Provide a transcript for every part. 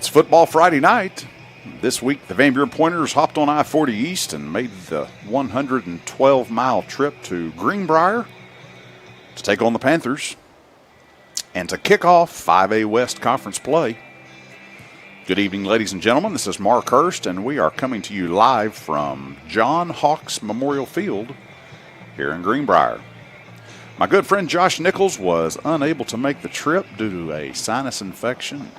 It's Football Friday night. This week, the Van Buren Pointers hopped on I-40 East and made the 112-mile trip to Greenbrier to take on the Panthers and to kick off 5A West Conference play. Good evening, ladies and gentlemen. This is Mark Hurst, and we are coming to you live from John Hawks Memorial Field here in Greenbrier. My good friend Josh Nichols was unable to make the trip due to a sinus infection.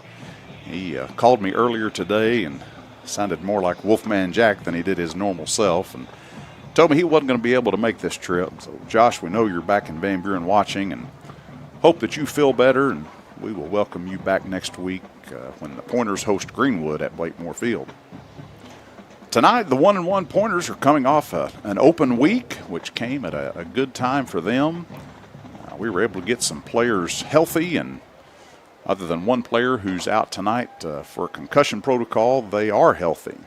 He called me earlier today and sounded more like Wolfman Jack than he did his normal self, and told me he wasn't going to be able to make this trip. So, Josh, we know you're back in Van Buren watching, and hope that you feel better, and we will welcome you back next week when the Pointers host Greenwood at Whitemore Field. Tonight, the 1-1 Pointers are coming off an open week, which came at a good time for them. We were able to get some players healthy, and other than one player who's out tonight for a concussion protocol, they are healthy.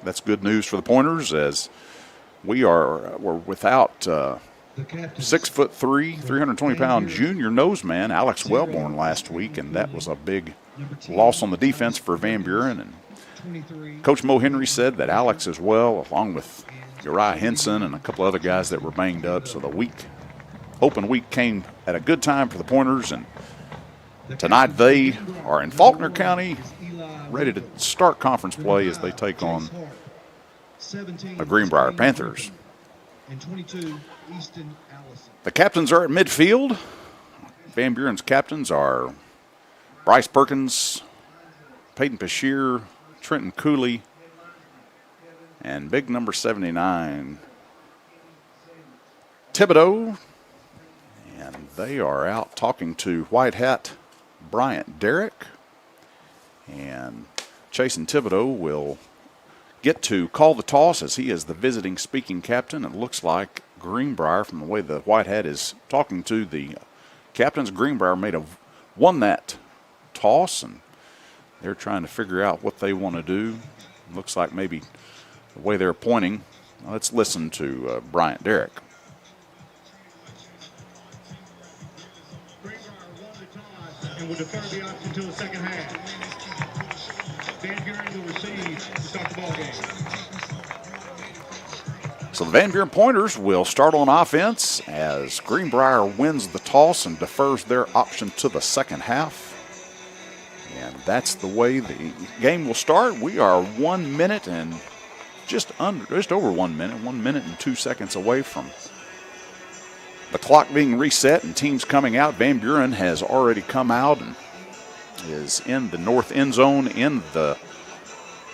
That's good news for the Pointers, as we're without 6'3", 320-pound junior noseman Alex Wellborn last week, and that was a big loss on the defense for Van Buren. And Coach Mo Henry said that Alex as well, along with Uriah Henson and a couple other guys that were banged up. So the open week came at a good time for the Pointers, and tonight they are in Faulkner County, ready to start conference play as they take on the Greenbrier Panthers. The captains are at midfield. Van Buren's captains are Bryce Perkins, Peyton Pashear, Trenton Cooley, and big number 79, Thibodeau. And they are out talking to White Hat Bryant Derrick, and Chasen Thibodeau will get to call the toss as he is the visiting speaking captain. It looks like Greenbrier, from the way the White Hat is talking to the captains, Greenbrier won that toss, and they're trying to figure out what they want to do. It looks like maybe the way they're pointing. Let's listen to Bryant Derrick. And will defer the option until the second half. Van Buren will receive to start the ball game. So the Van Buren Pointers will start on offense as Greenbrier wins the toss and defers their option to the second half. And that's the way the game will start. We are 1 minute and just over 1 minute, 1 minute and 2 seconds away from the clock being reset and teams coming out. Van Buren has already come out and is in the north end zone in the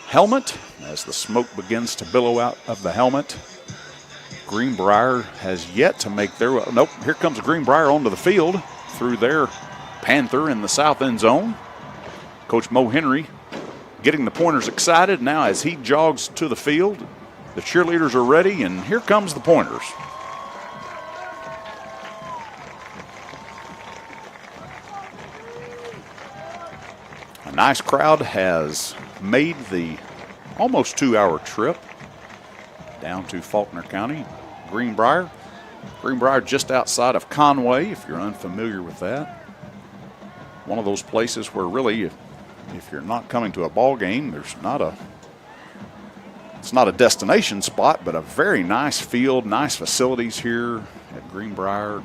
helmet as the smoke begins to billow out of the helmet. Greenbrier has yet to make their, nope, here comes Greenbrier onto the field through their Panther in the south end zone. Coach Mo Henry getting the Pointers excited now as he jogs to the field. The cheerleaders are ready, and here comes the Pointers. A nice crowd has made the almost 2-hour trip down to Faulkner County, Greenbrier. Greenbrier just outside of Conway, if you're unfamiliar with that. One of those places where really, if you're not coming to a ball game, it's not a destination spot, but a very nice field, nice facilities here at Greenbrier,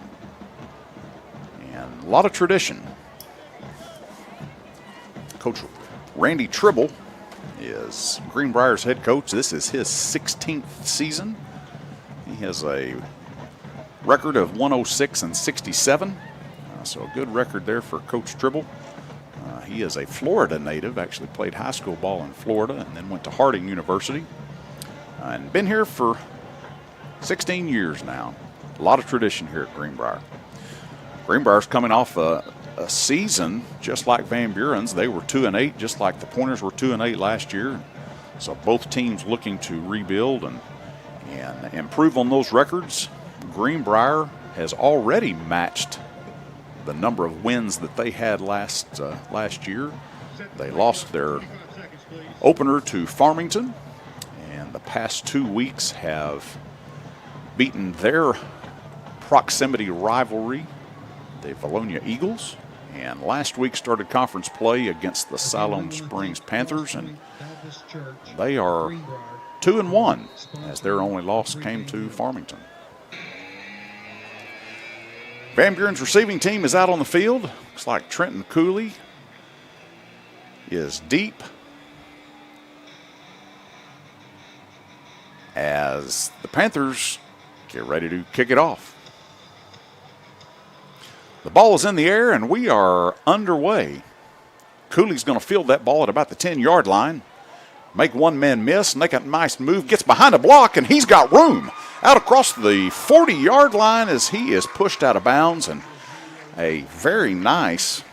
and a lot of tradition. Coach Randy Tribble is Greenbrier's head coach. This is his 16th season. He has a record of 106-67, so a good record there for Coach Tribble. He is a Florida native, actually played high school ball in Florida and then went to Harding University and been here for 16 years now. A lot of tradition here at Greenbrier. Greenbrier's coming off a season just like Van Buren's. They were 2-8, just like the Pointers were 2-8 last year. So both teams looking to rebuild and improve on those records. Greenbrier has already matched the number of wins that they had last year. They lost their opener to Farmington, and the past 2 weeks have beaten their proximity rivalry, the Valonia Eagles. And last week started conference play against the Siloam Springs Panthers, and they are 2-1 as their only loss came to Farmington. Van Buren's receiving team is out on the field. Looks like Trenton Cooley is deep as the Panthers get ready to kick it off. The ball is in the air and we are underway. Cooley's going to field that ball at about the 10-yard line. Make one man miss, make a nice move, gets behind a block, and he's got room out across the 40-yard line as he is pushed out of bounds, and a very nice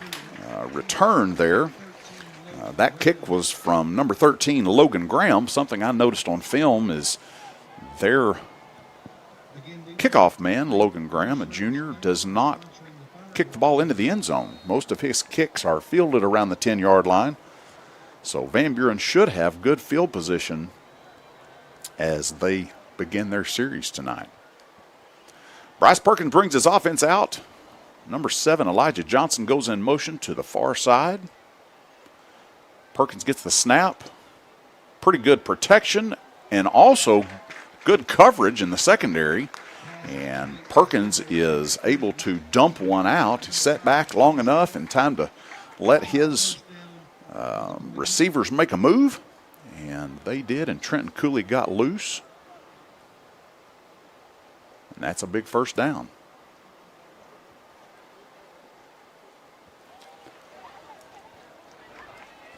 return there. That kick was from number 13, Logan Graham. Something I noticed on film is their kickoff man, Logan Graham, a junior, does not kick the ball into the end zone. Most of his kicks are fielded around the 10-yard line. So Van Buren should have good field position as they begin their series tonight. Bryce Perkins brings his offense out. Number 7, Elijah Johnson, goes in motion to the far side. Perkins gets the snap. Pretty good protection and also good coverage in the secondary. And Perkins is able to dump one out, set back long enough in time to let his receivers make a move, and they did, and Trenton Cooley got loose. And that's a big first down.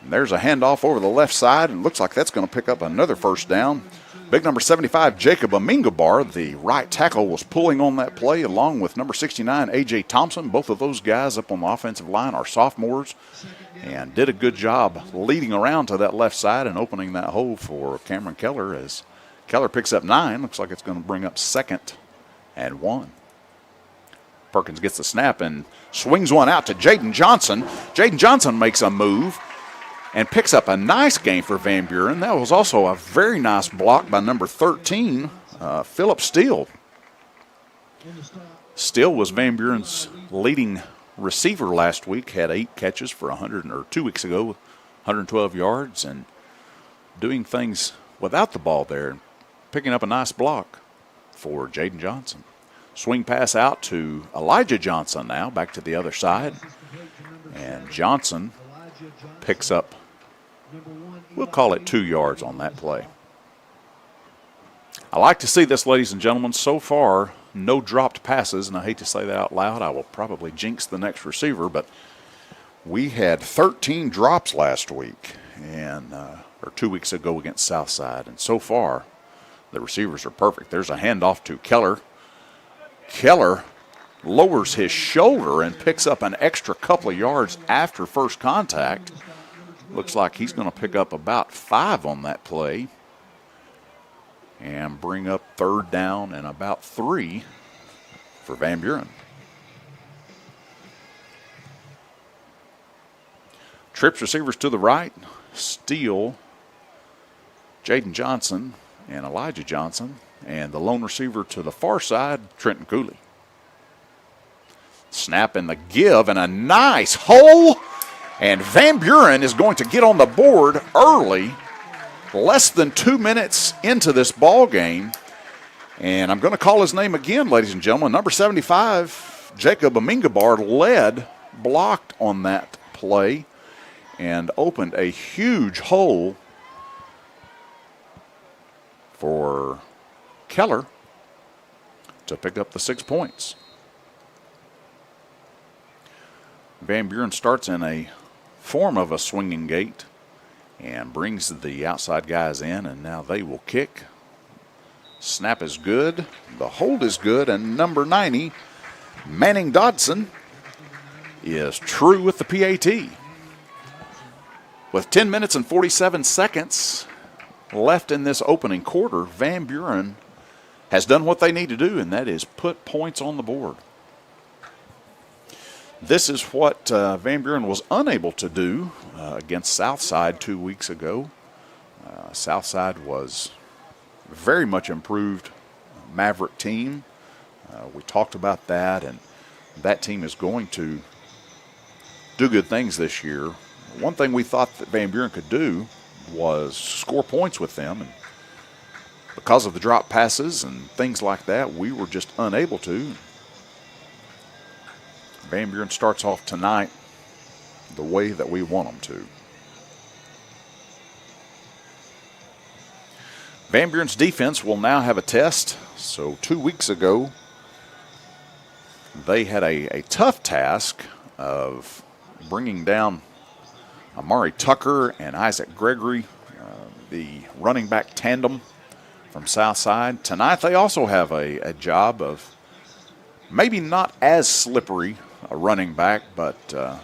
And there's a handoff over the left side, and looks like that's going to pick up another first down. Big number 75, Jacob Amingabar, the right tackle, was pulling on that play along with number 69, A.J. Thompson. Both of those guys up on the offensive line are sophomores and did a good job leading around to that left side and opening that hole for Cameron Keller as Keller picks up 9. Looks like it's going to bring up 2nd and 1. Perkins gets the snap and swings one out to Jaden Johnson. Jaden Johnson makes a move and picks up a nice gain for Van Buren. That was also a very nice block by number 13, Philip Steele. Steele was Van Buren's leading receiver last week, had 8 catches for 2 weeks ago, 112 yards, and doing things without the ball there, picking up a nice block for Jaden Johnson. Swing pass out to Elijah Johnson now, back to the other side, and Johnson picks up, we'll call it 2 yards on that play. I like to see this, ladies and gentlemen. So far, no dropped passes, and I hate to say that out loud. I will probably jinx the next receiver, but we had 13 drops last week, and or 2 weeks ago against Southside, and so far the receivers are perfect. There's a handoff to Keller. Keller lowers his shoulder and picks up an extra couple of yards after first contact. Looks like he's going to pick up about 5 on that play and bring up 3rd down and about 3 for Van Buren. Trips receivers to the right, Steele, Jaden Johnson, and Elijah Johnson. And the lone receiver to the far side, Trenton Cooley. Snap and the give and a nice hole. And Van Buren is going to get on the board early, less than 2 minutes into this ball game. And I'm going to call his name again, ladies and gentlemen. Number 75, Jacob Amingabar, blocked on that play and opened a huge hole for Keller to pick up the 6 points. Van Buren starts in a form of a swinging gate and brings the outside guys in, and now they will kick. Snap is good, the hold is good, and number 90, Manning Dodson, is true with the PAT. With 10 minutes and 47 seconds left in this opening quarter, Van Buren has done what they need to do, and that is put points on the board. This is what Van Buren was unable to do against Southside 2 weeks ago. Southside was very much improved Maverick team. We talked about that, and that team is going to do good things this year. One thing we thought that Van Buren could do was score points with them, and because of the drop passes and things like that, we were just unable to. Van Buren starts off tonight the way that we want them to. Van Buren's defense will now have a test. So 2 weeks ago, they had a tough task of bringing down Amari Tucker and Isaac Gregory, the running back tandem from Southside. Tonight they also have a job of maybe not as slippery a running back, but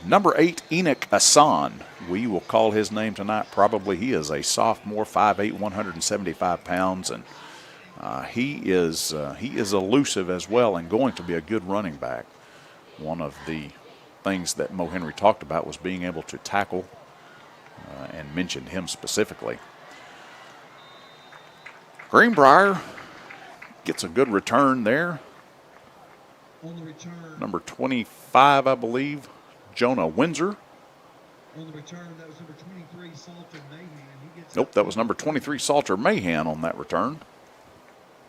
number 8, Enoch Asan. We will call his name tonight probably. He is a sophomore, 5'8", 175 pounds, and he is elusive as well and going to be a good running back. One of the things that Mo Henry talked about was being able to tackle and mentioned him specifically. Greenbrier gets a good return there. On the return. Number 25, I believe, Jonah Windsor. On the return, that was number 23, Salter Mahan. Nope, that was number 23, Salter Mahan on that return.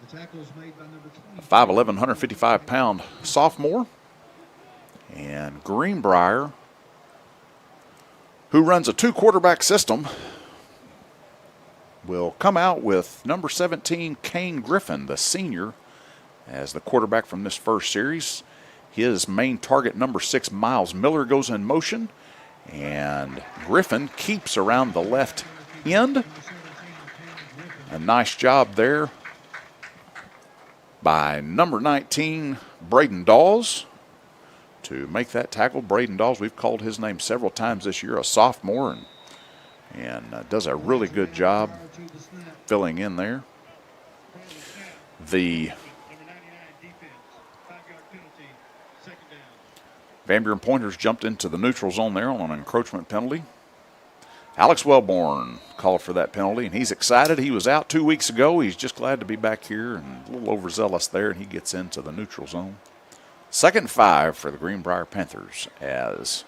The tackle was made by number 5'11", 155-pound sophomore. And Greenbrier, who runs a 2-quarterback system, will come out with number 17, Kane Griffin, the senior, as the quarterback from this first series. His main target, number 6, Miles Miller, goes in motion. And Griffin keeps around the left end. A nice job there by number 19, Braden Dawes, to make that tackle. Braden Dawes, we've called his name several times this year, a sophomore, and does a really good job filling in there. The Van Buren Pointers jumped into the neutral zone there on an encroachment penalty. Alex Wellborn called for that penalty, and he's excited. He was out 2 weeks ago. He's just glad to be back here and a little overzealous there, and he gets into the neutral zone. 2nd and 5 for the Greenbrier Panthers as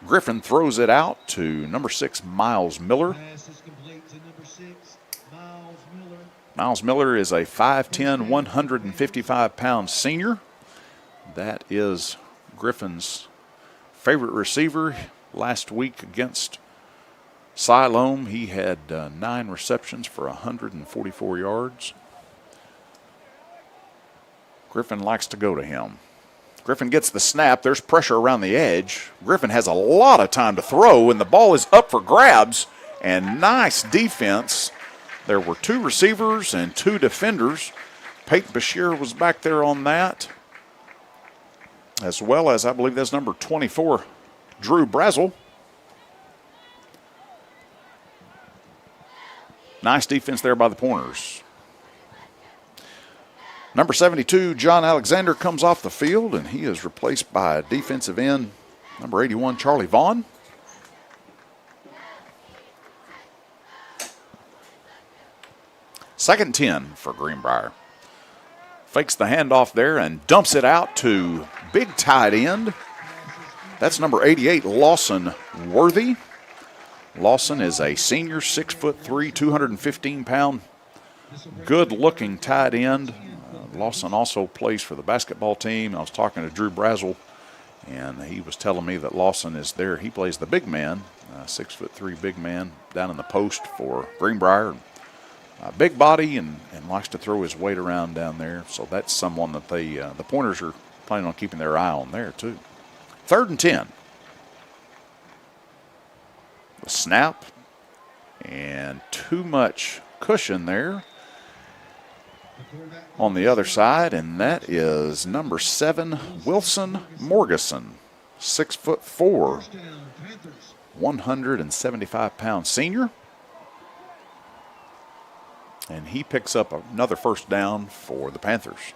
Griffin throws it out to number 6, Miles Miller. Pass is complete to number 6, Miles Miller. Miles Miller is a 5'10", 155-pound senior. That is Griffin's favorite receiver. Last week against Siloam, he had 9 receptions for 144 yards. Griffin likes to go to him. Griffin gets the snap. There's pressure around the edge. Griffin has a lot of time to throw, and the ball is up for grabs. And nice defense. There were 2 receivers and 2 defenders. Peyton Bashir was back there on that, as well as, I believe that's number 24, Drew Brazel. Nice defense there by the Pointers. Number 72, John Alexander, comes off the field, and he is replaced by defensive end, number 81, Charlie Vaughn. Second and 10 for Greenbrier. Fakes the handoff there and dumps it out to big tight end. That's number 88, Lawson Worthy. Lawson is a senior, 6'3", 215-pound, good-looking tight end. Lawson also plays for the basketball team. I was talking to Drew Brazel, and he was telling me that Lawson is there. He plays the big man, 6'3" big man down in the post for Greenbrier. Big body and likes to throw his weight around down there. So that's someone that the Pointers are planning on keeping their eye on there too. 3rd and 10. The snap and too much cushion there on the other side, and that is number 7, Wilson Morgeson, 6'4", 175-pound senior. And he picks up another first down for the Panthers.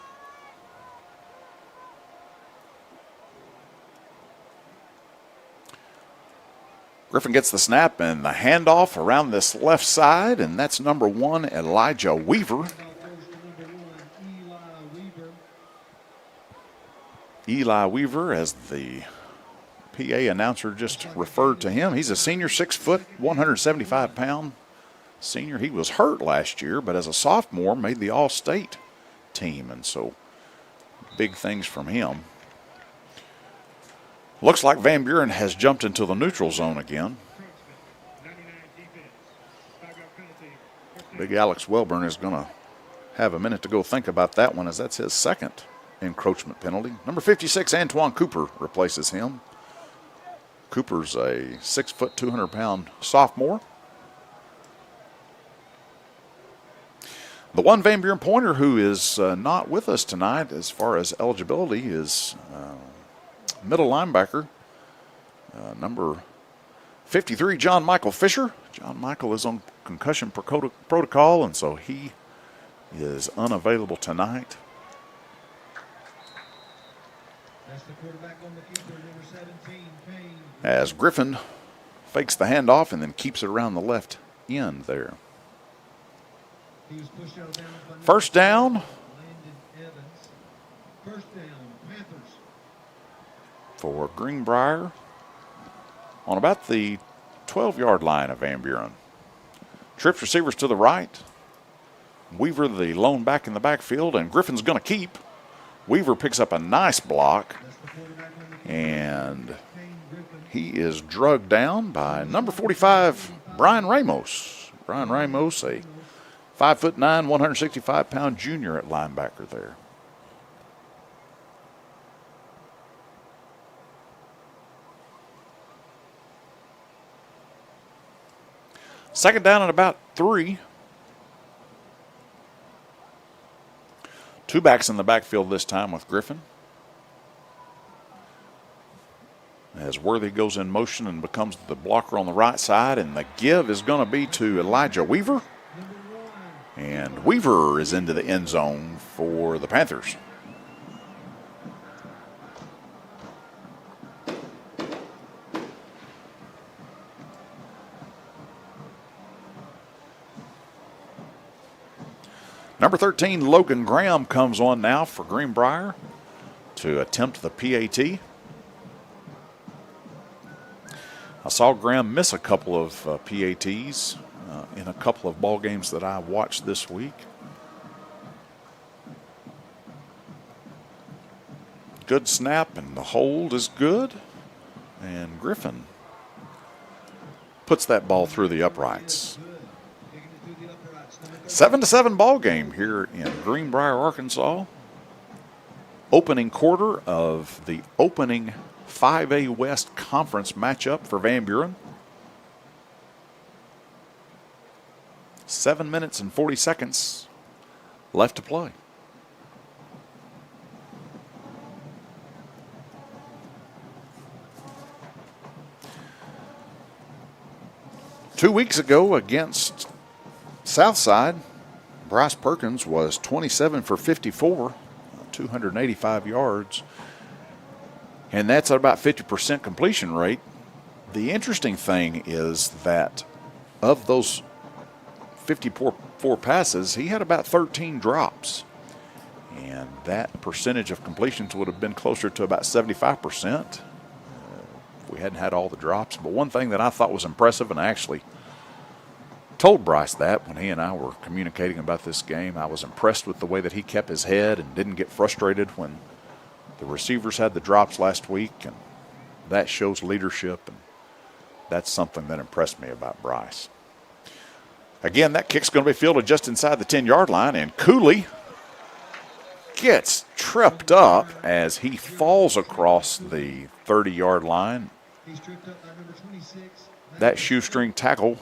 Griffin gets the snap and the handoff around this left side, and that's number 1, Elijah Weaver. Eli Weaver as the PA announcer just referred to him. He's a senior, 6 foot, 175 pound senior. He was hurt last year, but as a sophomore made the All-State team, and so big things from him. Looks like Van Buren has jumped into the neutral zone again. Big Alex Welburn is going to have a minute to go think about that one, as that's his second encroachment penalty. Number 56, Antoine Cooper, replaces him. Cooper's a 6 foot, 200 pound sophomore. The one Van Buren Pointer who is not with us tonight as far as eligibility is middle linebacker, number 53, John Michael Fisher. John Michael is on concussion protocol, and so he is unavailable tonight. That's the quarterback on the keeper, number 17, Payne. As Griffin fakes the handoff and then keeps it around the left end there. He was pushed out of bounds by First down Landon Evans. First down, Panthers. for Greenbrier on about the 12-yard line of Van Buren. Trips receivers to the right. Weaver, the lone back in the backfield, and Griffin's going to keep. Weaver picks up a nice block, and he is drugged down by number 45, Brian Ramos. Brian Ramos, a 5'9", 165-pound junior at linebacker there. Second down and about 3. Two backs in the backfield this time with Griffin. As Worthy goes in motion and becomes the blocker on the right side, and the give is going to be to Elijah Weaver. And Weaver is into the end zone for the Panthers. Number 13, Logan Graham, comes on now for Greenbrier to attempt the PAT. I saw Graham miss a couple of PATs in a couple of ball games that I watched this week. Good snap, and the hold is good. And Griffin puts that ball through the uprights. 7-7 ball game here in Greenbrier, Arkansas. Opening quarter of the opening 5A West Conference matchup for Van Buren. 7 minutes and 40 seconds left to play. Two weeks ago against Southside, Bryce Perkins was 27 for 54, 285 yards, and that's at about 50% completion rate. The interesting thing is that of those 54 passes, he had about 13 drops, and that percentage of completions would have been closer to about 75% if we hadn't had all the drops. But one thing that I thought was impressive, and I actually told Bryce that when he and I were communicating about this game, I was impressed with the way that he kept his head and didn't get frustrated when the receivers had the drops last week, and that shows leadership, and that's something that impressed me about Bryce. Again, that kick's going to be fielded just inside the 10-yard line, and Cooley gets tripped up as he falls across the 30-yard line. That shoestring tackle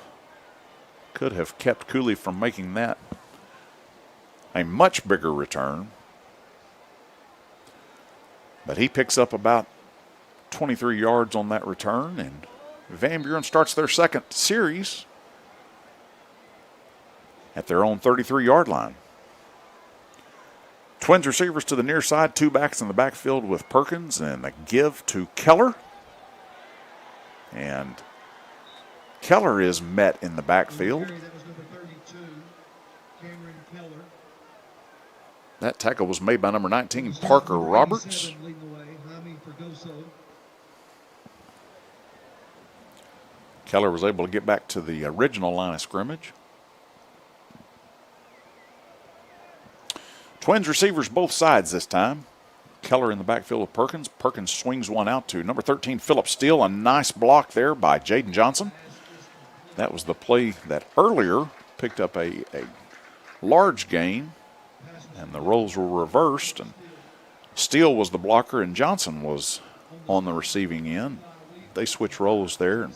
could have kept Cooley from making that a much bigger return. But he picks up about 23 yards on that return, and Van Buren starts their second series at their own 33-yard line. Twins receivers to the near side, two backs in the backfield with Perkins, and a give to Keller. And Keller is met in the backfield. That tackle was made by number 19, Parker Roberts. Keller was able to get back to the original line of scrimmage. Twins receivers both sides this time. Keller in the backfield with Perkins. Perkins swings one out to number 13, Phillip Steele. A nice block there by Jaden Johnson. That was the play that earlier picked up a large gain, and the roles were reversed. And Steele was the blocker, and Johnson was on the receiving end. They switch roles there, and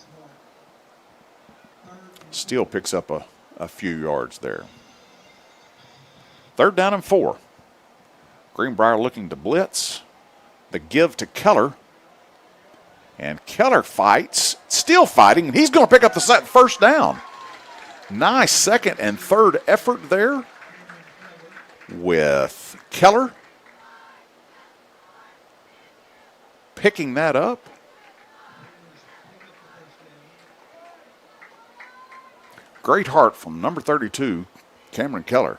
Steele picks up a few yards there. 3rd down and 4. Greenbrier looking to blitz. The give to Keller. And Keller fights, still fighting, and he's going to pick up the first down. Nice 2nd and 3rd effort there with Keller picking that up. Great heart from number 32, Cameron Keller.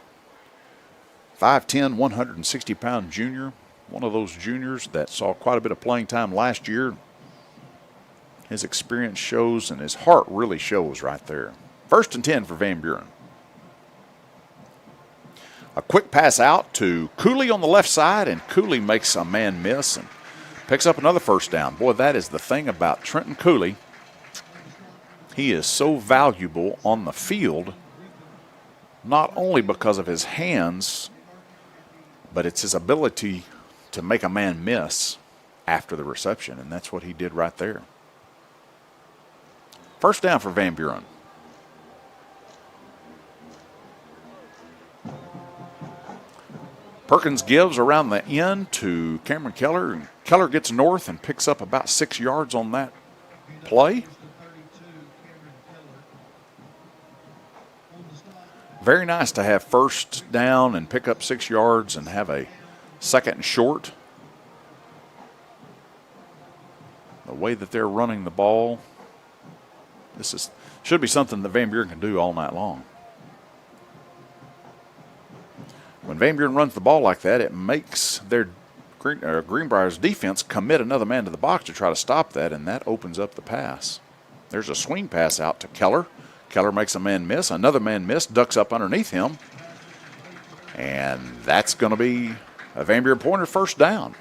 5'10", 160-pound junior. One of those juniors that saw quite a bit of playing time last year. His experience shows, and his heart really shows right there. 1st and 10 for Van Buren. A quick pass out to Cooley on the left side, and Cooley makes a man miss and picks up another first down. Boy, that is the thing about Trenton Cooley. He is so valuable on the field, not only because of his hands, but it's his ability to make a man miss after the reception, and that's what he did right there. First down for Van Buren. Perkins gives around the end to Cameron Keller, and Keller gets north and picks up about 6 yards on that play. Very nice to have first down and pick up 6 yards and have a 2nd and short. The way that they're running the ball, should be something that Van Buren can do all night long. When Van Buren runs the ball like that, it makes their Greenbrier's defense commit another man to the box to try to stop that, and that opens up the pass. There's a swing pass out to Keller. Keller makes a man miss. Another man miss, ducks up underneath him. And that's going to be a Van Buren Pointer first down.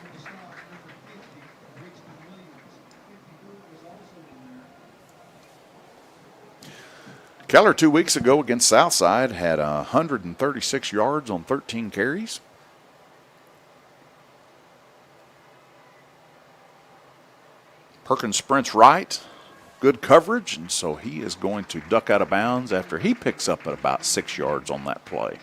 Keller 2 weeks ago against Southside had 136 yards on 13 carries. Perkins sprints right. Good coverage, and so he is going to duck out of bounds after he picks up at about 6 yards on that play.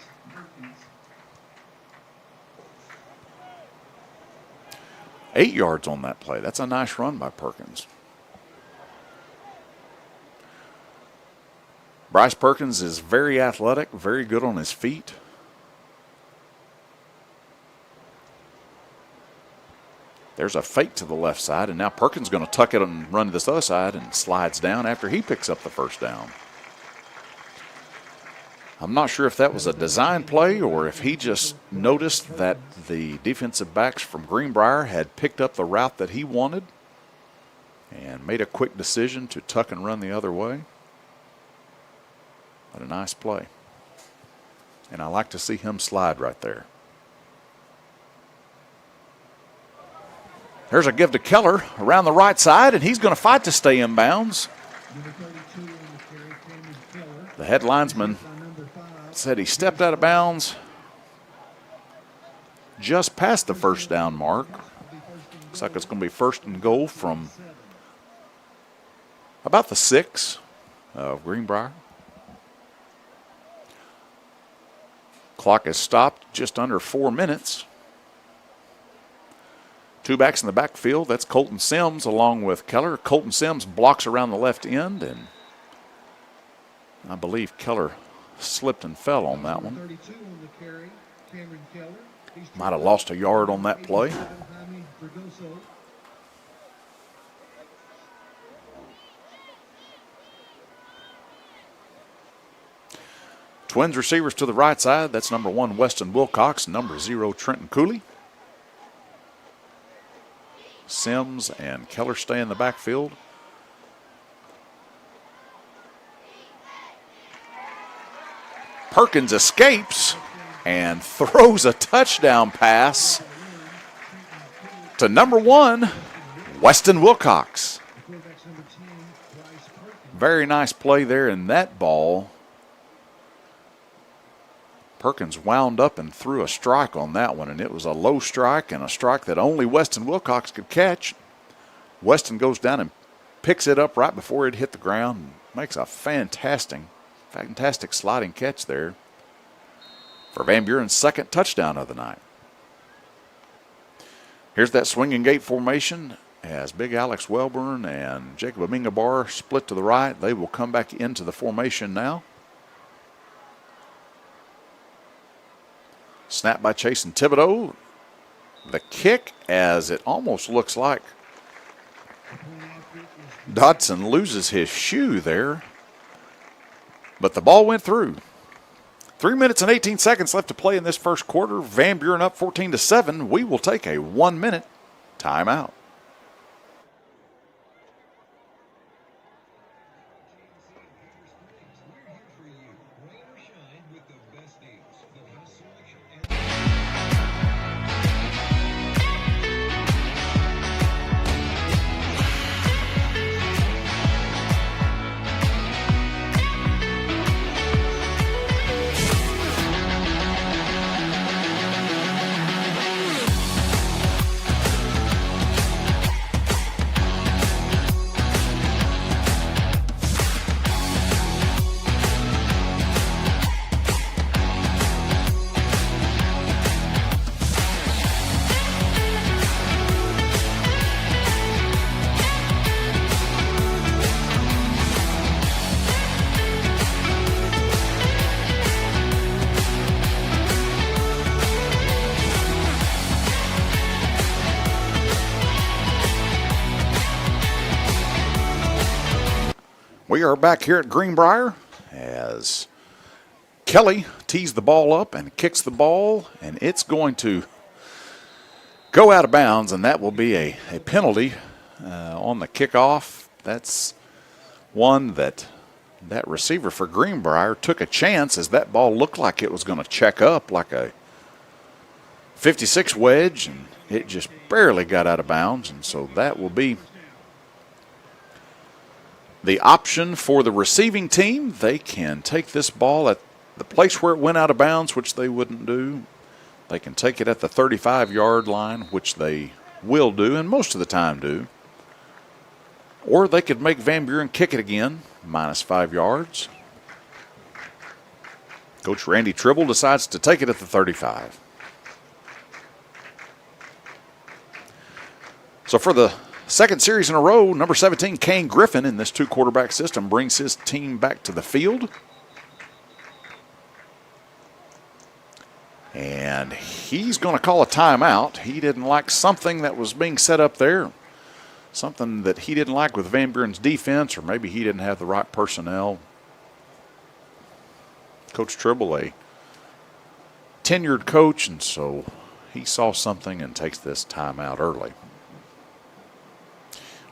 Eight yards on that play. That's a nice run by Perkins. Bryce Perkins is very athletic, very good on his feet. There's a fake to the left side, and now Perkins is going to tuck it and run to this other side and slides down after he picks up the first down. I'm not sure if that was a design play or if he just noticed that the defensive backs from Greenbrier had picked up the route that he wanted and made a quick decision to tuck and run the other way. But a nice play. And I like to see him slide right there. There's a give to Keller around the right side, and he's going to fight to stay in bounds. The head linesman said he stepped out of bounds just past the first down mark. Looks like it's going to be 1st and goal from about the 6 of Greenbrier. Clock is stopped just under 4 minutes. Two backs in the backfield. That's Colton Sims along with Keller. Colton Sims blocks around the left end, and I believe Keller slipped and fell on that one. Might have lost a yard on that play. Twins receivers to the right side. That's number 1, Weston Wilcox, number 0, Trenton Cooley. Sims and Keller stay in the backfield. Perkins escapes and throws a touchdown pass to number 1, Weston Wilcox. Very nice play there in that ball. Perkins wound up and threw a strike on that one, and it was a low strike and a strike that only Weston Wilcox could catch. Weston goes down and picks it up right before it hit the ground and makes a fantastic sliding catch there for Van Buren's second touchdown of the night. Here's that swinging gate formation as Big Alex Welburn and Jacob Amingabar split to the right. They will come back into the formation now. Snap by Chase and Thibodeau. The kick, as it almost looks like Dodson loses his shoe there, but the ball went through. 3 minutes and 18 seconds left to play in this first quarter. Van Buren up 14-7. We will take a 1-minute timeout. We are back here at Greenbrier as Kelly tees the ball up and kicks the ball, and it's going to go out of bounds, and that will be a penalty on the kickoff. That's one that receiver for Greenbrier took a chance, as that ball looked like it was going to check up like a 56 wedge, and it just barely got out of bounds, and so that will be the option for the receiving team. They can take this ball at the place where it went out of bounds, which they wouldn't do. They can take it at the 35-yard line, which they will do, and most of the time do. Or they could make Van Buren kick it again, -5 yards. Coach Randy Tribble decides to take it at the 35. So for the second series in a row, number 17, Kane Griffin, in this two-quarterback system, brings his team back to the field. And he's going to call a timeout. He didn't like something that was being set up there, something that he didn't like with Van Buren's defense, or maybe he didn't have the right personnel. Coach Tribble, a tenured coach, and so he saw something and takes this timeout early.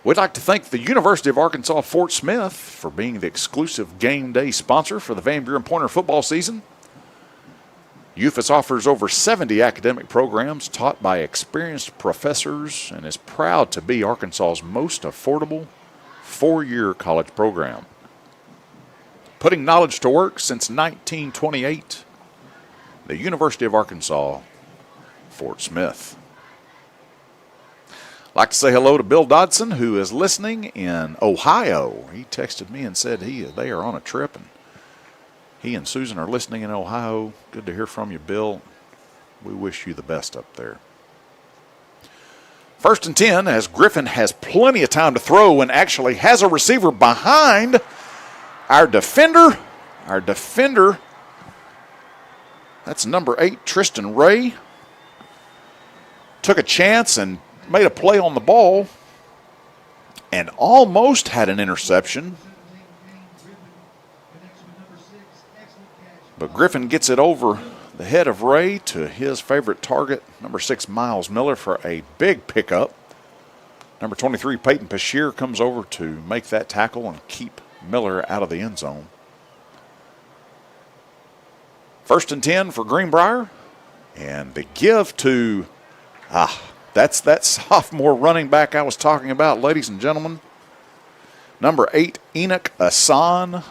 We'd like to thank the University of Arkansas Fort Smith for being the exclusive game day sponsor for the Van Buren Pointer football season. UFAS offers over 70 academic programs taught by experienced professors and is proud to be Arkansas's most affordable 4-year college program. Putting knowledge to work since 1928, the University of Arkansas Fort Smith. I'd like to say hello to Bill Dodson, who is listening in Ohio. He texted me and said they are on a trip, and he and Susan are listening in Ohio. Good to hear from you, Bill. We wish you the best up there. 1st and 10, as Griffin has plenty of time to throw and actually has a receiver behind our defender. That's number 8, Tristan Ray. Took a chance and made a play on the ball and almost had an interception. But Griffin gets it over the head of Ray to his favorite target, number 6, Miles Miller, for a big pickup. Number 23, Peyton Pashier, comes over to make that tackle and keep Miller out of the end zone. First and 10 for Greenbrier. And the give to, that's that sophomore running back I was talking about, ladies and gentlemen. Number 8, Enoch Asan.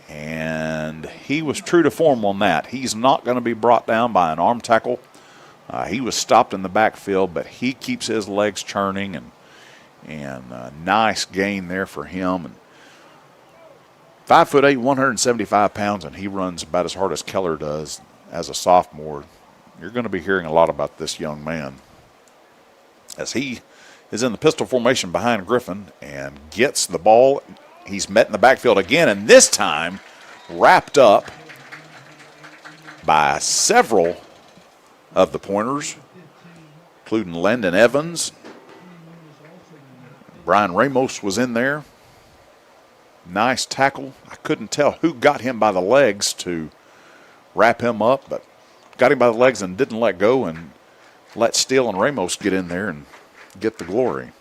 And he was true to form on that. He's not going to be brought down by an arm tackle. He was stopped in the backfield, but he keeps his legs churning, and nice gain there for him. And 5'8", 175 pounds, and he runs about as hard as Keller does as a sophomore. You're going to be hearing a lot about this young man as he is in the pistol formation behind Griffin and gets the ball. He's met in the backfield again, and this time wrapped up by several of the Pointers, including Landon Evans. Brian Ramos was in there. Nice tackle. I couldn't tell who got him by the legs to wrap him up, but got him by the legs and didn't let go and let Steele and Ramos get in there and get the glory.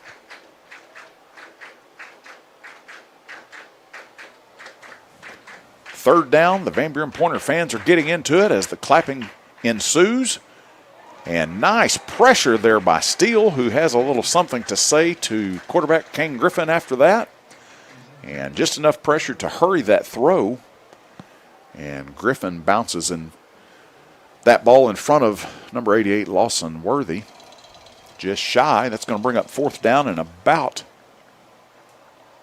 Third down, the Van Buren Pointer fans are getting into it as the clapping ensues. And nice pressure there by Steele, who has a little something to say to quarterback Kane Griffin after that. And just enough pressure to hurry that throw. And Griffin bounces in that ball in front of number 88, Lawson Worthy. Just shy. That's going to bring up fourth down and about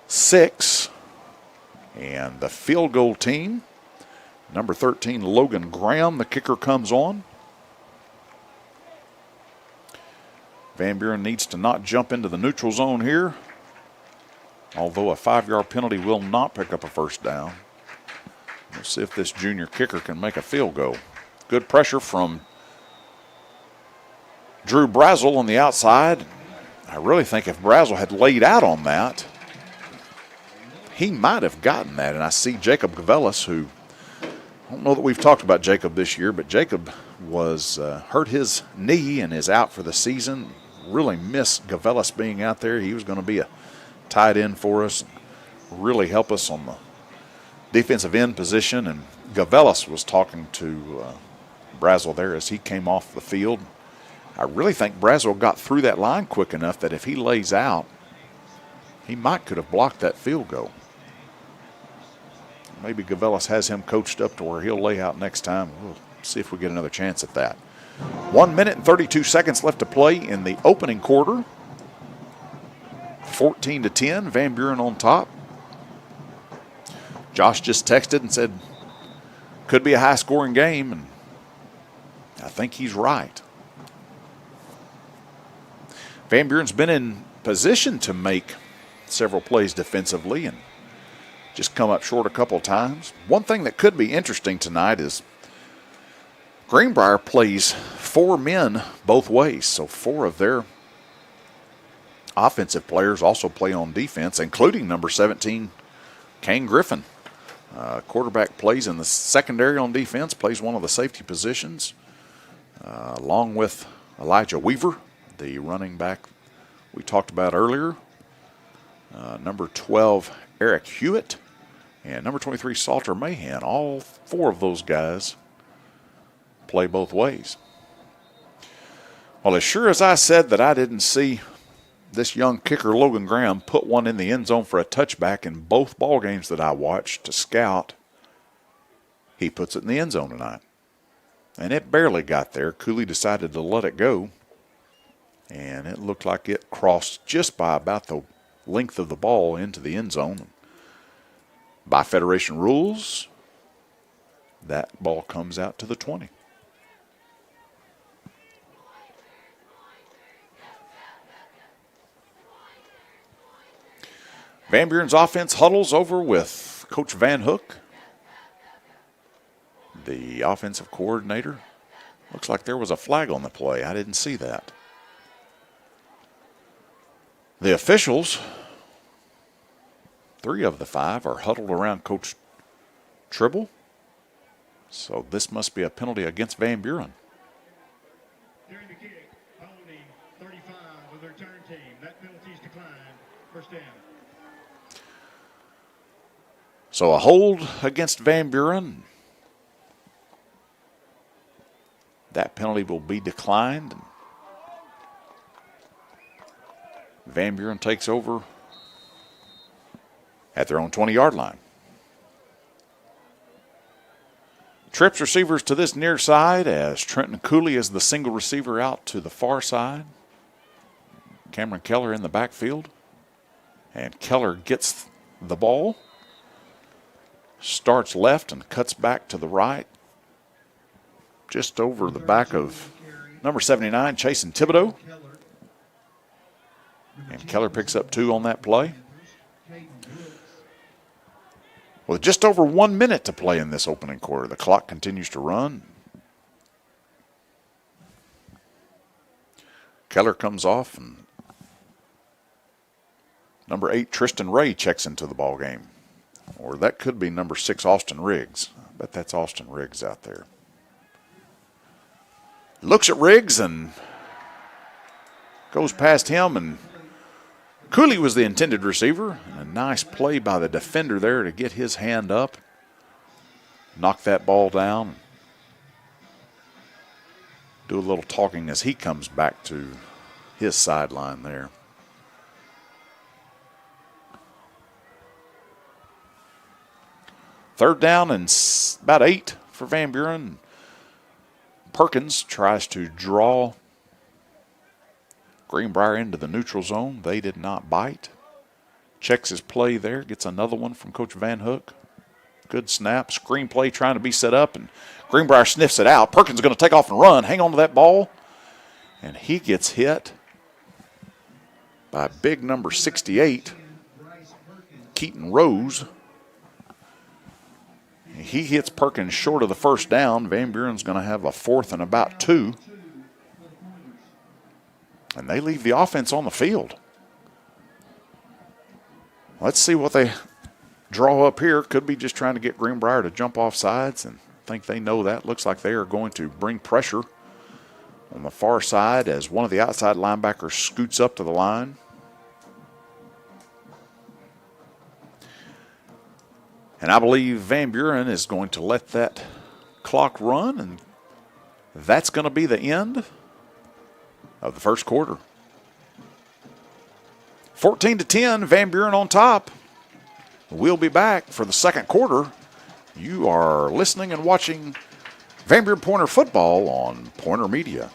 6. And the field goal team, number 13, Logan Graham, the kicker, comes on. Van Buren needs to not jump into the neutral zone here, although a 5-yard penalty will not pick up a first down. We'll see if this junior kicker can make a field goal. Good pressure from Drew Brazel on the outside. I really think if Brazel had laid out on that, he might have gotten that. And I see Jacob Gavelis, who, I don't know that we've talked about Jacob this year, but Jacob was hurt his knee and is out for the season. Really miss Gavelis being out there. He was going to be a tight end for us, really help us on the defensive end position. And Gavelis was talking to Brazel there as he came off the field. I really think Brazel got through that line quick enough that if he lays out, he could have blocked that field goal. Maybe Gavelis has him coached up to where he'll lay out next time. We'll see if we get another chance at that. 1 minute and 32 seconds left to play in the opening quarter. 14-10, Van Buren on top. Josh just texted and said, could be a high-scoring game, and I think he's right. Van Buren's been in position to make several plays defensively and just come up short a couple of times. One thing that could be interesting tonight is Greenbrier plays 4 men both ways, so 4 of their offensive players also play on defense, including number 17, Kane Griffin. Quarterback plays in the secondary on defense, plays one of the safety positions, along with Elijah Weaver, the running back we talked about earlier. Number 12, Eric Hewitt, and number 23, Salter Mahan. All 4 of those guys play both ways. Well, as sure as I said that I didn't see this young kicker, Logan Graham, put one in the end zone for a touchback in both ball games that I watched to scout, he puts it in the end zone tonight. And it barely got there. Cooley decided to let it go, and it looked like it crossed just by about the length of the ball into the end zone. By Federation rules, that ball comes out to the 20. Van Buren's offense huddles over with Coach Van Hook, the offensive coordinator. Looks like there was a flag on the play. I didn't see that. The officials, 3 of the 5, are huddled around Coach Tribble. So this must be a penalty against Van Buren. During the kick, holding 35 of their return team. That penalty is declined. First down. So a hold against Van Buren. That penalty will be declined. Van Buren takes over at their own 20-yard line. Trips receivers to this near side as Trenton Cooley is the single receiver out to the far side. Cameron Keller in the backfield. And Keller gets the ball. Starts left and cuts back to the right. Just over the back of number 79, Chasen Thibodeau. And Keller picks up 2 on that play. With just over 1 minute to play in this opening quarter, the clock continues to run. Keller comes off, and number 8, Tristan Ray, checks into the ball game. Or that could be number 6, Austin Riggs. I bet that's Austin Riggs out there. Looks at Riggs and goes past him, and Cooley was the intended receiver. A nice play by the defender there to get his hand up, knock that ball down, do a little talking as he comes back to his sideline there. Third down and about 8 for Van Buren. Perkins tries to draw Greenbrier into the neutral zone. They did not bite. Checks his play there. Gets another one from Coach Van Hook. Good snap. Screen play trying to be set up, and Greenbrier sniffs it out. Perkins is going to take off and run. Hang on to that ball. And he gets hit by big number 68, Keaton Rose. He hits Perkins short of the first down. Van Buren's going to have a 4th and about 2. And they leave the offense on the field. Let's see what they draw up here. Could be just trying to get Greenbrier to jump off sides, and I think they know that. Looks like they are going to bring pressure on the far side as one of the outside linebackers scoots up to the line. And I believe Van Buren is going to let that clock run, and that's going to be the end of the first quarter. 14-10, Van Buren on top. We'll be back for the second quarter. You are listening and watching Van Buren Pointer football on Pointer Media.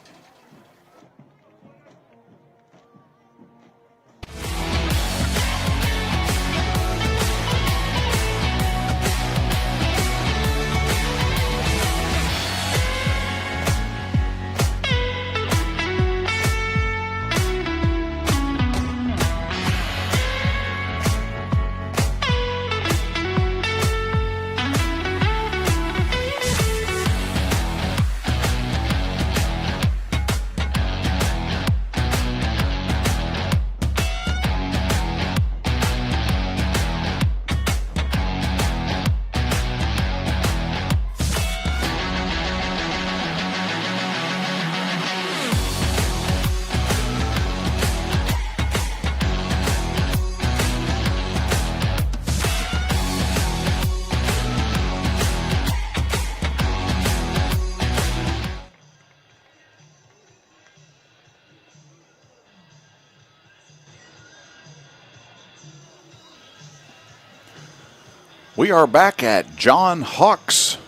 We are back at John Hawks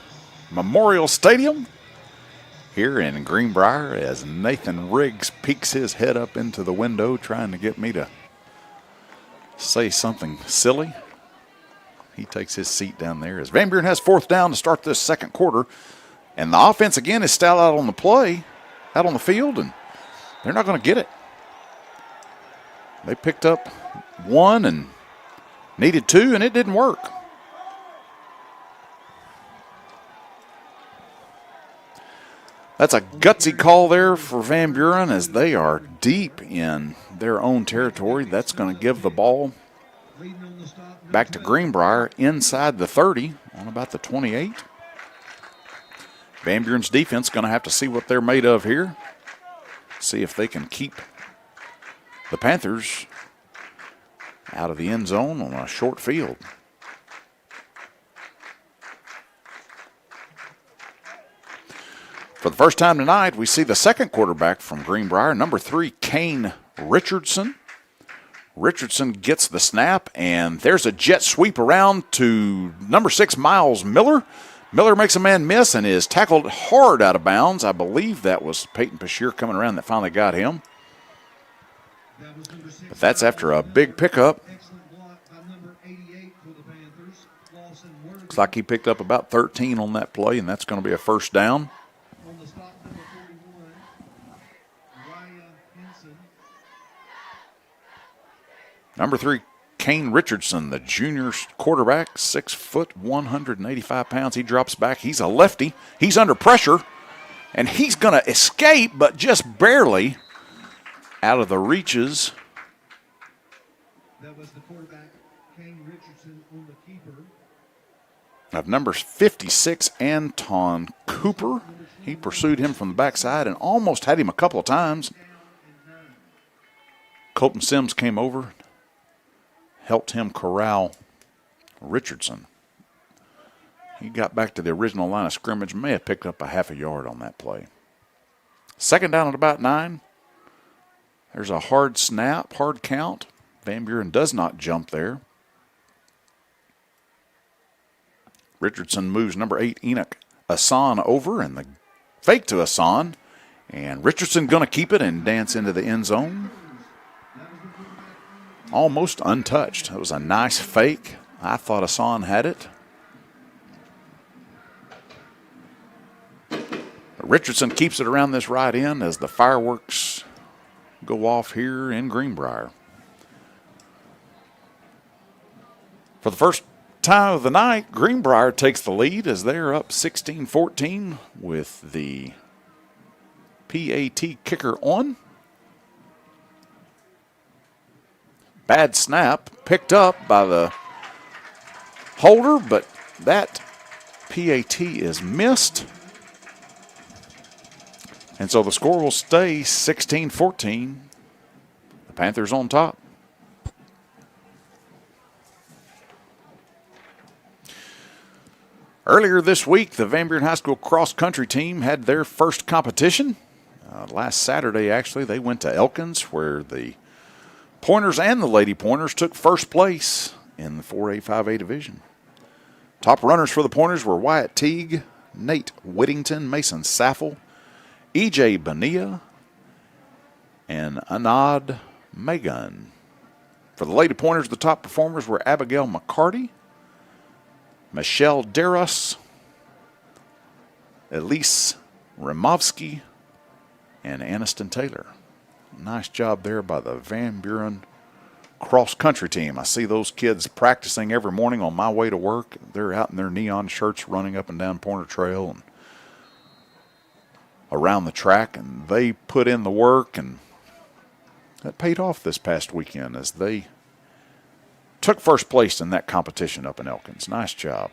Memorial Stadium here in Greenbrier as Nathan Riggs peeks his head up into the window trying to get me to say something silly. He takes his seat down there as Van Buren has 4th down to start this second quarter. And the offense again is still out on the play, out on the field, and they're not going to get it. They picked up 1 and needed 2, and it didn't work. That's a gutsy call there for Van Buren as they are deep in their own territory. That's going to give the ball back to Greenbrier inside the 30 on about the 28. Van Buren's defense going to have to see what they're made of here. See if they can keep the Panthers out of the end zone on a short field. For the first time tonight, we see the second quarterback from Greenbrier, number 3, Kane Richardson. Richardson gets the snap, and there's a jet sweep around to number 6, Miles Miller. Miller makes a man miss and is tackled hard out of bounds. I believe that was Peyton Bashir coming around that finally got him. But that's after a big pickup. Looks like he picked up about 13 on that play, and that's going to be a first down. Number 3, Kane Richardson, the junior quarterback, 6 foot, 185 pounds. He drops back. He's a lefty. He's under pressure, and he's going to escape, but just barely out of the reaches. That was the quarterback, Kane Richardson, on the keeper. Of number 56, Anton Cooper. He pursued him from the backside and almost had him a couple of times. Colton Sims came over, helped him corral Richardson. He got back to the original line of scrimmage, may have picked up a half a yard on that play. Second down at about 9. There's a hard snap, hard count. Van Buren does not jump there. Richardson moves number 8, Enoch Asan, over, and the fake to Asan. And Richardson going to keep it and dance into the end zone. Almost untouched. It was a nice fake. I thought Asan had it. Richardson keeps it around this right end as the fireworks go off here in Greenbrier. For the first time of the night, Greenbrier takes the lead as they're up 16-14 with the PAT kicker on. Bad snap picked up by the holder, but that PAT is missed. And so the score will stay 16-14. The Panthers on top. Earlier this week, the Van Buren High School cross-country team had their first competition. Last Saturday, actually, they went to Elkins, where the Pointers and the Lady Pointers took first place in the 4A, 5A division. Top runners for the Pointers were Wyatt Teague, Nate Whittington, Mason Saffel, E.J. Bonilla, and Anad Magun. For the Lady Pointers, the top performers were Abigail McCarty, Michelle Darras, Elise Rimovsky, and Aniston Taylor. Nice job there by the Van Buren cross-country team. I see those kids practicing every morning on my way to work. They're out in their neon shirts running up and down Pointer Trail and around the track, and they put in the work, and that paid off this past weekend as they took first place in that competition up in Elkins. Nice job.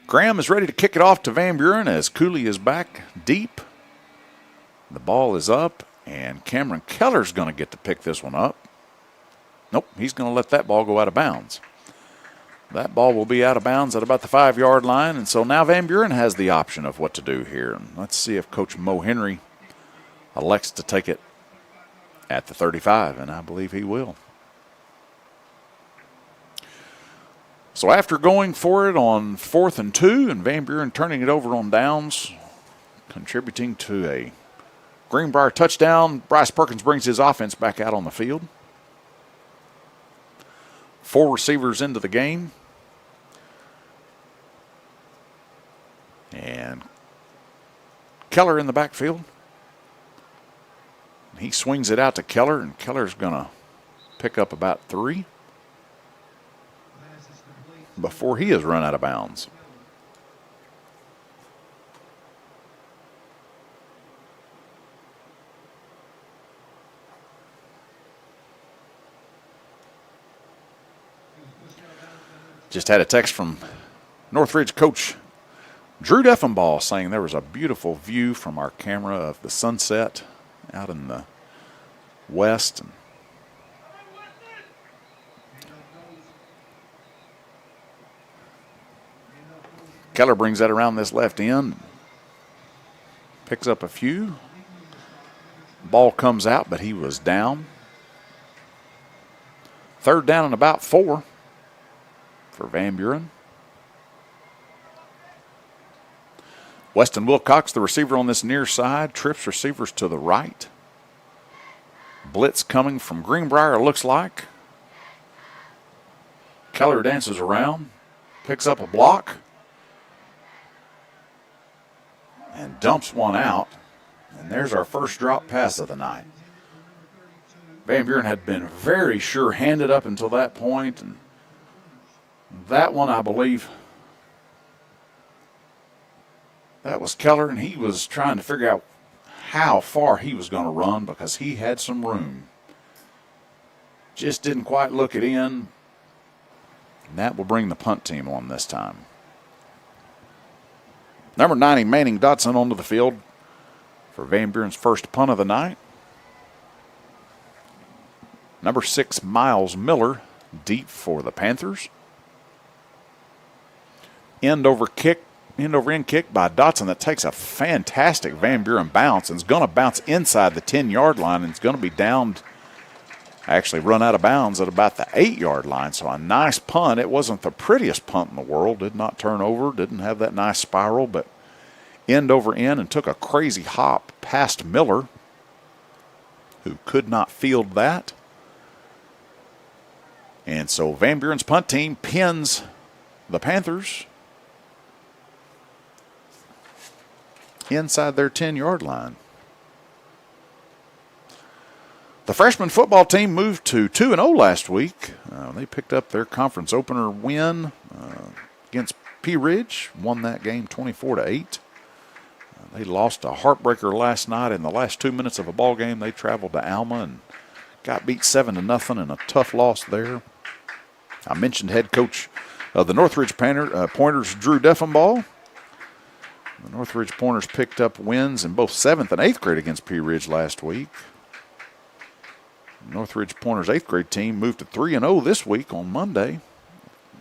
Graham is ready to kick it off to Van Buren as Cooley is back deep. The ball is up, and Cameron Keller's going to get to pick this one up. Nope, he's going to let that ball go out of bounds. That ball will be out of bounds at about the 5-yard line, and so now Van Buren has the option of what to do here. And let's see if Coach Mo Henry elects to take it at the 35, and I believe he will. So after going for it on 4th and 2, and Van Buren turning it over on downs, contributing to a Greenbrier touchdown, Bryce Perkins brings his offense back out on the field. 4 receivers into the game. And Keller in the backfield. He swings it out to Keller, and Keller's going to pick up about 3 before he is run out of bounds. Just had a text from Northridge coach Drew Deffenbaugh saying there was a beautiful view from our camera of the sunset out in the west. And Keller brings that around this left end. Picks up a few. Ball comes out, but he was down. 3rd down and about 4 for Van Buren. Weston Wilcox, the receiver on this near side, trips receivers to the right. Blitz coming from Greenbrier, looks like. Keller dances around, picks up a block, and dumps one out. And there's our first drop pass of the night. Van Buren had been very sure-handed up until that point, and that one, I believe, that was Keller, and he was trying to figure out how far he was going to run because he had some room. Just didn't quite look it in, and that will bring the punt team on this time. Number 90, Manning Dotson, onto the field for Van Buren's first punt of the night. Number 6, Miles Miller, deep for the Panthers. End over end kick by Dotson that takes a fantastic Van Buren bounce and is going to bounce inside the 10-yard line and it's going to be downed, actually run out of bounds at about the 8-yard line. So a nice punt. It wasn't the prettiest punt in the world. Did not turn over, didn't have that nice spiral, but end over end and took a crazy hop past Miller, who could not field that. And so Van Buren's punt team pins the Panthers inside their 10-yard line. The freshman football team moved to 2-0 last week. They picked up their conference opener win against Pea Ridge, won that game 24-8. They lost a heartbreaker last night in the last 2 minutes of a ball game. They traveled to Alma and got beat 7-0 in a tough loss there. I mentioned head coach of the Northridge Pointers, Drew Deffenbaugh. The Northridge Pointers picked up wins in both 7th and 8th grade against Pea Ridge last week. The Northridge Pointers 8th grade team moved to 3-0 this week on Monday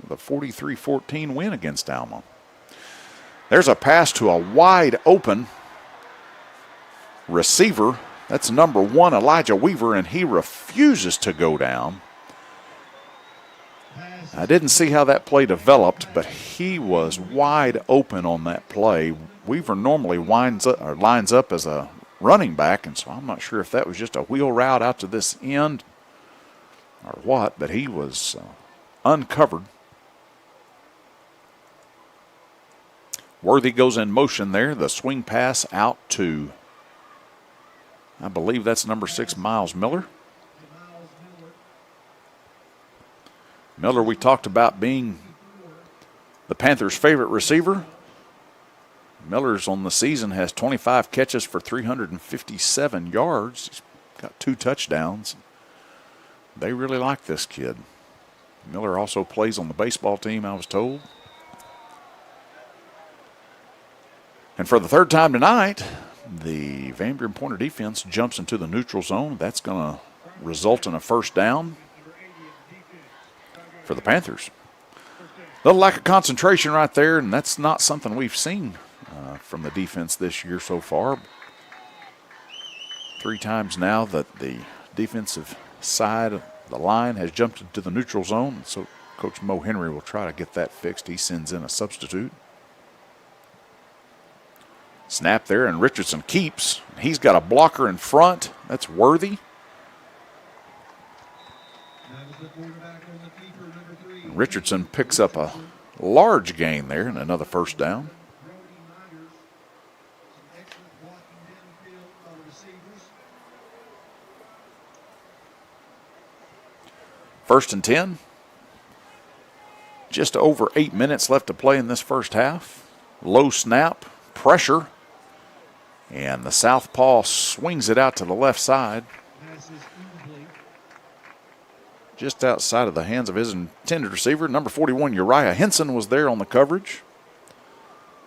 with a 43-14 win against Alma. There's a pass to a wide open receiver. That's number 1, Elijah Weaver, and he refuses to go down. I didn't see how that play developed, but he was wide open on that play. Weaver normally lines up as a running back, and so I'm not sure if that was just a wheel route out to this end or what, but he was uncovered. Worthy goes in motion there. The swing pass out to, I believe that's number 6, Miles Miller. Miller, we talked about being the Panthers' favorite receiver. Miller's on the season has 25 catches for 357 yards. He's got 2 touchdowns. They really like this kid. Miller also plays on the baseball team, I was told. And for the 3rd time tonight, the Van Buren Pointer defense jumps into the neutral zone. That's going to result in a first down for the Panthers. A little lack of concentration right there, and that's not something we've seen from the defense this year so far. 3 times now that the defensive side of the line has jumped into the neutral zone, so Coach Mo Henry will try to get that fixed. He sends in a substitute. Snap there, and Richardson keeps. He's got a blocker in front. That's Worthy. Richardson picks up a large gain there and another first down. First and 10. Just over 8 minutes left to play in this first half. Low snap, pressure, and the southpaw swings it out to the left side. Just outside of the hands of his intended receiver. Number 41, Uriah Henson, was there on the coverage.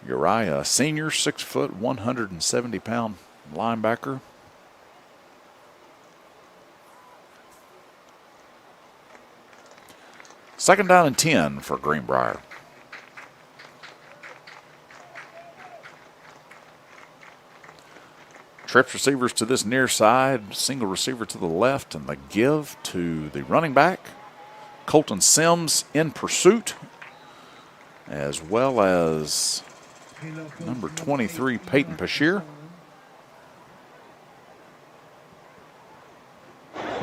Uriah, a senior, 6 foot, 170-pound linebacker. Second down and 10 for Greenbrier. Trips receivers to this near side, single receiver to the left, and the give to the running back. Colton Sims in pursuit, as well as number 23, Peyton Pashier.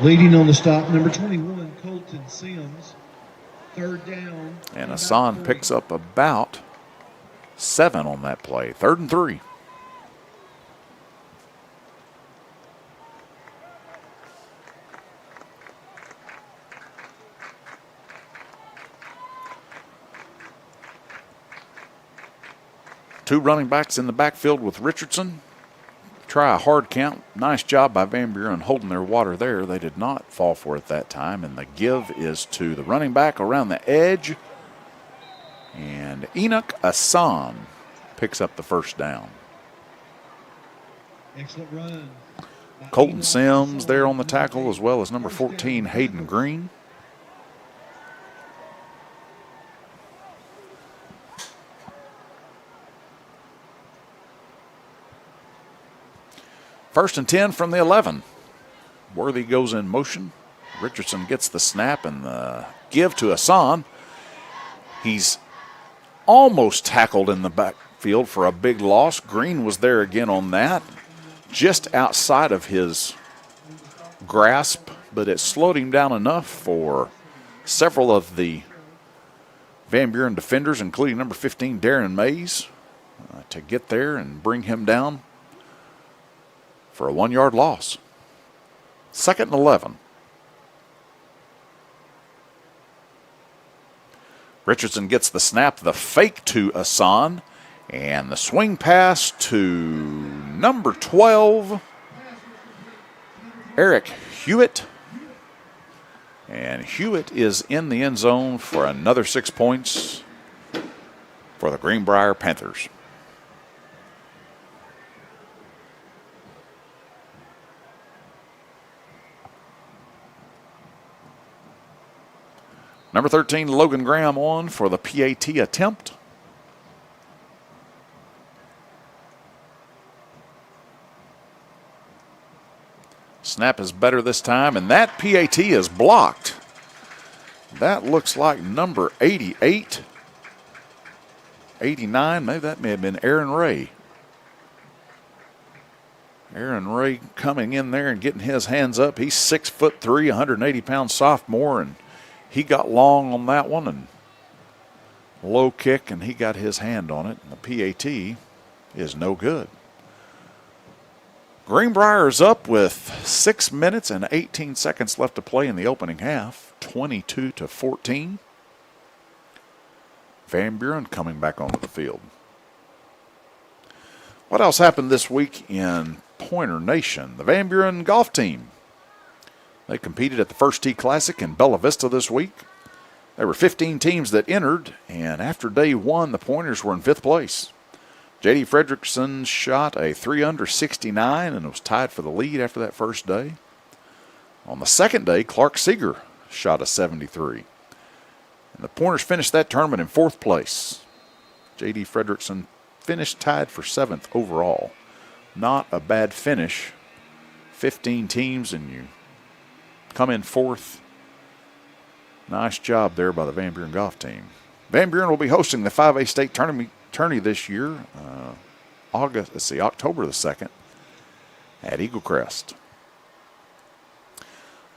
Leading on the stop, number 21, Colton Sims. Third down. And Hassan picks up about 7 on that play. 3rd and 3. Two running backs in the backfield with Richardson. Try a hard count. Nice job by Van Buren holding their water there. They did not fall for it that time. And the give is to the running back around the edge. And Enoch Hassan picks up the first down. Excellent run. Colton Sims there on the tackle, as well as number 14, Hayden Green. First and 10 from the 11. Worthy goes in motion. Richardson gets the snap and the give to Hassan. He's almost tackled in the backfield for a big loss. Green was there again on that, just outside of his grasp, but it slowed him down enough for several of the Van Buren defenders, including number 15, Darren Mays, to get there and bring him down for a 1-yard loss. 2nd and 11. Richardson gets the snap, the fake to Hassan, and the swing pass to number 12, Eric Hewitt. And Hewitt is in the end zone for another 6 points for the Greenbrier Panthers. Number 13, Logan Graham on for the PAT attempt. Snap is better this time, and that PAT is blocked. That looks like number 88, 89, maybe that may have been Aaron Ray. Aaron Ray coming in there and getting his hands up. He's 6'3", 180-pound sophomore, and he got long on that one and low kick, and he got his hand on it. And the PAT is no good. Greenbrier is up with 6 minutes and 18 seconds left to play in the opening half, 22-14. Van Buren coming back onto the field. What else happened this week in Pointer Nation? The Van Buren golf team. They competed at the First Tee Classic in Bella Vista this week. There were 15 teams that entered, and after day 1, the Pointers were in 5th place. J.D. Fredrickson shot a 3-under 69 and was tied for the lead after that first day. On the second day, Clark Seeger shot a 73. And the Pointers finished that tournament in 4th place. J.D. Fredrickson finished tied for 7th overall. Not a bad finish. 15 teams and you come in 4th. Nice job there by the Van Buren golf team. Van Buren will be hosting the 5A state tourney this year, October the 2nd at Eagle Crest.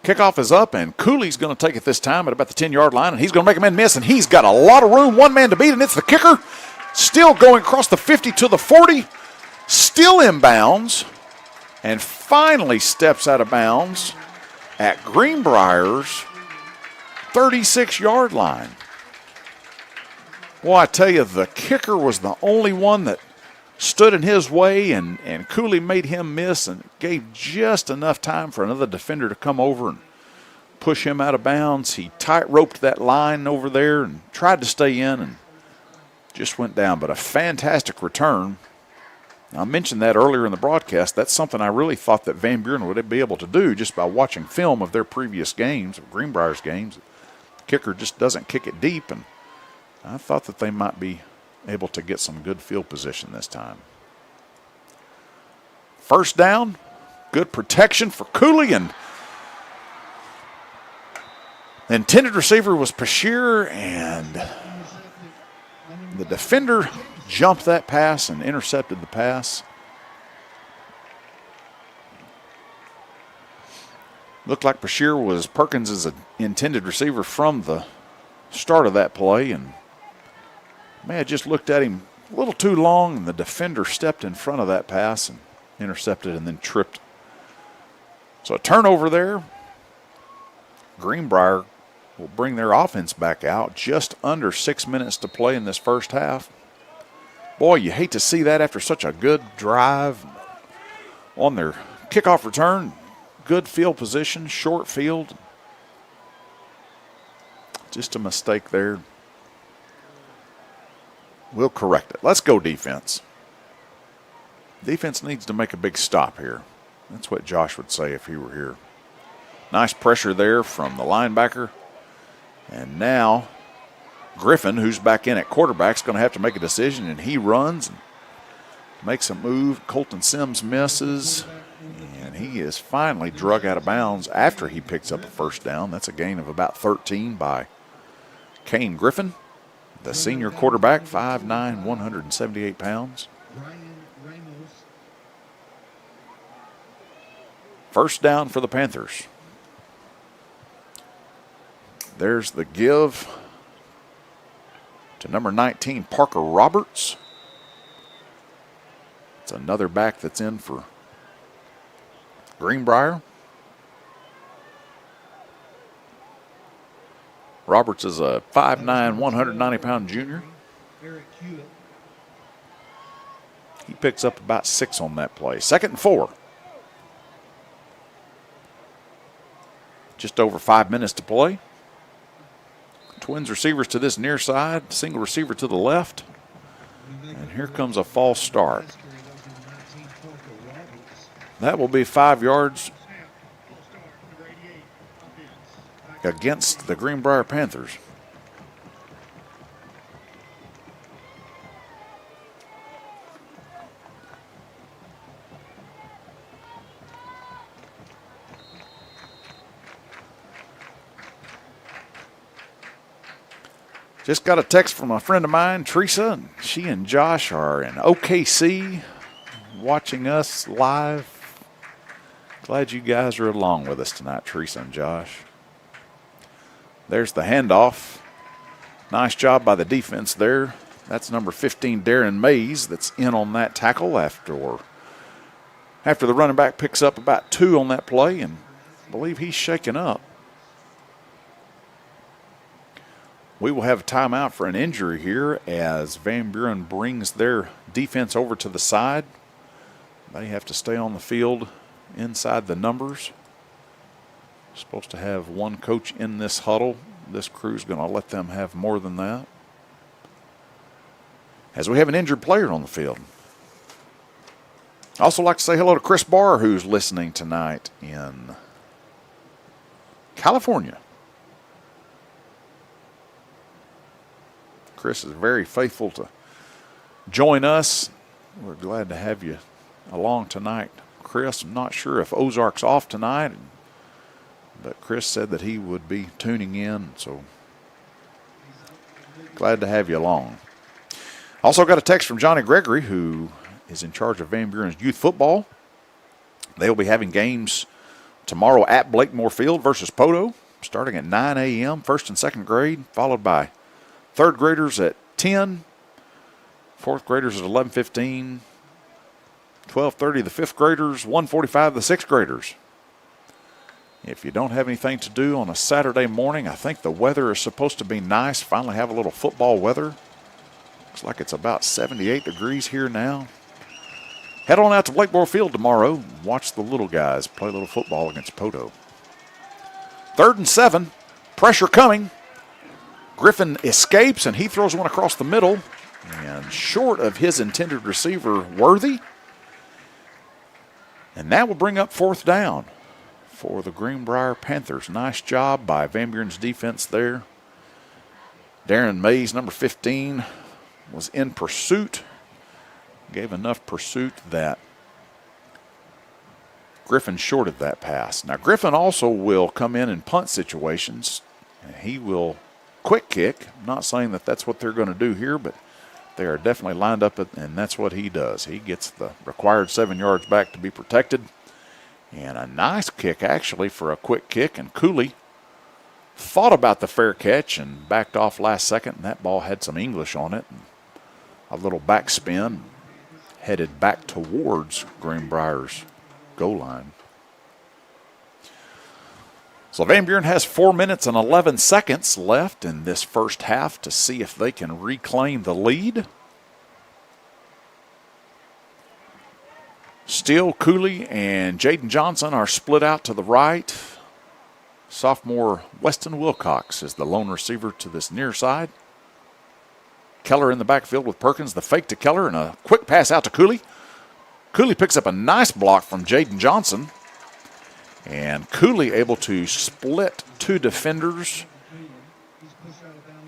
Kickoff is up, and Cooley's going to take it this time at about the 10-yard line, and he's going to make a man miss, and he's got a lot of room, one man to beat, and it's the kicker. Still going across the 50 to the 40, still in bounds, and finally steps out of bounds at Greenbrier's 36-yard line. Well, I tell you, the kicker was the only one that stood in his way, and Cooley made him miss and gave just enough time for another defender to come over and push him out of bounds. He tight-roped that line over there and tried to stay in and just went down. But a fantastic return. Now, I mentioned that earlier in the broadcast. That's something I really thought that Van Buren would be able to do just by watching film of their previous games, of Greenbrier's games. The kicker just doesn't kick it deep, and I thought that they might be able to get some good field position this time. First down, good protection for Cooley, and the intended receiver was Pashier, and the defender jumped that pass and intercepted the pass. Looked like Pashier was Perkins' intended receiver from the start of that play, and may have just looked at him a little too long, and the defender stepped in front of that pass and intercepted and then tripped. So a turnover there. Greenbrier will bring their offense back out. Just under 6 minutes to play in this first half. Boy, you hate to see that after such a good drive on their kickoff return. Good field position, short field. Just a mistake there. We'll correct it. Let's go defense. Defense needs to make a big stop here. That's what Josh would say if he were here. Nice pressure there from the linebacker. And now Griffin, who's back in at quarterback, is going to have to make a decision, and he runs and makes a move. Colton Sims misses, and he is finally drug out of bounds after he picks up a first down. That's a gain of about 13 by Kane Griffin, the senior quarterback, 5'9", 178 pounds. First down for the Panthers. There's the give to number 19, Parker Roberts. It's another back that's in for Greenbrier. Roberts is a 5'9", 190-pound junior. He picks up about 6 on that play. 2nd and 4. Just over 5 minutes to play. Twins receivers to this near side, single receiver to the left. And here comes a false start. That will be 5 yards against the Greenbrier Panthers. Just got a text from a friend of mine, Teresa. She and Josh are in OKC watching us live. Glad you guys are along with us tonight, Teresa and Josh. There's the handoff. Nice job by the defense there. That's number 15, Darren Mays, that's in on that tackle after the running back picks up about 2 on that play, and I believe he's shaken up. We will have a timeout for an injury here as Van Buren brings their defense over to the side. They have to stay on the field inside the numbers. Supposed to have one coach in this huddle. This crew's going to let them have more than that, as we have an injured player on the field. I also like to say hello to Chris Barr, who's listening tonight in California. Chris is very faithful to join us. We're glad to have you along tonight, Chris. I'm not sure if Ozark's off tonight, but Chris said that he would be tuning in, so glad to have you along. Also got a text from Johnny Gregory, who is in charge of Van Buren's youth football. They'll be having games tomorrow at Blakemore Field versus Poto, starting at 9 a.m., 1st and 2nd grade, followed by 3rd graders at 10, 4th graders at 11:15, 12:30 the 5th graders, 1:45 the 6th graders. If you don't have anything to do on a Saturday morning, I think the weather is supposed to be nice. Finally have a little football weather. Looks like it's about 78 degrees here now. Head on out to Blakemore Field tomorrow and watch the little guys play a little football against Poto. 3rd and 7, pressure coming. Griffin escapes, and he throws one across the middle, and short of his intended receiver, Worthy. And that will bring up 4th down for the Greenbrier Panthers. Nice job by Van Buren's defense there. Darren Mays, number 15, was in pursuit. Gave enough pursuit that Griffin shorted that pass. Now, Griffin also will come in punt situations. He will quick kick. I'm not saying that that's what they're going to do here, but they are definitely lined up, and that's what he does. He gets the required 7 yards back to be protected. And a nice kick, actually, for a quick kick. And Cooley thought about the fair catch and backed off last second, and that ball had some English on it. And a little backspin, headed back towards Greenbrier's goal line. So Van Buren has 4 minutes and 11 seconds left in this first half to see if they can reclaim the lead. Still, Cooley and Jaden Johnson are split out to the right. Sophomore Weston Wilcox is the lone receiver to this near side. Keller in the backfield with Perkins. The fake to Keller and a quick pass out to Cooley. Cooley picks up a nice block from Jaden Johnson. And Cooley able to split 2 defenders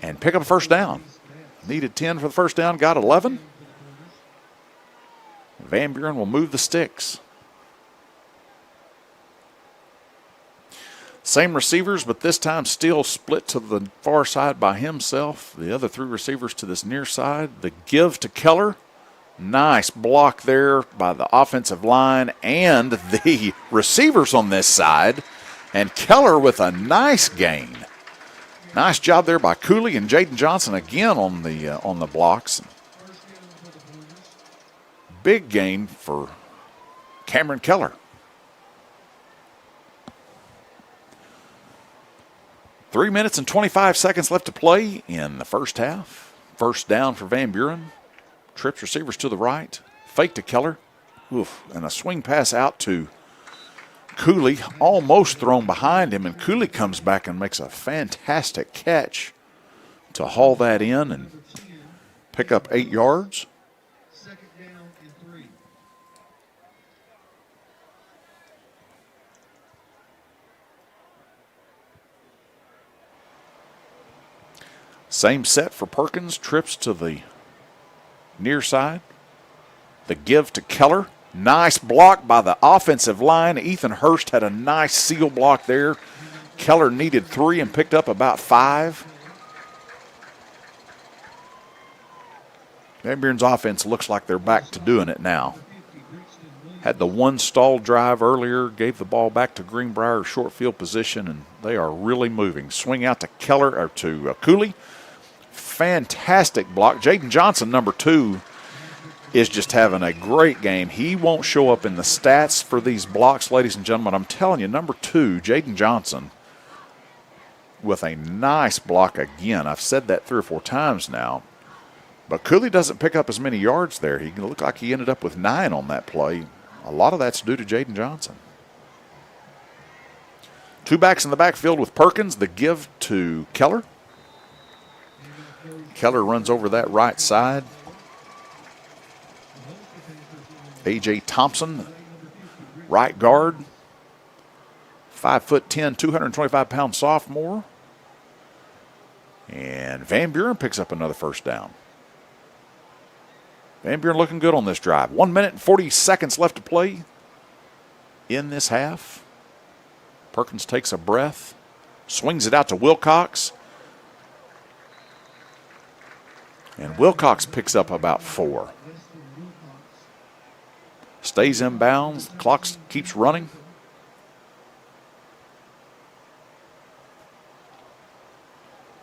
and pick up a first down. Needed 10 for the first down, got 11. Van Buren will move the sticks. Same receivers, but this time still split to the far side by himself. The other 3 receivers to this near side. The give to Keller. Nice block there by the offensive line and the receivers on this side. And Keller with a nice gain. Nice job there by Cooley and Jaden Johnson again on the blocks. Big gain for Cameron Keller. 3 minutes and 25 seconds left to play in the first half. First down for Van Buren. Trips receivers to the right. Fake to Keller. Oof, and a swing pass out to Cooley. Almost thrown behind him, and Cooley comes back and makes a fantastic catch to haul that in and pick up 8 yards. Second down and 3. Same set for Perkins. Trips to the near side. The give to Keller. Nice block by the offensive line. Ethan Hurst had a nice seal block there. Keller needed 3 and picked up about 5. Van Buren's offense looks like they're back to doing it now. Had the one stall drive earlier, gave the ball back to Greenbrier, short field position, and they are really moving. Swing out to Keller, or to Cooley. Fantastic block. Jaden Johnson, number 2, is just having a great game. He won't show up in the stats for these blocks, ladies and gentlemen. I'm telling you, number 2, Jaden Johnson, with a nice block again. I've said that 3 or 4 times now. But Cooley doesn't pick up as many yards there. He looked like he ended up with 9 on that play. A lot of that's due to Jaden Johnson. 2 backs in the backfield with Perkins. The give to Keller. Keller runs over that right side. A.J. Thompson, right guard. 5'10", 225-pound sophomore. And Van Buren picks up another first down. Van Buren looking good on this drive. 1 minute and 40 seconds left to play in this half. Perkins takes a breath, swings it out to Wilcox. And Wilcox picks up about 4. Stays in bounds. Clock keeps running.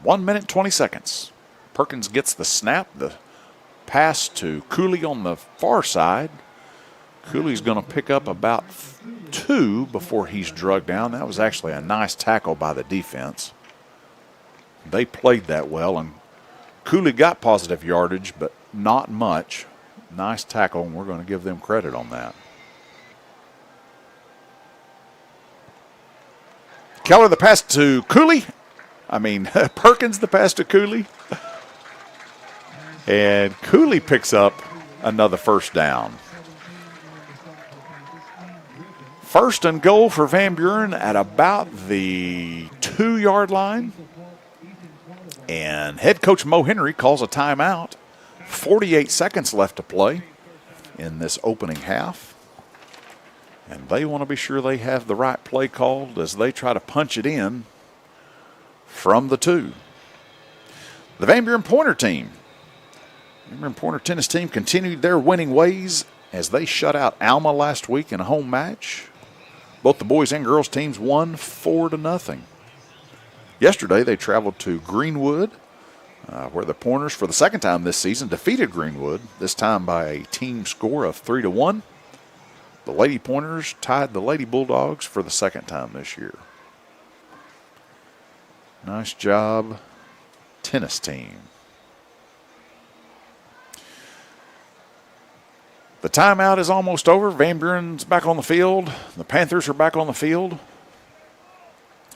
One minute, 20 seconds. Perkins gets the snap. The pass to Cooley on the far side. Cooley's going to pick up about 2 before he's drugged down. That was actually a nice tackle by the defense. They played that well, and Cooley got positive yardage, but not much. Nice tackle, and we're going to give them credit on that. Keller the pass to Cooley. Perkins the pass to Cooley. And Cooley picks up another first down. First and goal for Van Buren at about the 2-yard line. And head coach Mo Henry calls a timeout. 48 seconds left to play in this opening half. And they want to be sure they have the right play called as they try to punch it in from the 2. The Van Buren Pointer team. Van Buren Pointer tennis team continued their winning ways as they shut out Alma last week in a home match. Both the boys and girls teams won 4-0. Yesterday they traveled to Greenwood, where the Pointers, for the second time this season, defeated Greenwood, this time by a team score of 3-1. The Lady Pointers tied the Lady Bulldogs for the second time this year. Nice job, tennis team. The timeout is almost over. Van Buren's back on the field. The Panthers are back on the field.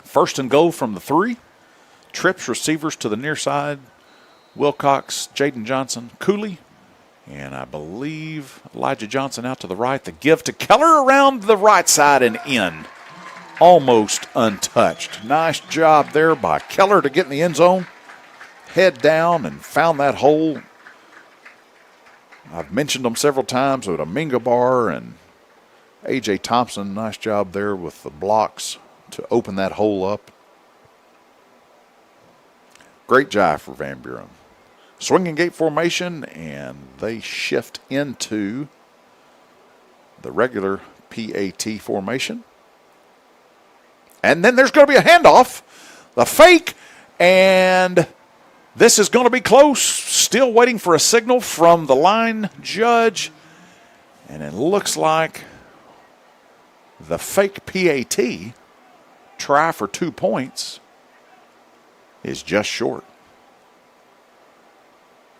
First and goal from the 3. Trips receivers to the near side. Wilcox, Jaden Johnson, Cooley, and I believe Elijah Johnson out to the right. The give to Keller around the right side and in. Almost untouched. Nice job there by Keller to get in the end zone. Head down and found that hole. I've mentioned them several times with Aminga Bar and A.J. Thompson. Nice job there with the blocks to open that hole up. Great job for Van Buren. Swinging gate formation, and they shift into the regular PAT formation. And then there's going to be a handoff. The fake, and this is going to be close. Still waiting for a signal from the line judge. And it looks like the fake PAT try for 2 points is just short.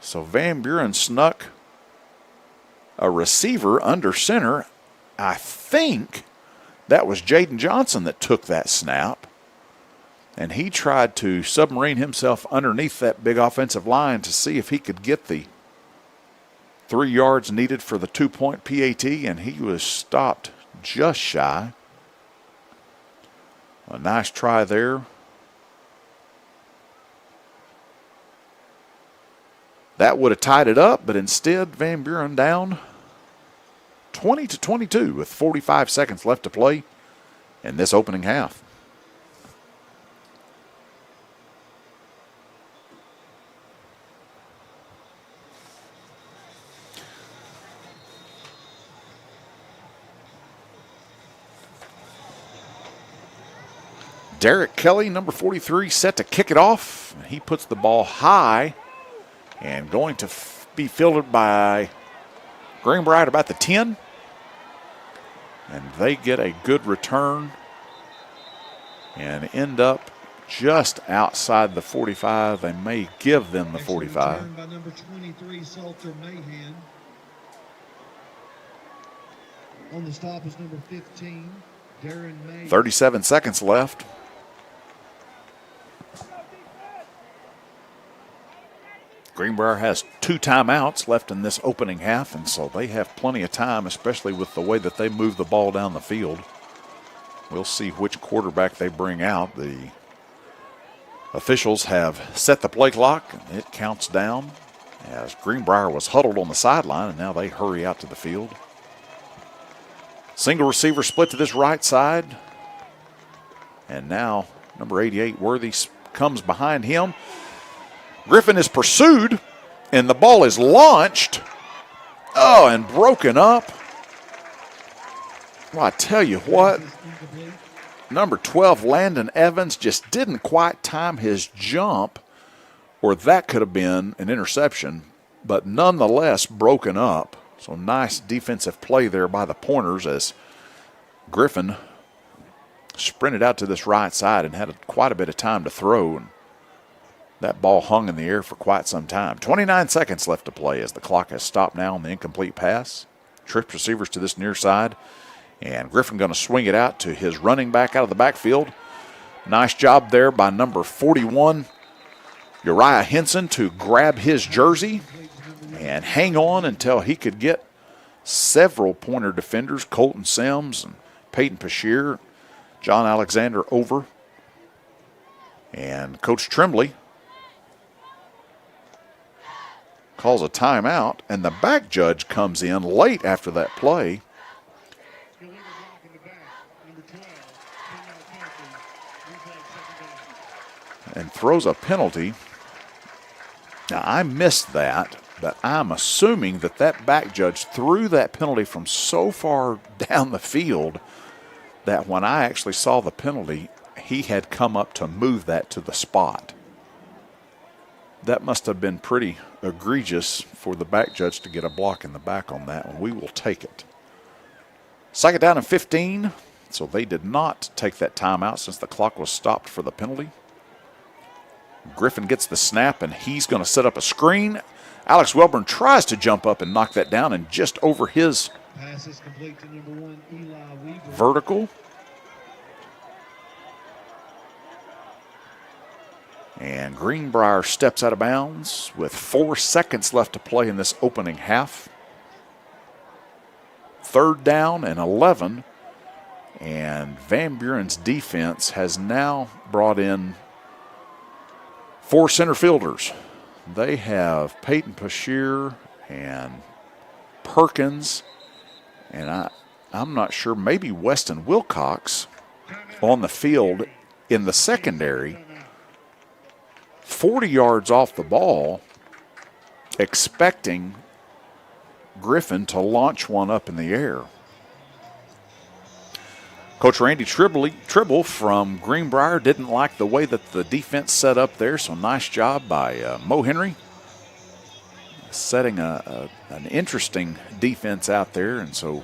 So Van Buren snuck a receiver under center. I think that was Jaden Johnson that took that snap. And he tried to submarine himself underneath that big offensive line to see if he could get the 3 yards needed for the 2-point PAT, and he was stopped just shy. A nice try there. That would have tied it up, but instead Van Buren down 20-22 with 45 seconds left to play in this opening half. Derek Kelly, number 43, set to kick it off. He puts the ball high and going to be fielded by Greenbrier at about the 10. And they get a good return and end up just outside the 45. They may give them the 45. Return by number 23, Salter Mahan. On the stop is number 15, Darren May. 37 seconds left. Greenbrier has 2 timeouts left in this opening half, and so they have plenty of time, especially with the way that they move the ball down the field. We'll see which quarterback they bring out. The officials have set the play clock, and it counts down as Greenbrier was huddled on the sideline, and now they hurry out to the field. Single receiver split to this right side, and now number 88, Worthy, comes behind him. Griffin is pursued, and the ball is launched. Oh, and broken up. Well, I tell you what, number 12, Landon Evans, just didn't quite time his jump, or that could have been an interception, but nonetheless broken up. So nice defensive play there by the Pointers as Griffin sprinted out to this right side and had quite a bit of time to throw. And that ball hung in the air for quite some time. 29 seconds left to play as the clock has stopped now on the incomplete pass. Trips receivers to this near side. And Griffin going to swing it out to his running back out of the backfield. Nice job there by number 41, Uriah Henson, to grab his jersey and hang on until he could get several Pointer defenders, Colton Sims and Peyton Pashier, John Alexander over. And Coach Tremblay calls a timeout, and the back judge comes in late after that play and throws a penalty. Now, I missed that, but I'm assuming that that back judge threw that penalty from so far down the field that when I actually saw the penalty, he had come up to move that to the spot. That must have been pretty egregious for the back judge to get a block in the back on that one. We will take it. 2nd down and 15, so they did not take that timeout since the clock was stopped for the penalty. Griffin gets the snap, and he's going to set up a screen. Alex Welburn tries to jump up and knock that down, and just over his vertical. And Greenbrier steps out of bounds with 4 seconds left to play in this opening half. 3rd down and 11. And Van Buren's defense has now brought in 4 center fielders. They have Peyton Pashier and Perkins, and I'm not sure, maybe Weston Wilcox on the field in the secondary, 40 yards off the ball, expecting Griffin to launch one up in the air. Coach Randy Tribble from Greenbrier didn't like the way that the defense set up there, so nice job by Mo Henry setting an interesting defense out there. And so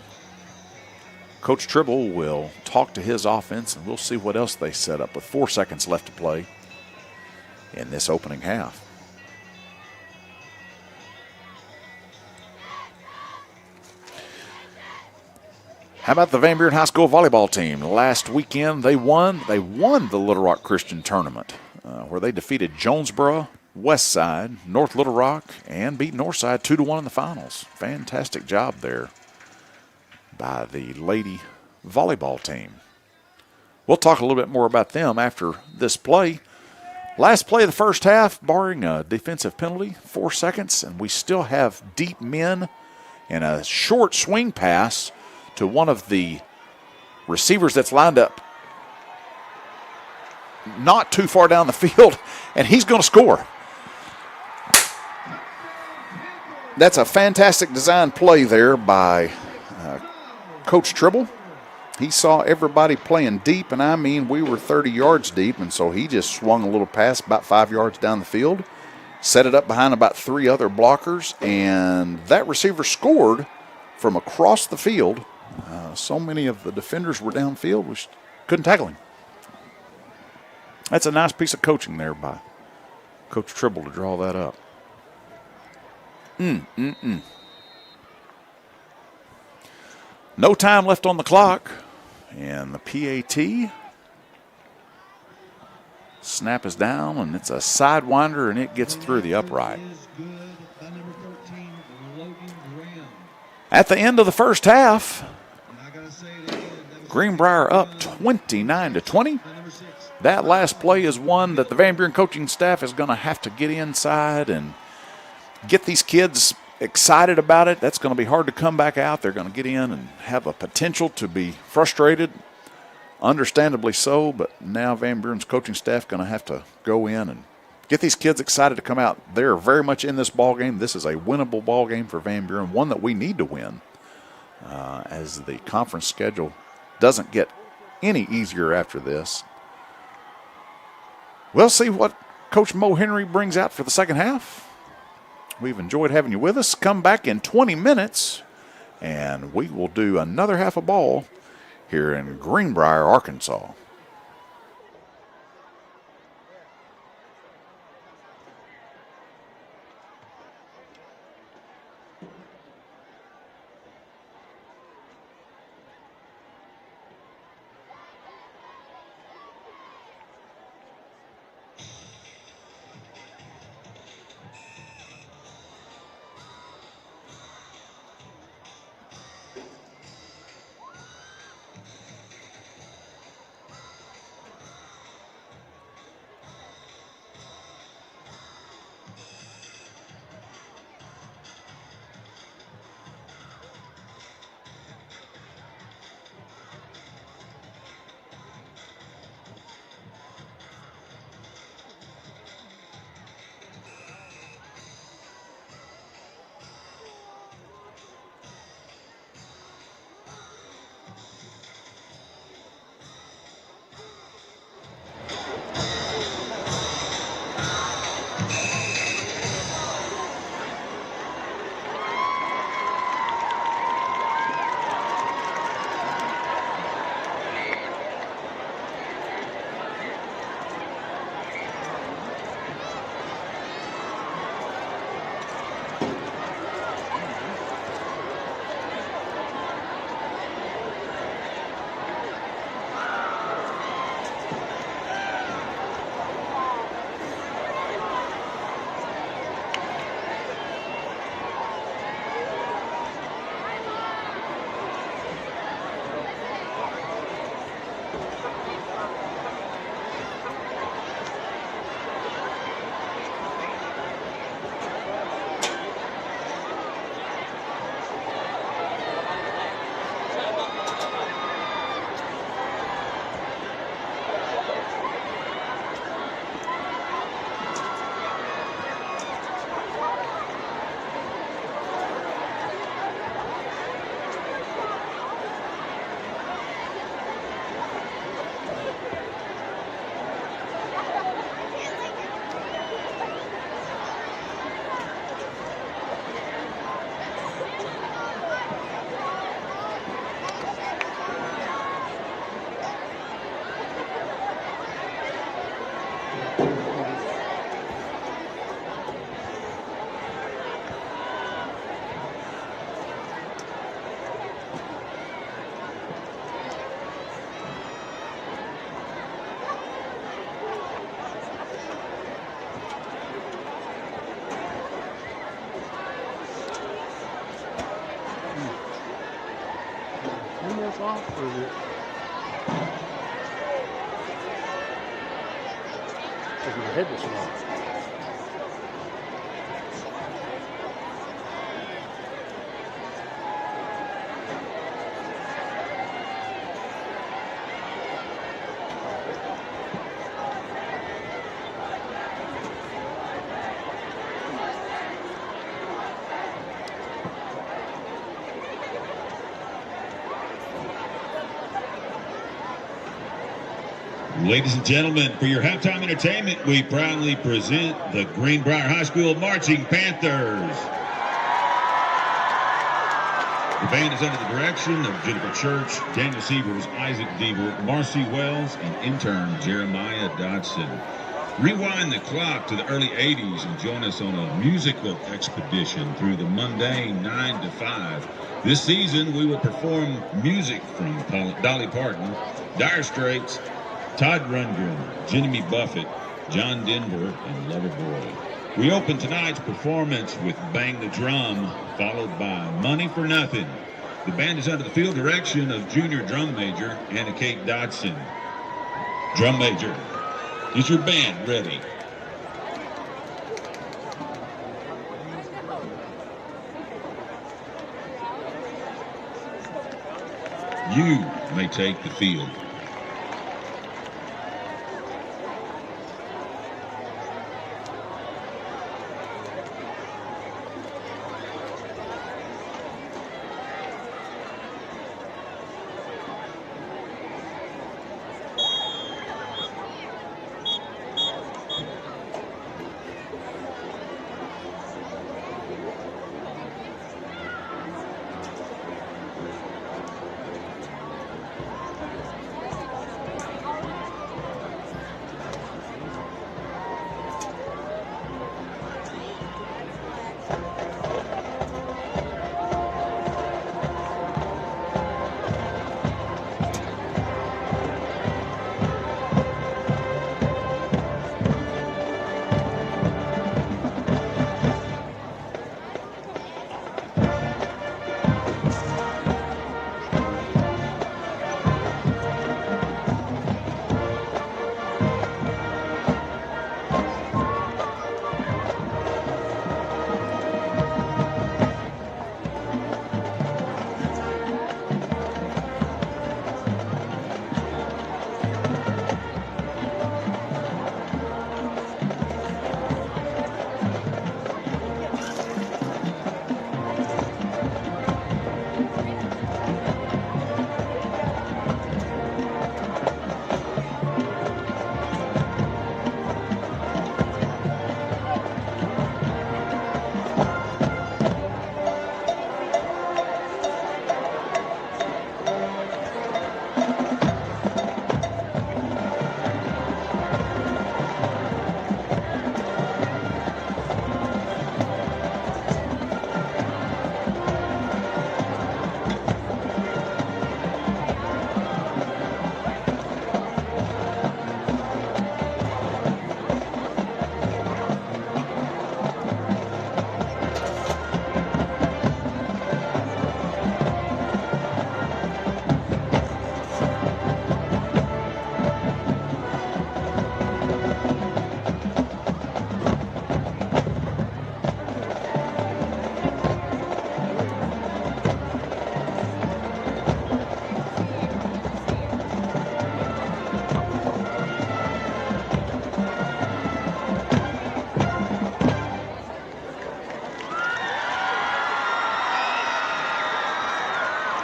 Coach Tribble will talk to his offense, and we'll see what else they set up with 4 seconds left to play in this opening half. How about the Van Buren High School volleyball team? Last weekend they won the Little Rock Christian Tournament where they defeated Jonesboro, Westside, North Little Rock, and beat Northside 2-1 in the finals. Fantastic job there by the lady volleyball team. We'll talk a little bit more about them after this play. Last play of the first half, barring a defensive penalty, 4 seconds, and we still have deep men and a short swing pass to one of the receivers that's lined up not too far down the field, and he's going to score. That's a fantastic design play there by Coach Tribble. He saw everybody playing deep, and I mean we were 30 yards deep, and so he just swung a little pass about 5 yards down the field, set it up behind about 3 other blockers, and that receiver scored from across the field. So many of the defenders were downfield, we couldn't tackle him. That's a nice piece of coaching there by Coach Tribble to draw that up. No time left on the clock, and the PAT snap is down, and it's a sidewinder, and it gets through the upright. At the end of the first half, Greenbrier up 29-20. That last play is one that the Van Buren coaching staff is going to have to get inside and get these kids excited about it. That's going to be hard to come back out. They're going to get in and have a potential to be frustrated, understandably so, but now Van Buren's coaching staff going to have to go in and get these kids excited to come out. They're very much in this ball game. This is a winnable ball game for Van Buren, one that we need to win as the conference schedule doesn't get any easier after this. We'll see what Coach Mo Henry brings out for the second half. We've enjoyed having you with us. Come back in 20 minutes, and we will do another half of ball here in Greenbrier, Arkansas. off, or is it? Because my head was off. Ladies and gentlemen, for your halftime entertainment, we proudly present the Greenbrier High School Marching Panthers. The band is under the direction of Jennifer Church, Daniel Sievers, Isaac Deaver, Marcy Wells, and intern Jeremiah Dodson. Rewind the clock to the early 80s and join us on a musical expedition through the mundane 9 to 5. This season, we will perform music from Dolly Parton, Dire Straits, Todd Rundgren, Jimmy Buffett, John Denver, and Loverboy. We open tonight's performance with Bang the Drum, followed by Money for Nothing. The band is under the field direction of junior drum major Anna Kate Dodson. Drum major, is your band ready? You may take the field.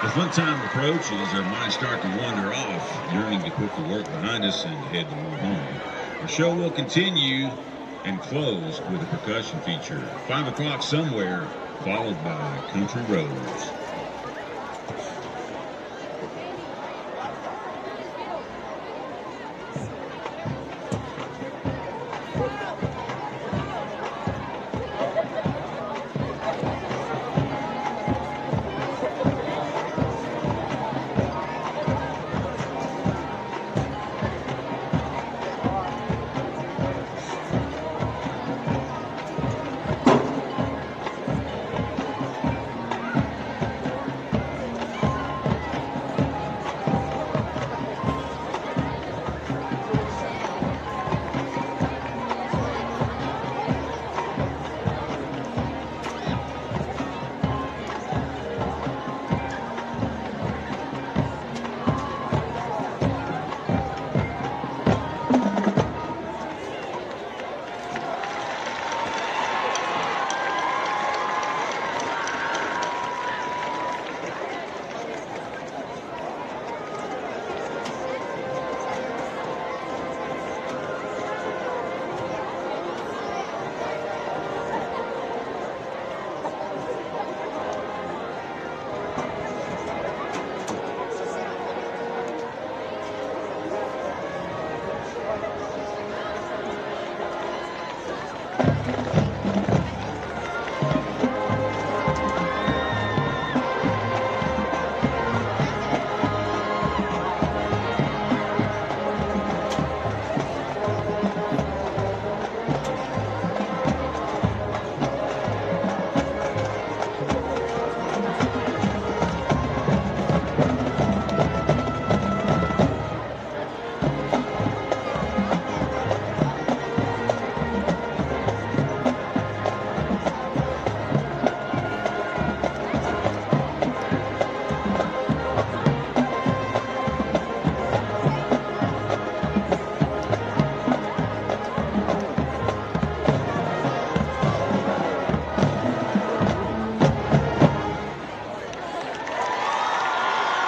As lunchtime approaches, our minds start to wander off, yearning to put the work behind us and head to more home. Our show will continue and close with a percussion feature. 5 o'clock somewhere, followed by Country Roads.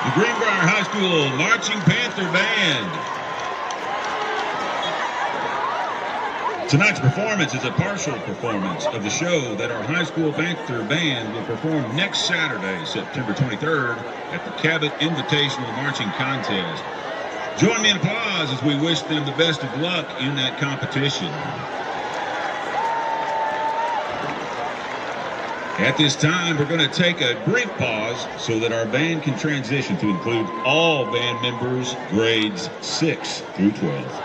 The Greenbrier High School Marching Panther Band. Tonight's performance is a partial performance of the show that our high school Panther Band will perform next Saturday, September 23rd, at the Cabot Invitational Marching Contest. Join me in applause as we wish them the best of luck in that competition. At this time, we're going to take a brief pause so that our band can transition to include all band members, grades 6 through 12.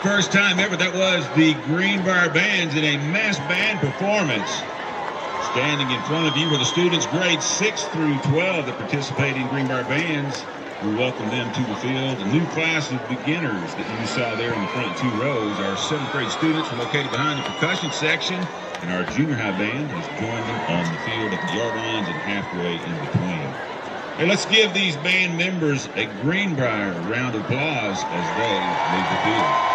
first time ever, that was the Greenbrier Bands in a mass band performance. Standing in front of you were the students grades 6 through 12 that participate in Greenbrier Bands. We welcome them to the field. The new class of beginners that you saw there in the front 2 rows are 7th grade students located behind the percussion section, and our junior high band has joined them on the field at the yard lines and halfway in between. Hey, let's give these band members a Greenbrier round of applause as they leave the field.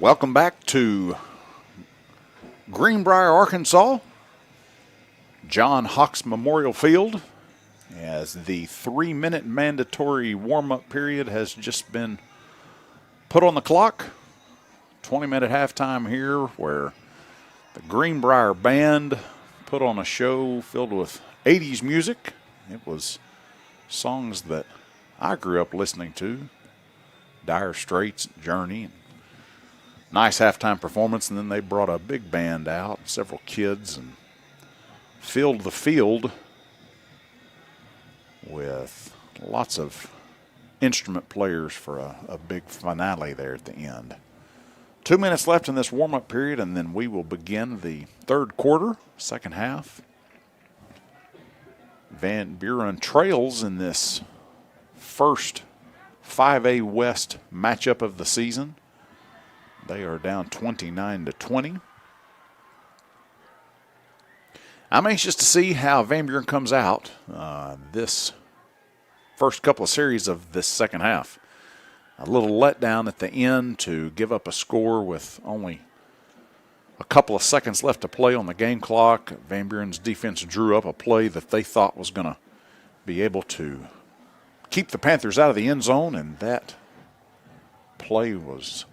Welcome back to Greenbrier, Arkansas, John Hawks Memorial Field, as the 3-minute mandatory warm-up period has just been put on the clock. 20-minute halftime here where the Greenbrier Band put on a show filled with 80s music. It was songs that I grew up listening to, Dire Straits, Journey, and nice halftime performance. And then they brought a big band out, several kids, and filled the field with lots of instrument players for a big finale there at the end. 2 minutes left in this warm-up period, and then we will begin the third quarter, second half. Van Buren trails in this first 5A West matchup of the season. They are down 29-20. I'm anxious to see how Van Buren comes out this first couple of series of this second half. A little letdown at the end to give up a score with only a couple of seconds left to play on the game clock. Van Buren's defense drew up a play that they thought was going to be able to keep the Panthers out of the end zone, and that play was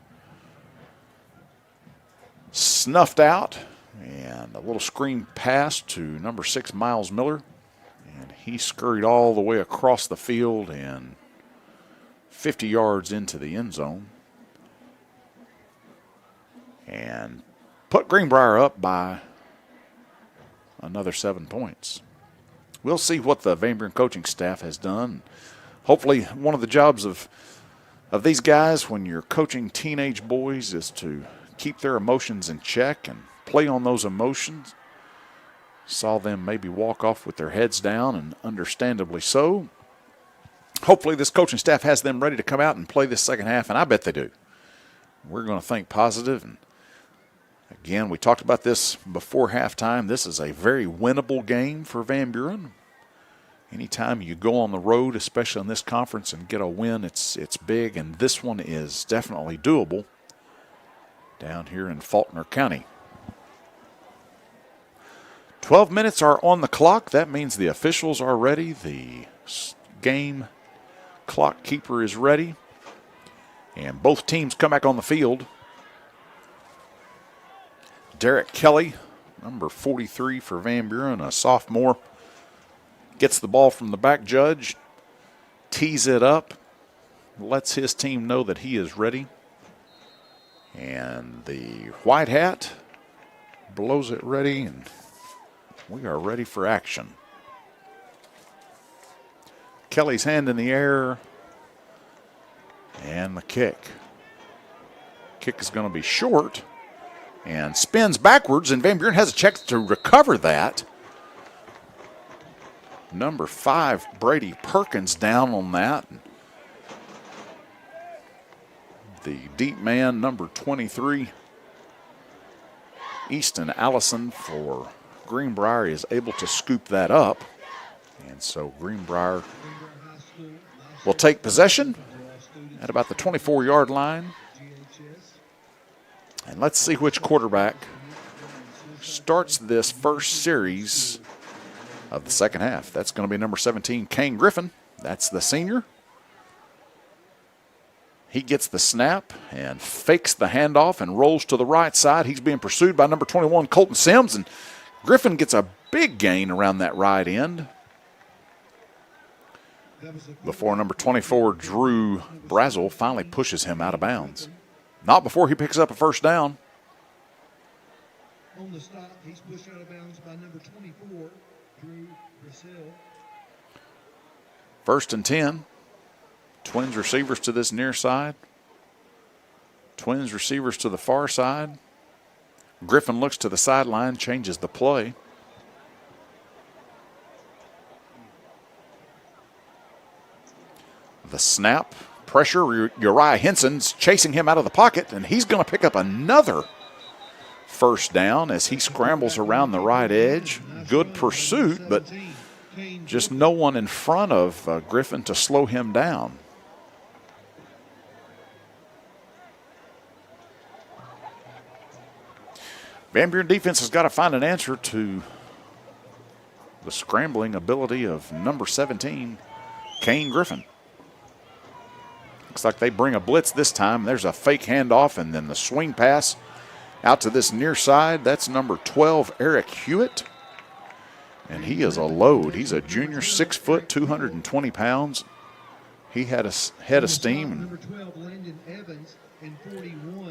snuffed out, and a little screen pass to number 6, Miles Miller, and he scurried all the way across the field and 50 yards into the end zone and put Greenbrier up by another 7 points. We'll see what the Van Buren coaching staff has done. Hopefully one of the jobs of these guys when you're coaching teenage boys is to keep their emotions in check and play on those emotions. Saw them maybe walk off with their heads down, and understandably so. Hopefully this coaching staff has them ready to come out and play this second half, and I bet they do. We're going to think positive. And again, we talked about this before halftime. This is a very winnable game for Van Buren. Anytime you go on the road, especially in this conference, and get a win, it's big, and this one is definitely doable down here in Faulkner County. 12 minutes are on the clock. That means the officials are ready. The game clock keeper is ready. And both teams come back on the field. Derek Kelly, number 43 for Van Buren, a sophomore, gets the ball from the back judge, tees it up, lets his team know that he is ready. And the white hat blows it ready, and we are ready for action. Kelly's hand in the air, and the kick. Kick is going to be short and spins backwards, and Van Buren has a chance to recover that. Number 5, Brady Perkins, down on that. The deep man, number 23, Easton Allison for Greenbrier, is able to scoop that up. And so Greenbrier will take possession at about the 24-yard line. And let's see which quarterback starts this first series of the second half. That's going to be number 17, Kane Griffin. That's the senior. He gets the snap and fakes the handoff and rolls to the right side. He's being pursued by number 21, Colton Sims, and Griffin gets a big gain around that right end before number 24, Drew Brazel, finally pushes him out of bounds. Not before he picks up a first down. On the stop, he's pushed out of bounds by number 24, Drew Brazel. 1st and 10. Twins receivers to this near side. Twins receivers to the far side. Griffin looks to the sideline, changes the play. The snap, pressure, Uriah Henson's chasing him out of the pocket, and he's going to pick up another first down as he scrambles around the right edge. Good pursuit, but just no one in front of Griffin to slow him down. Van Buren defense has got to find an answer to the scrambling ability of number 17, Kane Griffin. Looks like they bring a blitz this time. There's a fake handoff and then the swing pass out to this near side. That's number 12, Eric Hewitt. And he is a load. He's a junior, 6 foot, 220 pounds. He had a head of steam.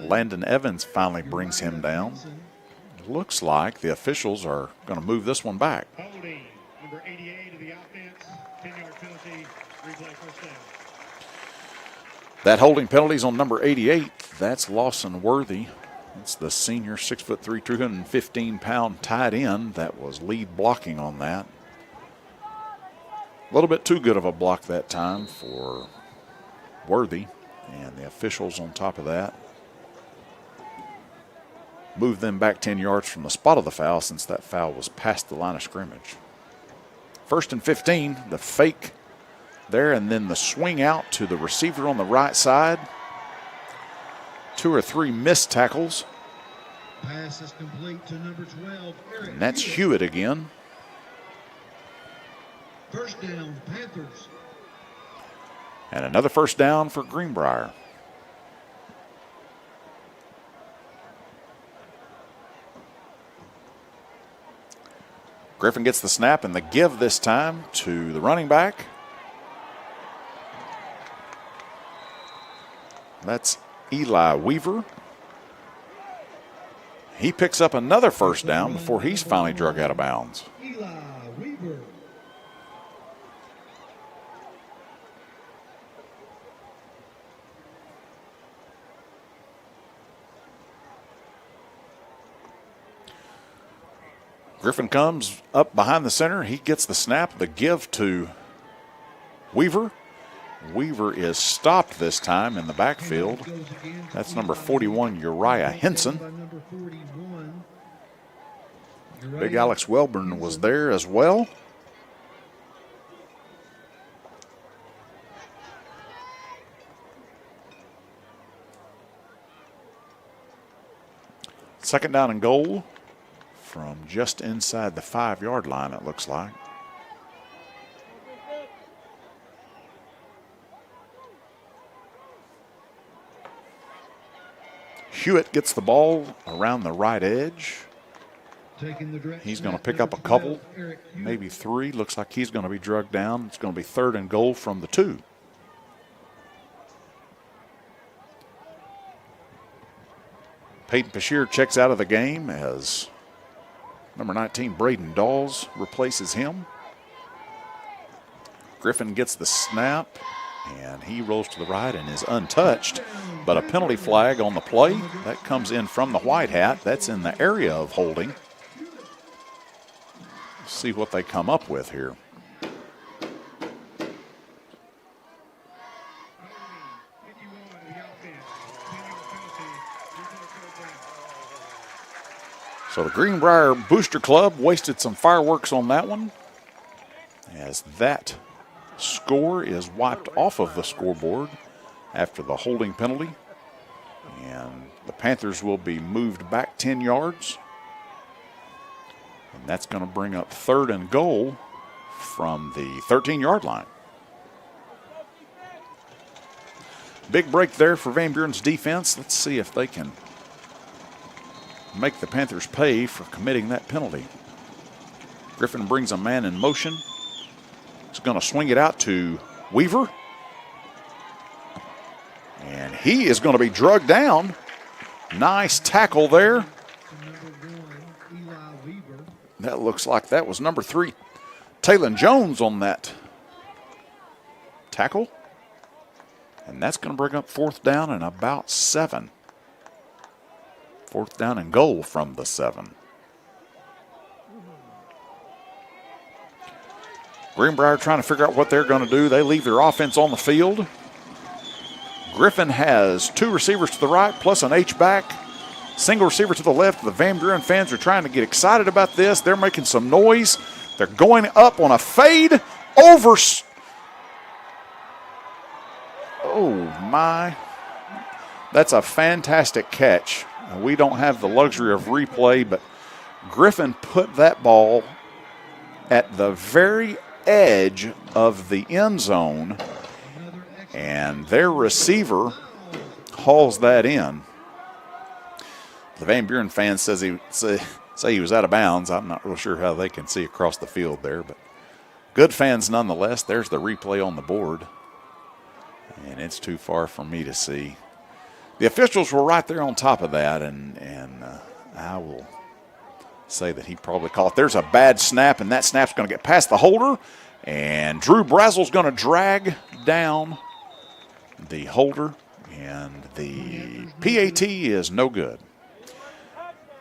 Landon Evans finally brings him down. It looks like the officials are going to move this one back. Holding, number 88 of the offense, 10-yard penalty, replay first down. That holding penalty is on number 88. That's Lawson Worthy. It's the senior, 6'3", 215-pound tight end that was lead blocking on that. A little bit too good of a block that time for Worthy, and the officials on top of that moved them back 10 yards from the spot of the foul since that foul was past the line of scrimmage. 1st and 15, the fake there, and then the swing out to the receiver on the right side. 2 or 3 missed tackles. Pass is complete to number 12, Eric. And that's Hewitt again. First down, Panthers. And another first down for Greenbrier. Griffin gets the snap and the give this time to the running back. That's Eli Weaver. He picks up another first down before he's finally drug out of bounds. Eli Weaver. Griffin comes up behind the center. He gets the snap, the give to Weaver. Weaver is stopped this time in the backfield. That's number 41, Uriah Henson. Big Alex Welburn was there as well. Second down and goal from just inside the 5-yard line, it looks like. Hewitt gets the ball around the right edge. He's going to pick up a couple, maybe 3. Looks like he's going to be drugged down. It's going to be 3rd and goal from the 2. Peyton Bashir checks out of the game as number 19, Braden Dawes, replaces him. Griffin gets the snap, and he rolls to the right and is untouched. But a penalty flag on the play. That comes in from the white hat. That's in the area of holding. Let's see what they come up with here. So the Greenbrier Booster Club wasted some fireworks on that one, as that score is wiped off of the scoreboard after the holding penalty. And the Panthers will be moved back 10 yards. And that's going to bring up 3rd and goal from the 13-yard line. Big break there for Van Buren's defense. Let's see if they can make the Panthers pay for committing that penalty. Griffin brings a man in motion. He's going to swing it out to Weaver. And he is going to be drugged down. Nice tackle there. That looks like that was number 3, Taylon Jones, on that tackle. And that's going to bring up 4th down and about 7. 4th down and goal from the 7. Greenbrier trying to figure out what they're going to do. They leave their offense on the field. Griffin has 2 receivers to the right plus an H-back. Single receiver to the left. The Van Buren fans are trying to get excited about this. They're making some noise. They're going up on a fade over. Oh, my. That's a fantastic catch we don't have the luxury of replay, but Griffin put that ball at the very edge of the end zone, and their receiver hauls that in. The Van Buren fans say he was out of bounds. I'm not real sure how they can see across the field there, but good fans nonetheless. There's the replay on the board, and it's too far for me to see. The officials were right there on top of that, and I will say that he probably called it. There's a bad snap, and that snap's going to get past the holder, and Drew Brazel's going to drag down the holder, and the PAT is no good.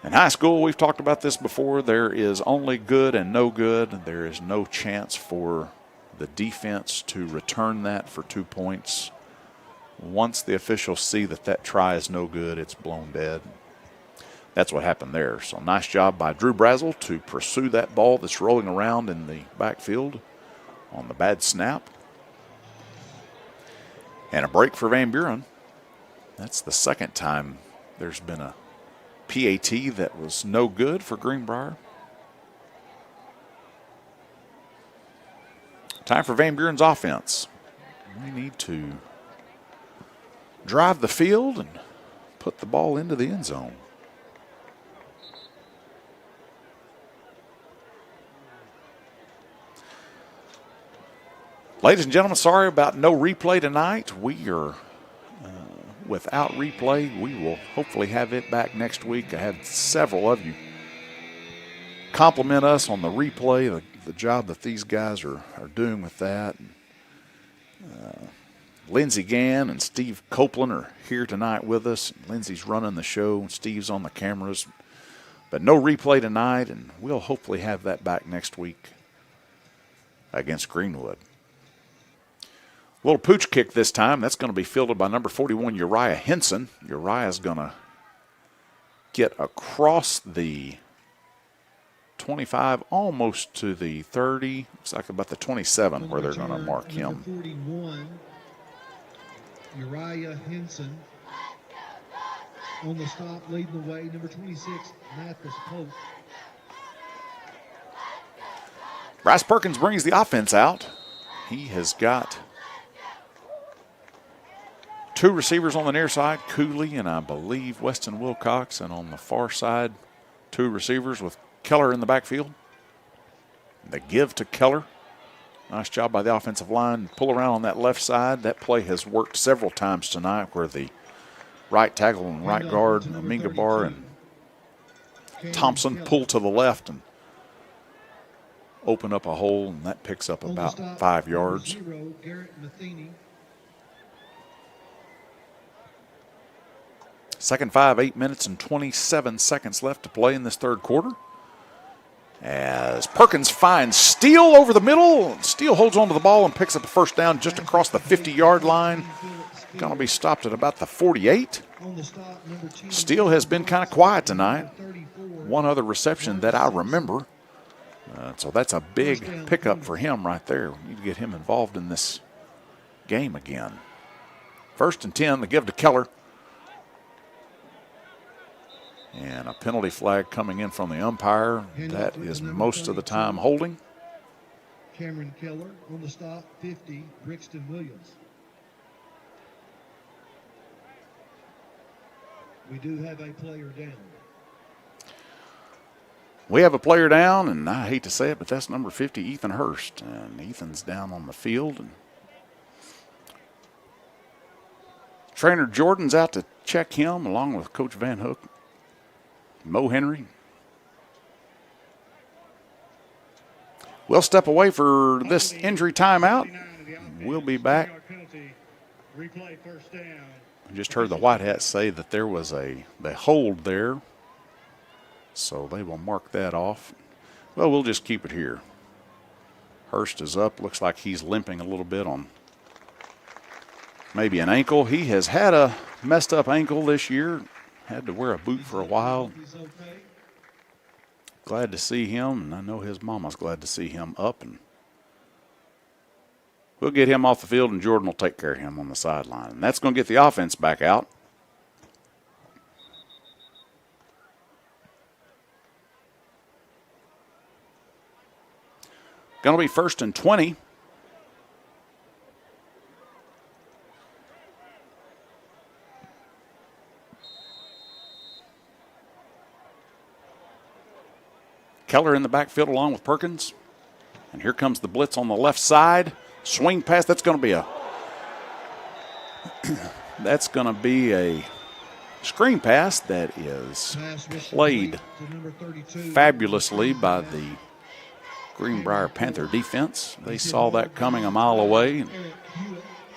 In high school, we've talked about this before, there is only good and no good. There is no chance for the defense to return that for 2 points. Once the officials see that try is no good, it's blown dead. That's what happened there. So nice job by Drew Brazel to pursue that ball that's rolling around in the backfield on the bad snap. And a break for Van Buren. That's the second time there's been a PAT that was no good for Greenbrier. Time for Van Buren's offense. We need to drive the field and put the ball into the end zone. Ladies and gentlemen, sorry about no replay tonight. We are without replay. We will hopefully have it back next week. I had several of you compliment us on the replay, the job that these guys are doing with that. Lindsey Gann and Steve Copeland are here tonight with us. Lindsey's running the show, and Steve's on the cameras. But no replay tonight, and we'll hopefully have that back next week against Greenwood. Little pooch kick this time. That's going to be fielded by number 41, Uriah Henson. Uriah's going to get across the 25, almost to the 30. Looks like about the 27 where they're going to mark him. 41, Uriah Henson. On the stop, leading the way, number 26, Mathis Pope. Bryce Perkins brings the offense out. He has got two receivers on the near side, Cooley and I believe Weston Wilcox, and on the far side, two receivers with Keller in the backfield. The give to Keller. Nice job by the offensive line. Pull around on that left side. That play has worked several times tonight where the right tackle and right guard, Amingabar and Thompson, pull to the left and open up a hole, and that picks up about 5 yards. Second 5, 8 minutes and 27 seconds left to play in this third quarter. As Perkins finds Steele over the middle. Steele holds onto the ball and picks up a first down just across the 50-yard line. Going to be stopped at about the 48. Steele has been kind of quiet tonight. One other reception that I remember. So that's a big pickup for him right there. We need to get him involved in this game again. 1st and 10, the give to Keller. And a penalty flag coming in from the umpire. That is most of the time holding. Cameron Keller on the stop, 50, Brixton Williams. We do have a player down. We have a player down, and I hate to say it, but that's number 50, Ethan Hurst. And Ethan's down on the field. And trainer Jordan's out to check him along with Coach Van Hook. Mo Henry. We'll step away for this injury timeout. We'll be back. I just heard the White Hats say that there was a hold there, so they will mark that off. Well, we'll just keep it here. Hurst is up. Looks like he's limping a little bit on maybe an ankle. He has had a messed up ankle this year. Had to wear a boot for a while. Glad to see him, and I know his mama's glad to see him up. And we'll get him off the field, and Jordan will take care of him on the sideline. And that's going to get the offense back out. Going to be 1st and 20. Keller in the backfield along with Perkins. And here comes the blitz on the left side. Swing pass. That's going to be a screen pass that is played fabulously by the Greenbrier Panther defense. They saw that coming a mile away and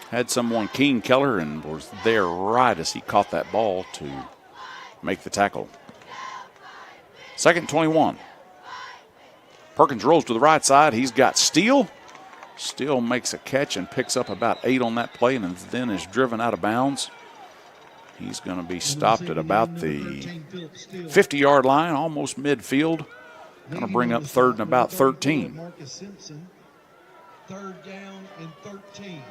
had someone, Keen Keller, and was there right as he caught that ball to make the tackle. 2nd 21. Perkins rolls to the right side. He's got Steele. Steele makes a catch and picks up about 8 on that play and then is driven out of bounds. He's going to be stopped at about the 50-yard line, almost midfield. Going to bring up 3rd and about 13. Marcus Simpson, 3rd down and 13.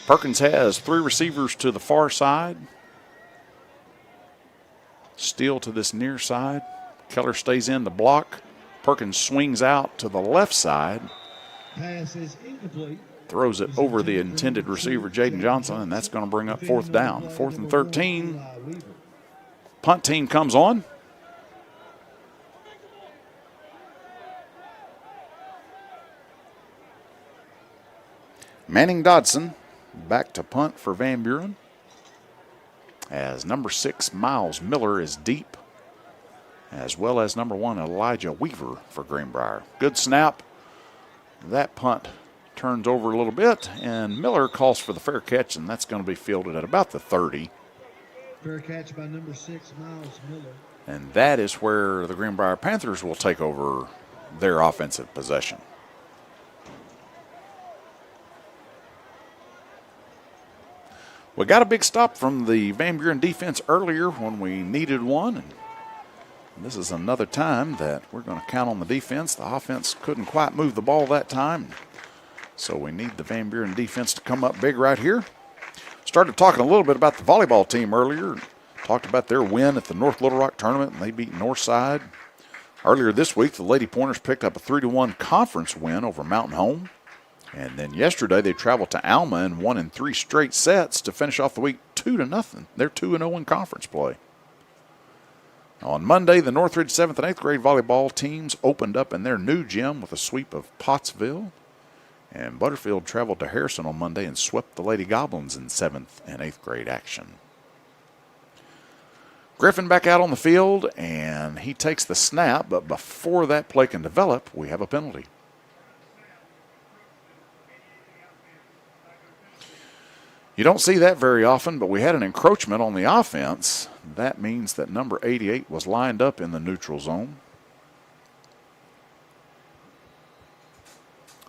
Perkins has 3 receivers to the far side. Steele to this near side. Keller stays in to block. Perkins swings out to the left side. Pass is incomplete. Throws it over the intended receiver, Jaden Johnson, and that's going to bring up 4th down. 4th and 13. Punt team comes on. Manning Dodson back to punt for Van Buren, as number 6 Miles Miller is deep, as well as number 1 Elijah Weaver for Greenbrier. Good snap. That punt turns over a little bit, and Miller calls for the fair catch, and that's going to be fielded at about the 30. Fair catch by number 6 Miles Miller. And that is where the Greenbrier Panthers will take over their offensive possession. We got a big stop from the Van Buren defense earlier when we needed one. And this is another time that we're going to count on the defense. The offense couldn't quite move the ball that time, so we need the Van Buren defense to come up big right here. Started talking a little bit about the volleyball team earlier. Talked about their win at the North Little Rock tournament, and they beat Northside. Earlier this week, the Lady Pointers picked up a 3-1 conference win over Mountain Home. And then yesterday, they traveled to Alma and won in 3 straight sets to finish off the week 2-0. They're 2-0 in conference play. On Monday, the Northridge 7th and 8th grade volleyball teams opened up in their new gym with a sweep of Pottsville. And Butterfield traveled to Harrison on Monday and swept the Lady Goblins in 7th and 8th grade action. Griffin back out on the field, and he takes the snap, but before that play can develop, we have a penalty. You don't see that very often, but we had an encroachment on the offense. That means that number 88 was lined up in the neutral zone.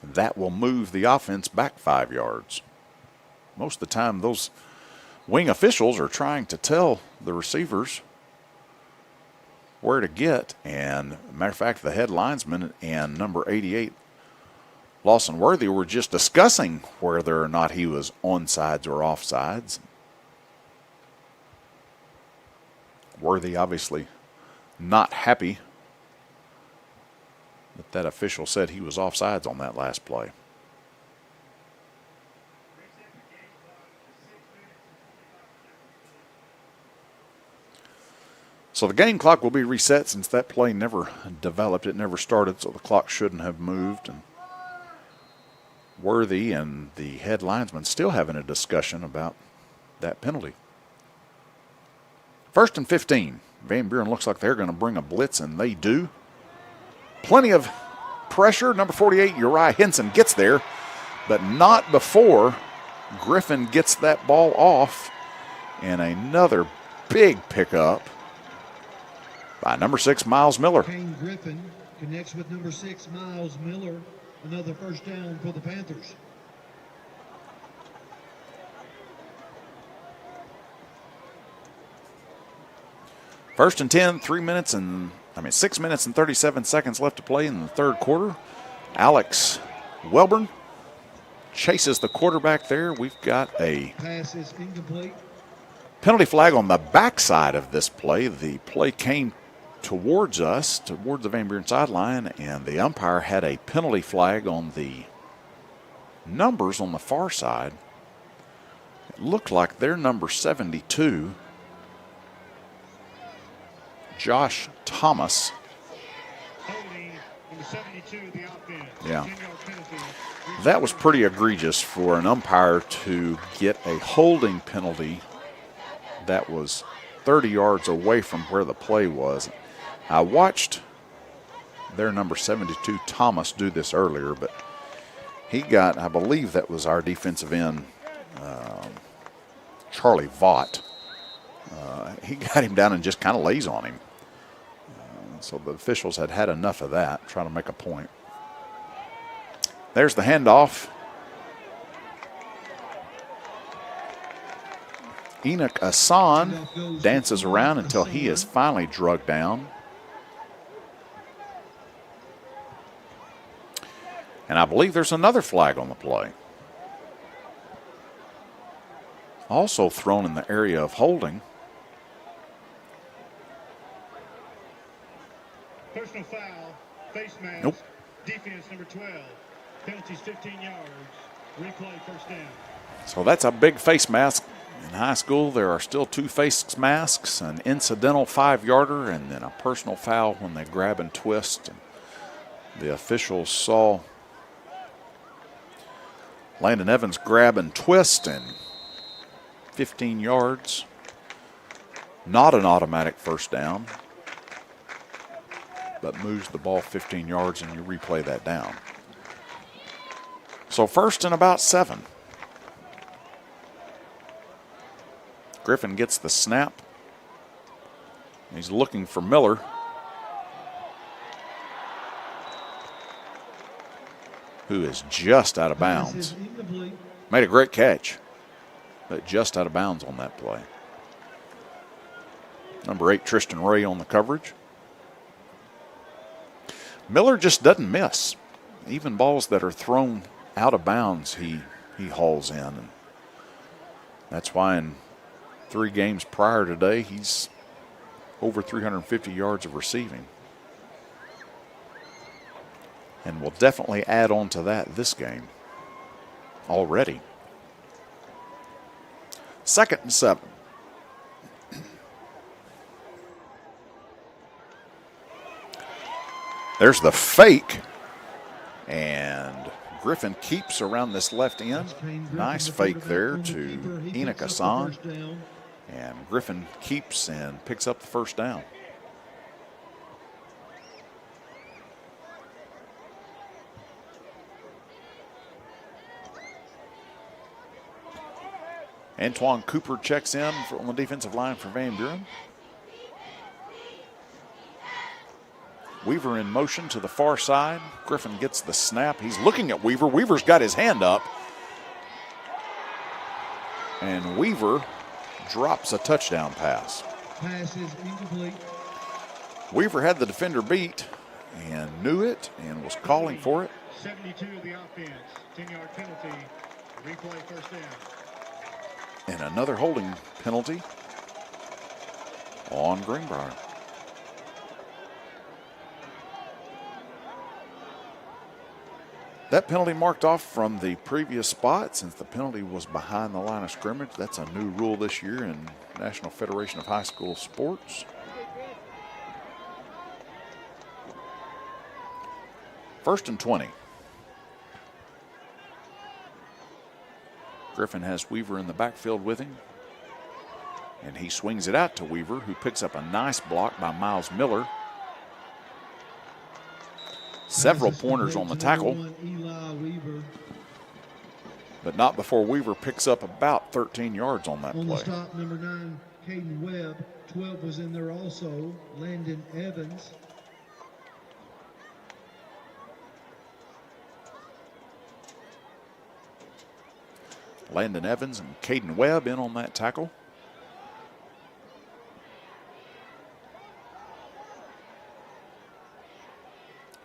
That will move the offense back 5 yards. Most of the time, those wing officials are trying to tell the receivers where to get. And, matter of fact, the head linesman and number 88, Lawson Worthy, were just discussing whether or not he was onsides or offsides. Worthy obviously not happy that official said he was offsides on that last play. So the game clock will be reset since that play never developed. It never started, so the clock shouldn't have moved. And Worthy and the head linesman still having a discussion about that penalty. 1st and 15. Van Buren looks like they're going to bring a blitz, and they do. Plenty of pressure. Number 48, Uriah Henson, gets there, but not before Griffin gets that ball off. And another big pickup by number 6, Miles Miller. Kane Griffin connects with number 6, Miles Miller. Another 1st down for the Panthers. First and 10, 6 minutes and 37 seconds left to play in the 3rd quarter. Alex Welburn chases the quarterback there. We've got a pass is incomplete. Penalty flag on the backside of this play. The play came towards us, towards the Van Buren sideline, and the umpire had a penalty flag on the numbers on the far side. It looked like their number 72, Josh Thomas. Holding number 72, the offense. Yeah. 10-yard penalty. That was pretty egregious for an umpire to get a holding penalty that was 30 yards away from where the play was. I watched their number 72, Thomas, do this earlier, but he got, I believe that was our defensive end, Charlie Vaught. He got him down and just kind of lays on him. So the officials had had enough of that, trying to make a point. There's the handoff. Enoch Asan dances around until he is finally drugged down. And I believe there's another flag on the play. Also thrown in the area of holding. Personal foul, face mask, Nope. defense number 12. Penalties 15 yards. Replay first down. So that's a big face mask. In high school, there are still 2 face masks, an incidental 5-yarder, and then a personal foul when they grab and twist. And the officials saw Landon Evans grab and twist, and 15 yards. Not an automatic first down, but moves the ball 15 yards, and you replay that down. So first and about 7. Griffin gets the snap. He's looking for Miller. Who is just out of bounds. Made a great catch, but just out of bounds on that play. Number 8, Tristan Ray on the coverage. Miller just doesn't miss. Even balls that are thrown out of bounds, he hauls in. And that's why in 3 games prior today, he's over 350 yards of receiving. And will definitely add on to that this game already. 2nd and 7. There's the fake, and Griffin keeps around this left end. Nice fake there to Enoch Asan. And Griffin keeps and picks up the first down. Antoine Cooper checks in on the defensive line for Van Buren. Weaver in motion to the far side. Griffin gets the snap. He's looking at Weaver. Weaver's got his hand up. And Weaver drops a touchdown pass. Pass is incomplete. Weaver had the defender beat and knew it and was calling for it. 72 of the offense. 10-yard penalty. Replay first down. And another holding penalty on Greenbrier. That penalty marked off from the previous spot since the penalty was behind the line of scrimmage. That's a new rule this year in National Federation of High School Sports. First and 20. Griffin has Weaver in the backfield with him. And he swings it out to Weaver, who picks up a nice block by Miles Miller. Several pointers on the tackle, but not before Weaver picks up about 13 yards on that On play. the stop, number 9, Caden Webb. 12 was in there also. Landon Evans. Landon Evans and Caden Webb in on that tackle.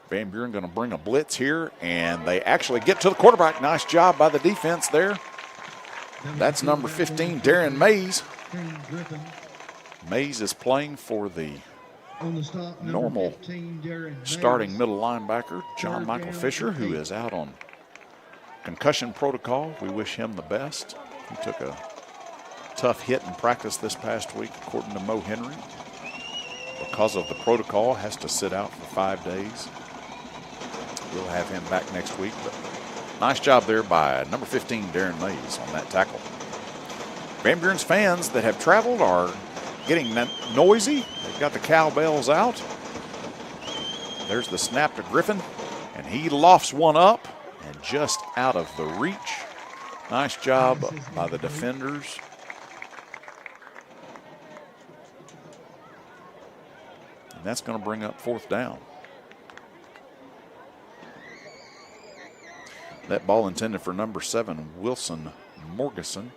Van Buren going to bring a blitz here, and they actually get to the quarterback. Nice job by the defense there. That's number 15, Darren Mays. Kane Griffin. Mays is playing for the On the stop, number normal 15, Darren starting Mays. middle linebacker, John Third Michael down Fisher, and who 8. is out on concussion protocol. We wish him the best. He took a tough hit in practice this past week, according to Mo Henry. Because of the protocol, has to sit out for 5 days. We'll have him back next week, but nice job there by number 15, Darren Mays, on that tackle. Van Buren's fans that have traveled are getting noisy. They've got the cowbells out. There's the snap to Griffin, and he lofts one up and just out of the reach. Nice job by the defenders. And that's going to bring up 4th down. That ball intended for number 7, Wilson Morgeson.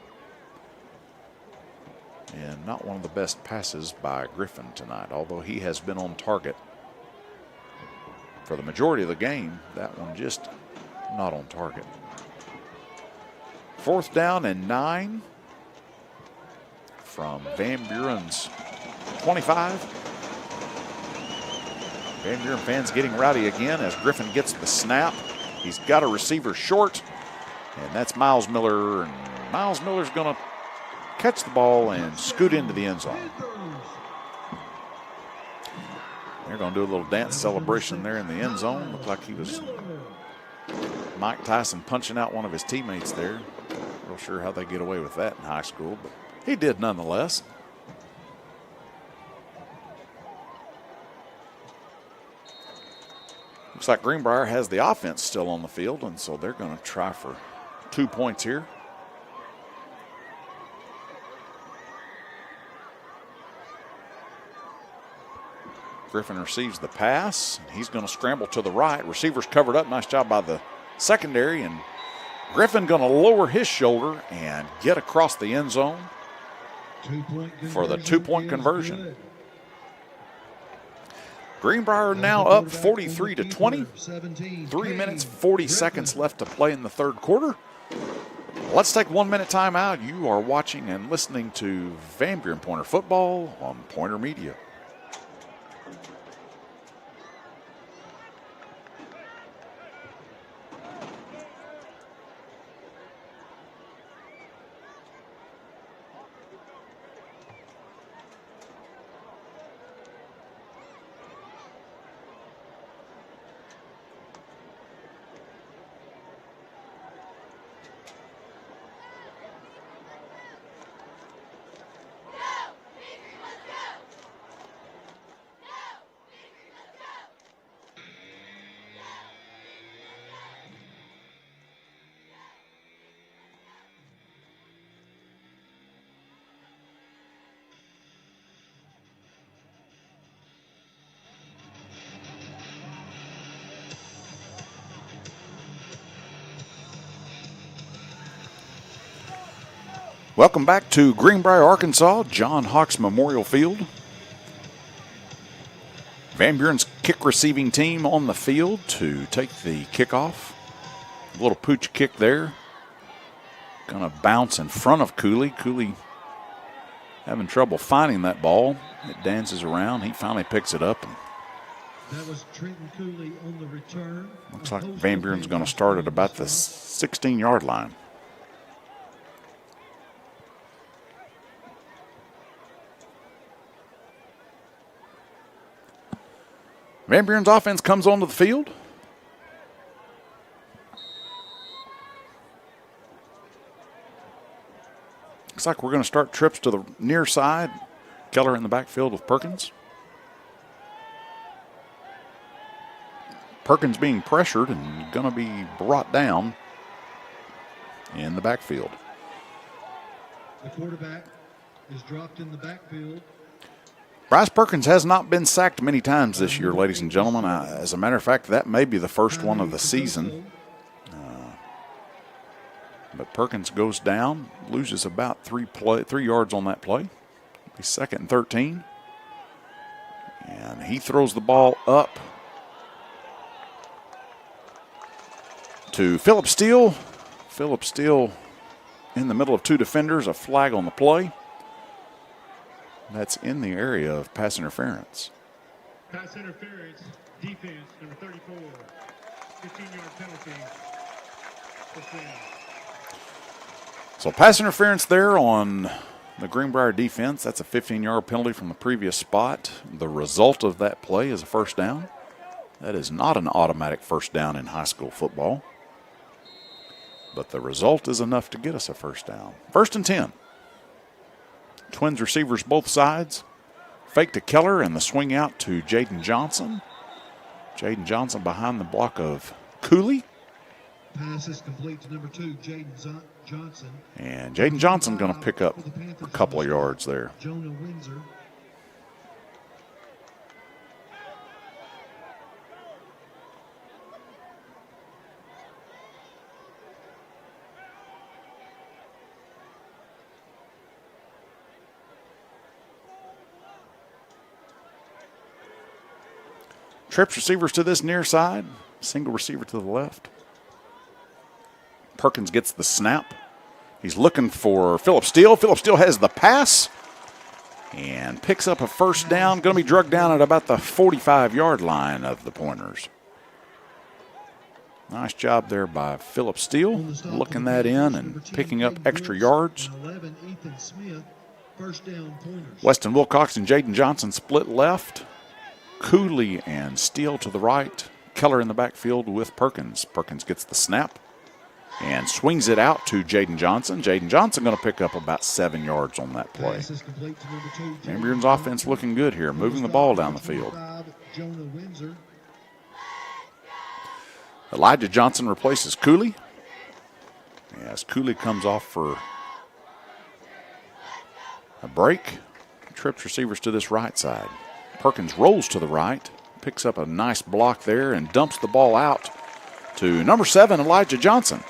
And not one of the best passes by Griffin tonight, although he has been on target for the majority of the game. That one just not on target. 4th down and 9 from Van Buren's 25. Van Buren fans getting rowdy again as Griffin gets the snap. He's got a receiver short, and that's Miles Miller. And Miles Miller's going to catch the ball and scoot into the end zone. They're going to do a little dance celebration there in the end zone. Looked like he was Mike Tyson punching out one of his teammates there. Real sure how they get away with that in high school, but he did nonetheless. Looks like Greenbrier has the offense still on the field, and so they're going to try for 2 points here. Griffin receives the pass. He's going to scramble to the right. Receiver's covered up. Nice job by the secondary. And Griffin going to lower his shoulder and get across the end zone for the 2-point conversion. Greenbrier now up 43-20. 3 minutes, 40 seconds left to play in the 3rd quarter. Let's take 1 minute time out. You are watching and listening to Van Buren Pointer Football on Pointer Media. Welcome back to Greenbrier, Arkansas, John Hawks Memorial Field. Van Buren's kick receiving team on the field to take the kickoff. A little pooch kick there. Going to bounce in front of Cooley. Cooley having trouble finding that ball. It dances around. He finally picks it up. That was Trenton Cooley on the return. Looks like Van Buren's going to start at about the 16-yard line. Van Buren's offense comes onto the field. Looks like we're going to start trips to the near side. Keller in the backfield with Perkins. Perkins being pressured and going to be brought down in the backfield. The quarterback is dropped in the backfield. Bryce Perkins has not been sacked many times this year, ladies and gentlemen. As a matter of fact, that may be the first one of the season. But Perkins goes down, loses about 3 yards on that play. Be 2nd and 13. And he throws the ball up to Philip Steele. Philip Steele in the middle of 2 defenders, a flag on the play. That's in the area of pass interference. Pass interference, defense, number 34. 15-yard penalty. First down. So pass interference there on the Greenbrier defense. That's a 15-yard penalty from the previous spot. The result of that play is a first down. That is not an automatic first down in high school football. But the result is enough to get us a first down. 1st and 10. Twins receivers both sides. Fake to Keller and the swing out to Jaden Johnson. Jaden Johnson behind the block of Cooley. Pass is complete to number 2, Jaden Johnson. And Jaden Johnson going to pick up a couple of yards there. Jonah Windsor. Trips receivers to this near side. Single receiver to the left. Perkins gets the snap. He's looking for Phillip Steele. Phillip Steele has the pass and picks up a first down. Going to be drugged down at about the 45-yard line of the Pointers. Nice job there by Phillip Steele, looking that in and picking up extra yards. 11, Ethan Smith. First down, Pointers. Weston Wilcox and Jaden Johnson split left. Cooley and Steele to the right. Keller in the backfield with Perkins. Perkins gets the snap and swings it out to Jaden Johnson. Jaden Johnson going to pick up about 7 yards on that play. Pass is complete to number 2, Van Buren's offense looking good here, moving the ball down the field. 25, Jonah Windsor. Elijah Johnson replaces Cooley. As Cooley comes off for a break. Trips receivers to this right side. Perkins rolls to the right, picks up a nice block there, and dumps the ball out to number 7, Elijah Johnson.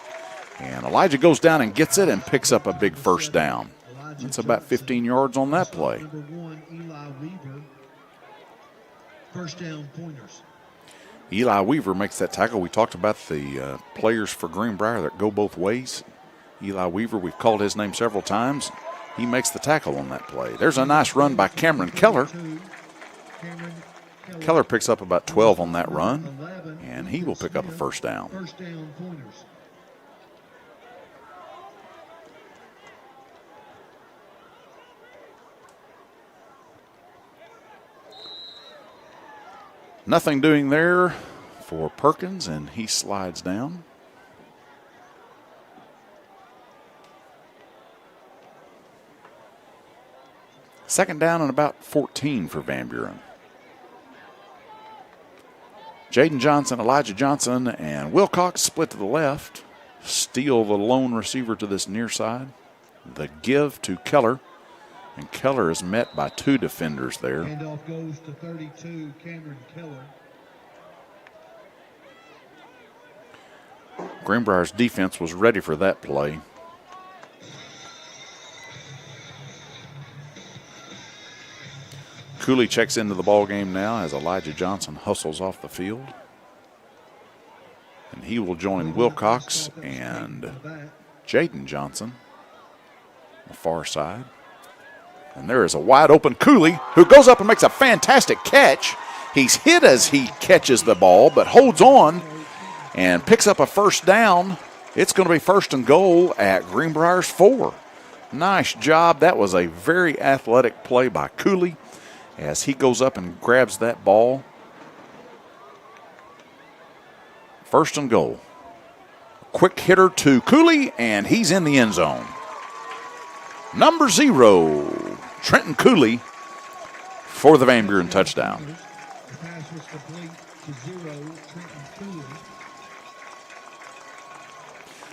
And Elijah goes down and gets it and picks up a big first down. That's about 15 yards on that play. Number 1, Eli Weaver. First down, Pointers. Eli Weaver makes that tackle. We talked about the players for Greenbrier that go both ways. Eli Weaver, we've called his name several times. He makes the tackle on that play. There's a nice run by Cameron Keller. Keller picks up about 12 on that run, and he will pick up a first down. First down, Pointers. Nothing doing there for Perkins, and he slides down. Second down and about 14 for Van Buren. Jaden Johnson, Elijah Johnson, and Wilcox split to the left. Steele, the lone receiver to this near side. The give to Keller. And Keller is met by 2 defenders there. Handoff goes to 32, Cameron Keller. Greenbrier's defense was ready for that play. Cooley checks into the ball game now as Elijah Johnson hustles off the field. And he will join Wilcox and Jaden Johnson on the far side. And there is a wide open Cooley who goes up and makes a fantastic catch. He's hit as he catches the ball, but holds on and picks up a first down. It's going to be 1st and goal at Greenbrier's 4. Nice job. That was a very athletic play by Cooley as he goes up and grabs that ball. 1st and goal. Quick hitter to Cooley, and he's in the end zone. Number 0, Trenton Cooley for the Van Buren touchdown. The pass was complete to 0, Trenton Cooley.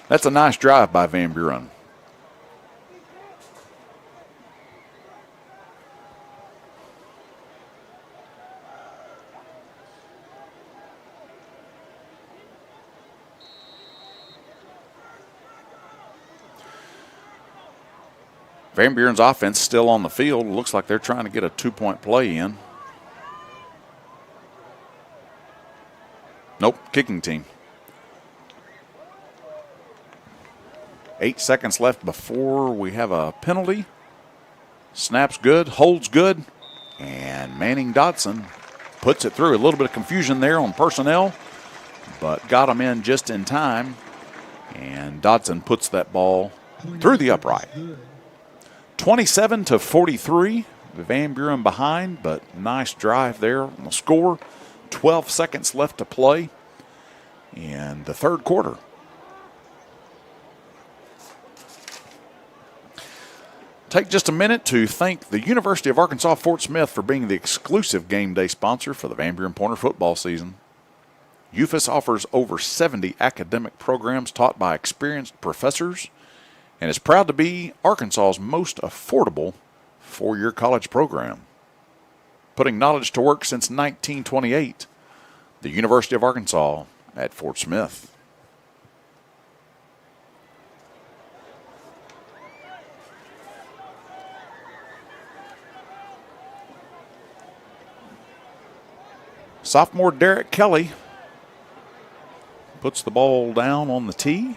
That's a nice drive by Van Buren. Van Buren's offense still on the field. Looks like they're trying to get a 2-point play in. Nope, kicking team. 8 seconds left before we have a penalty. Snaps good, holds good, and Manning Dotson puts it through. A little bit of confusion there on personnel, but got him in just in time. And Dotson puts that ball through the upright. 27-43. Van Buren behind, but nice drive there on the score. 12 seconds left to play in the third quarter. Take just a minute to thank the University of Arkansas Fort Smith for being the exclusive game day sponsor for the Van Buren Pointer football season. UFAS offers over 70 academic programs taught by experienced professors and is proud to be Arkansas's most affordable four-year college program. Putting knowledge to work since 1928, the University of Arkansas at Fort Smith. Sophomore Derek Kelly puts the ball down on the tee.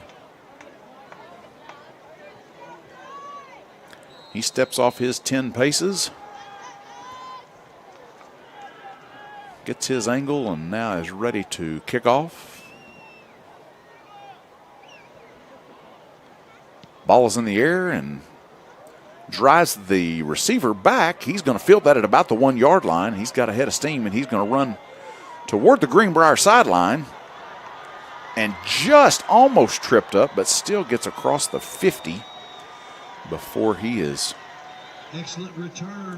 He steps off his 10 paces. Gets his angle and now is ready to kick off. Ball is in the air and drives the receiver back. He's going to field that at about the 1 yard line. He's got a head of steam and he's going to run toward the Greenbrier sideline and just almost tripped up, but still gets across the 50 before he is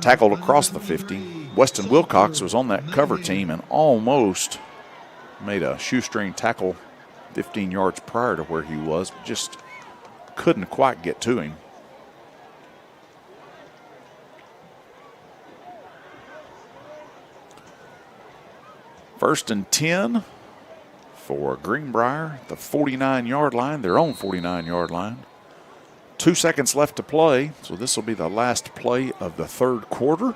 tackled across the 50. Weston Wilcox was on that cover team and almost made a shoestring tackle 15 yards prior to where he was, but just couldn't quite get to him. First and 10 for Greenbrier, the 49-yard line, their own 49-yard line. 2 seconds left to play, so this will be the last play of the third quarter.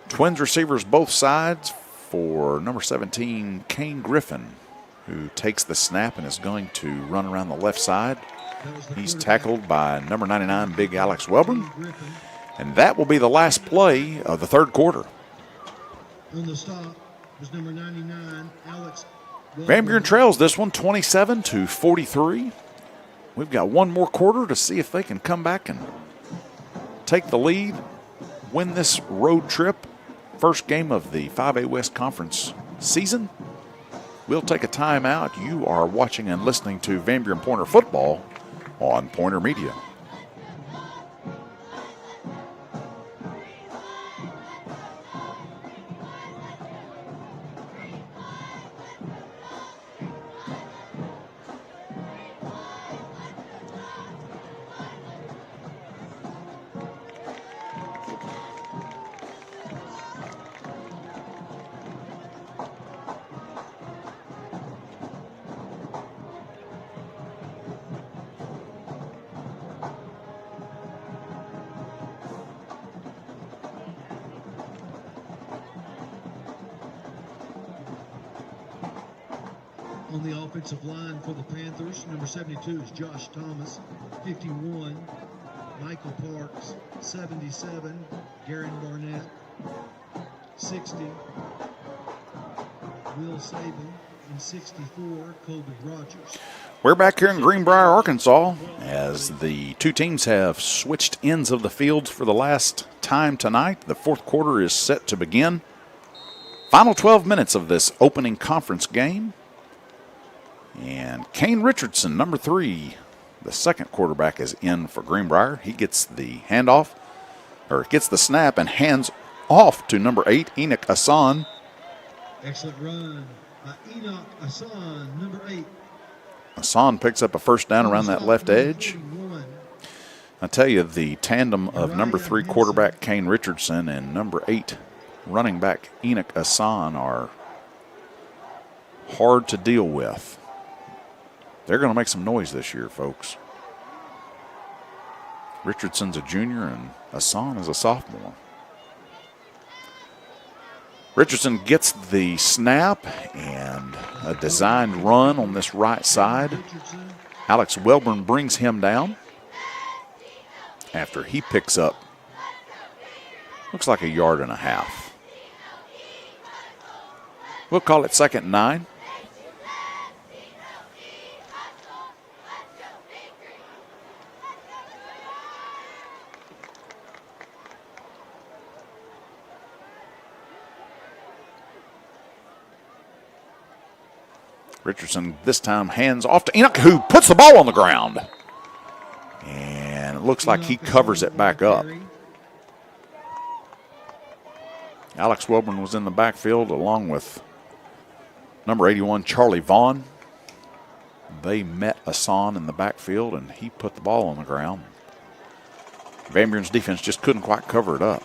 Twins receivers both sides for number 17, Kane Griffin, who takes the snap and is going to run around the left side. He's tackled by number 99, Big Alex Welburn. And that will be the last play of the third quarter. On the stop was number 99, Alex. Van Buren trails this one 27-43. We've got one more quarter to see if they can come back and take the lead, win this road trip. First game of the 5A West Conference season. We'll take a timeout. You are watching and listening to Van Buren Pointer football on Pointer Media. On the offensive line for the Panthers, number 72 is Josh Thomas, 51, Michael Parks, 77, Garen Barnett, 60, Will Saban, and 64, Colby Rogers. We're back here in Greenbrier, Arkansas, as the two teams have switched ends of the field for the last time tonight. The fourth quarter is set to begin. Final 12 minutes of this opening conference game. And Kane Richardson, number 3, the second quarterback, is in for Greenbrier. He gets the handoff, or gets the snap and hands off to number 8, Enoch Hassan. Excellent run by Enoch Hassan, number 8. Hassan picks up a first down around that left edge. I tell you, the tandem of number 3 quarterback Kane Richardson and number 8 running back Enoch Hassan are hard to deal with. They're going to make some noise this year, folks. Richardson's a junior and Hassan is a sophomore. Richardson gets the snap and a designed run on this right side. Alex Welborn brings him down after he picks up, looks like 1.5 yards. We'll call it 2nd and 9. Richardson this time hands off to Enoch, who puts the ball on the ground. And it looks like he covers it back up. Alex Welborn was in the backfield along with number 81, Charlie Vaughn. They met Hassan in the backfield, and he put the ball on the ground. Van Buren's defense just couldn't quite cover it up.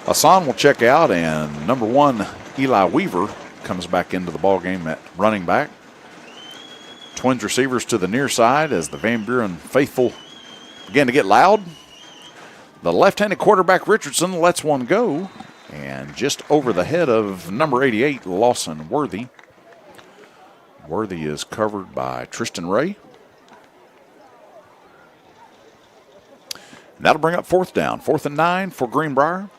Hassan will check out, and number 1, Eli Weaver, comes back into the ball game at running back. Twins receivers to the near side as the Van Buren faithful begin to get loud. The left-handed quarterback Richardson lets one go, and just over the head of number 88, Lawson Worthy. Worthy is covered by Tristan Ray. And that'll bring up 4th down. 4th and 9 for Greenbrier,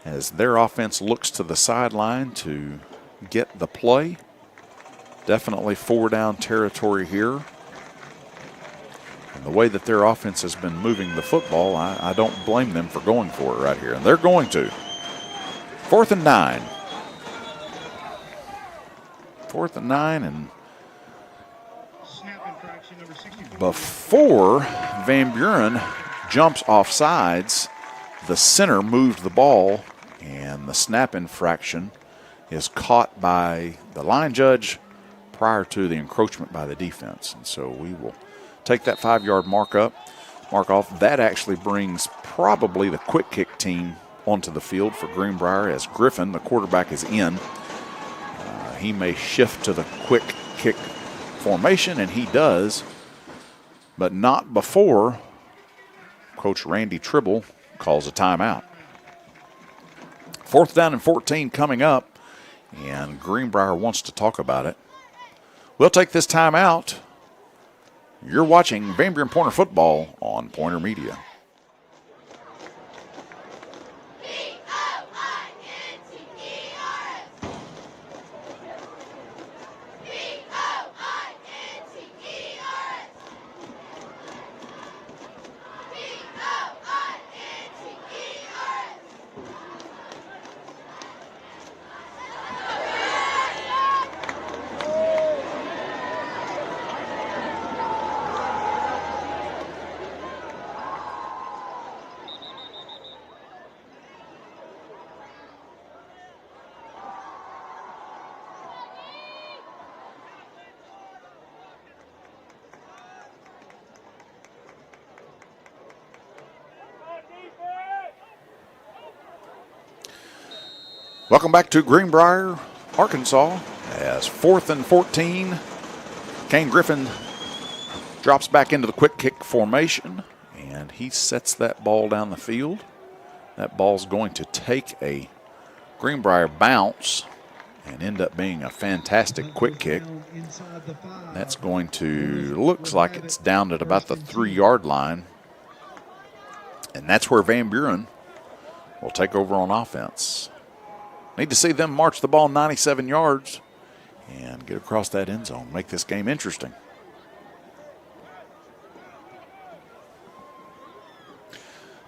as their offense looks to the sideline to get the play. Definitely 4-down territory here. And the way that their offense has been moving the football, I don't blame them for going for it right here. And they're going to. 4th and 9. 4th and 9, and before Van Buren jumps off sides, the center moved the ball, and the snap infraction is caught by the line judge prior to the encroachment by the defense. And so we will take that 5-yard mark off. That actually brings probably the quick kick team onto the field for Greenbrier, as Griffin, the quarterback, is in. He may shift to the quick kick formation, and he does, but not before Coach Randy Tribble calls a timeout. 4th down and 14 coming up, and Greenbrier wants to talk about it. We'll take this timeout. You're watching Van Buren Pointer football on Pointer Media. Welcome back to Greenbrier, Arkansas, as 4th and 14. Kane Griffin drops back into the quick kick formation, and he sets that ball down the field. That ball's going to take a Greenbrier bounce and end up being a fantastic quick kick. That's going to, looks like it's down at about the 3-yard line. And that's where Van Buren will take over on offense. Need to see them march the ball 97 yards and get across that end zone, make this game interesting.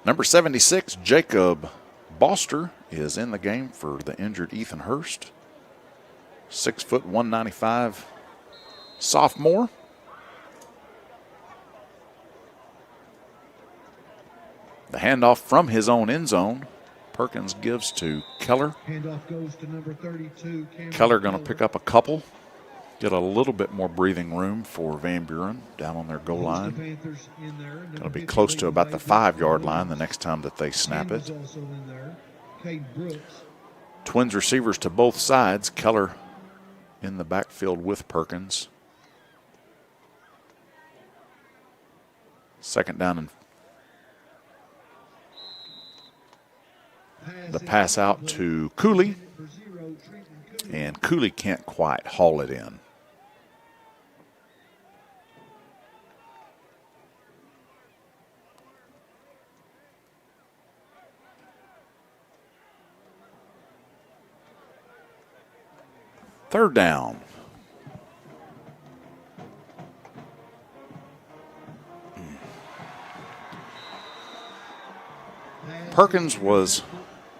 Number 76, Jacob Boster, is in the game for the injured Ethan Hurst. 6 foot, 195 sophomore. The handoff from his own end zone. Perkins gives to Keller. Handoff goes to number 32. Keller going to pick up a couple. Get a little bit more breathing room for Van Buren down on their goal line. Going to be close to about the 5-yard line the next time that they snap it. Twins receivers to both sides. Keller in the backfield with Perkins. 2nd down, and the pass out to Cooley and Cooley can't quite haul it in. Third down. Perkins was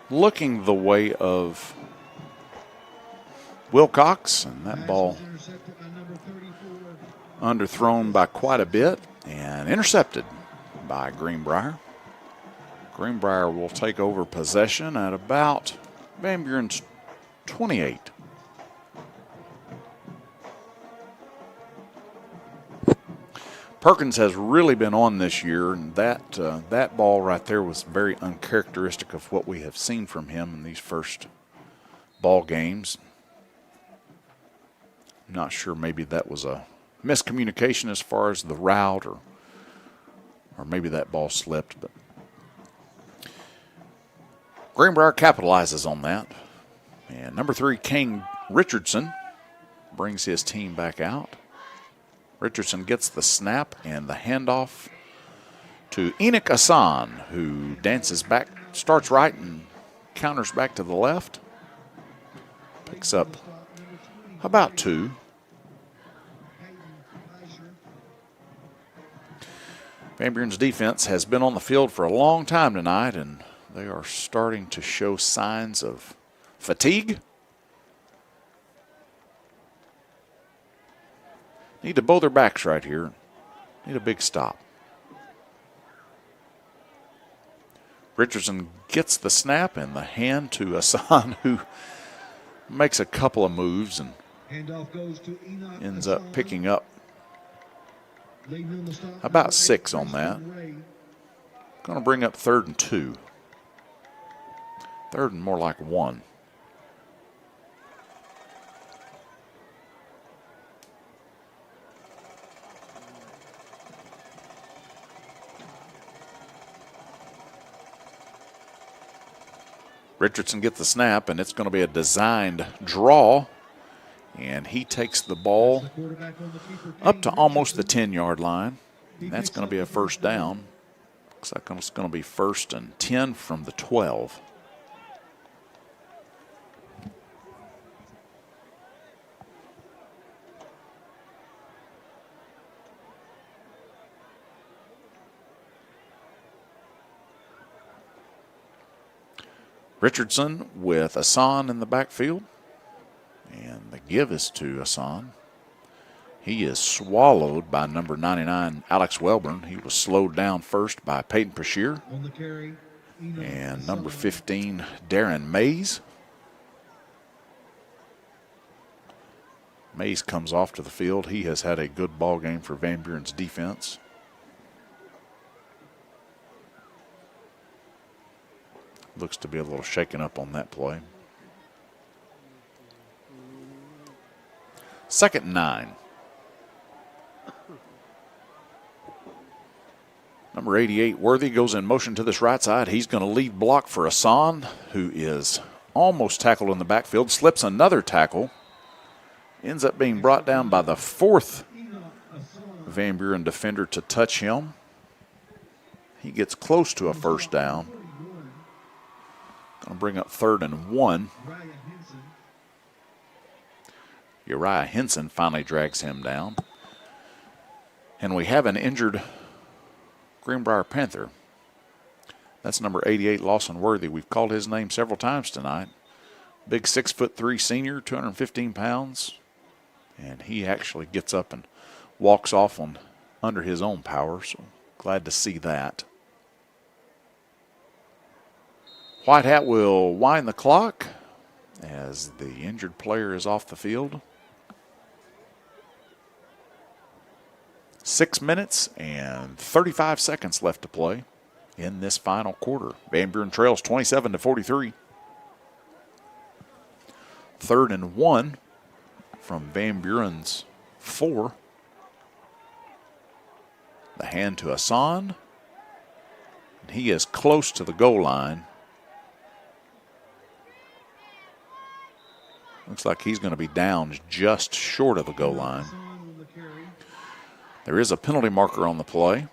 looking the way of Wilcox, and that ball underthrown by quite a bit and intercepted by Greenbrier. Greenbrier will take over possession at about Van Buren's 28. Perkins has really been on this year, and that ball right there was very uncharacteristic of what we have seen from him in these first ball games. I'm not sure, maybe that was a miscommunication as far as the route, or maybe that ball slipped. But Greenbrier capitalizes on that. And number 3, Kane Richardson, brings his team back out. Richardson gets the snap and the handoff to Enoch Hassan, who dances back, starts right and counters back to the left. Picks up about 2. Van Buren's defense has been on the field for a long time tonight, and they are starting to show signs of fatigue. Need to bow their backs right here. Need a big stop. Richardson gets the snap and the hand to Hassan, who makes a couple of moves and ends up picking up about 6 on that. Going to bring up 3rd and 2. 3rd and more like 1. Richardson gets the snap, and it's going to be a designed draw. And he takes the ball up to almost the 10-yard line. And that's going to be a first down. Looks like it's going to be 1st and 10 from the 12. Richardson with Hassan in the backfield. And the give is to Hassan. He is swallowed by number 99, Alex Welburn. He was slowed down first by Peyton Pashier. And number 15, Darren Mays. Mays comes off to the field. He has had a good ball game for Van Buren's defense. Looks to be a little shaken up on that play. 2nd and 9. Number 88, Worthy, goes in motion to this right side. He's going to lead block for Hassan, who is almost tackled in the backfield. Slips another tackle. Ends up being brought down by the 4th Van Buren defender to touch him. He gets close to a first down. Going to bring up 3rd and 1. Uriah Henson finally drags him down. And we have an injured Greenbrier Panther. That's number 88, Lawson Worthy. We've called his name several times tonight. Big 6'3" senior, 215 pounds. And he actually gets up and walks off on under his own power. So glad to see that. White Hat will wind the clock as the injured player is off the field. 6 minutes and 35 seconds left to play in this final quarter. Van Buren trails 27-43. 3rd and 1 from Van Buren's 4. The hand to Hassan. He is close to the goal line. Looks like he's going to be down just short of the goal line. There is a penalty marker on the play.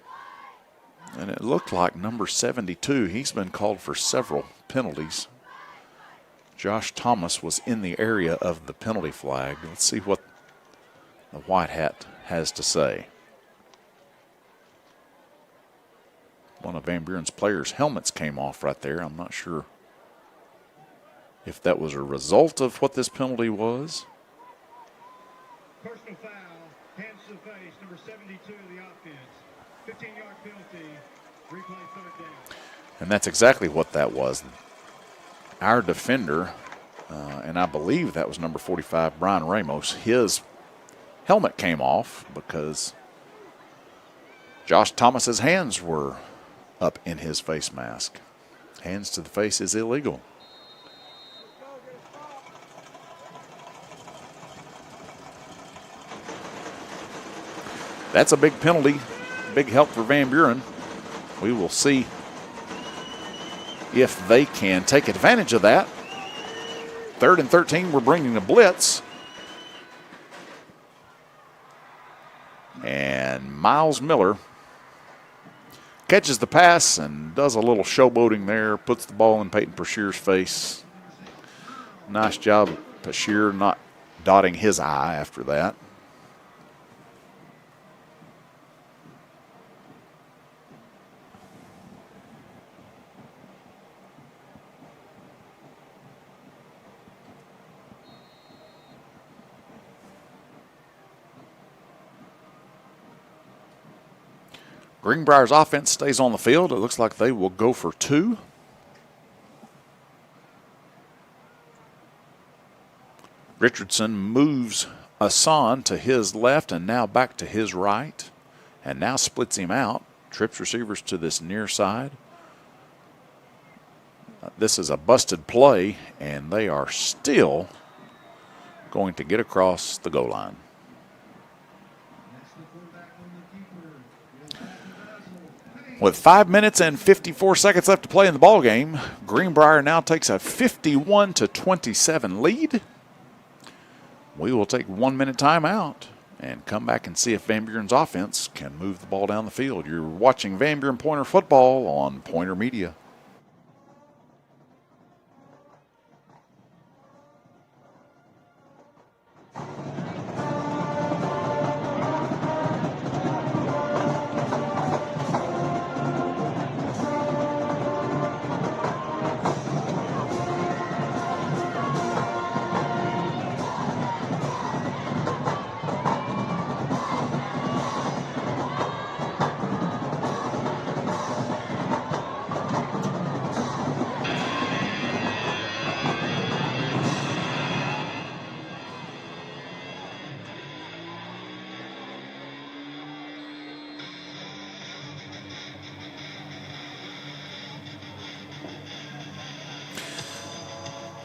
And it looked like number 72. He's been called for several penalties. Josh Thomas was in the area of the penalty flag. Let's see what the white hat has to say. One of Van Buren's players' helmets came off right there. I'm not sure if that was a result of what this penalty was. Personal foul, hands to the face, number 72 of the offense. 15-yard penalty, replay third down. And that's exactly what that was. Our defender, and I believe that was number 45, Brian Ramos, his helmet came off because Josh Thomas's hands were up in his face mask. Hands to the face is illegal. That's a big penalty, big help for Van Buren. We will see if they can take advantage of that. 3rd and 13, we're bringing a blitz. And Miles Miller catches the pass and does a little showboating there, puts the ball in Peyton Pashir's face. Nice job, Pashir, not dotting his I after that. Greenbrier's offense stays on the field. It looks like they will go for 2. Richardson moves Asan to his left and now back to his right, and now splits him out. Trips receivers to this near side. This is a busted play, and they are still going to get across the goal line. With 5 minutes and 54 seconds left to play in the ball game, Greenbrier now takes a 51-27 lead. We will take 1 minute timeout and come back and see if Van Buren's offense can move the ball down the field. You're watching Van Buren Pointer football on Pointer Media.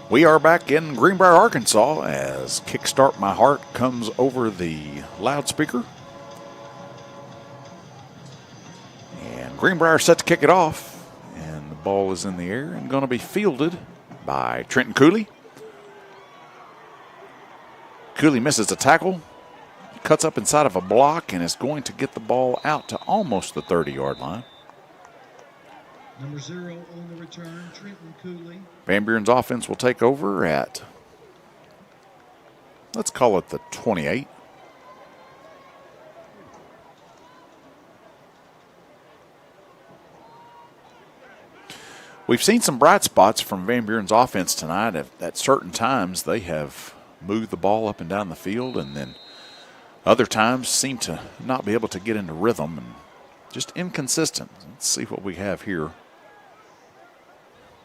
We are back in Greenbrier, Arkansas, as Kickstart My Heart comes over the loudspeaker. And Greenbrier set to kick it off. And the ball is in the air and going to be fielded by Trenton Cooley. Cooley misses a tackle, cuts up inside of a block, and is going to get the ball out to almost the 30-yard line. Number 0 on the return, Trenton Cooley. Van Buren's offense will take over at, let's call it the 28. We've seen some bright spots from Van Buren's offense tonight. At certain times, they have moved the ball up and down the field, and then other times seem to not be able to get into rhythm and just inconsistent. Let's see what we have here.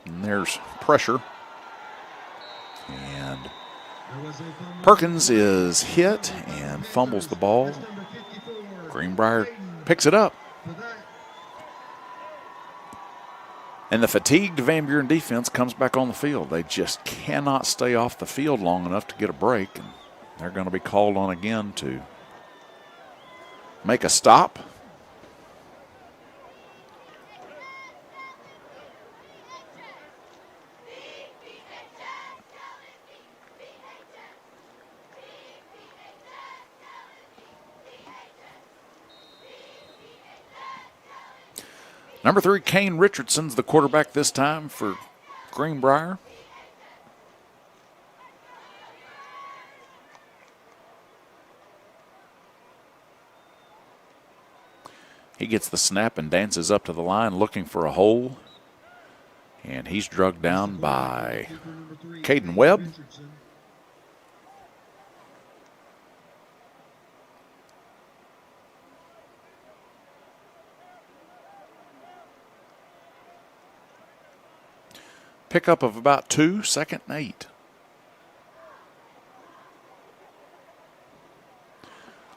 And there's pressure. And Perkins is hit and fumbles the ball. Greenbrier picks it up. And the fatigued Van Buren defense comes back on the field. They just cannot stay off the field long enough to get a break. And they're going to be called on again to make a stop. Number 3, Kane Richardson's the quarterback this time for Greenbrier. He gets the snap and dances up to the line looking for a hole. And he's drugged down by Caden Webb. Pickup of about 2, 2nd and 8.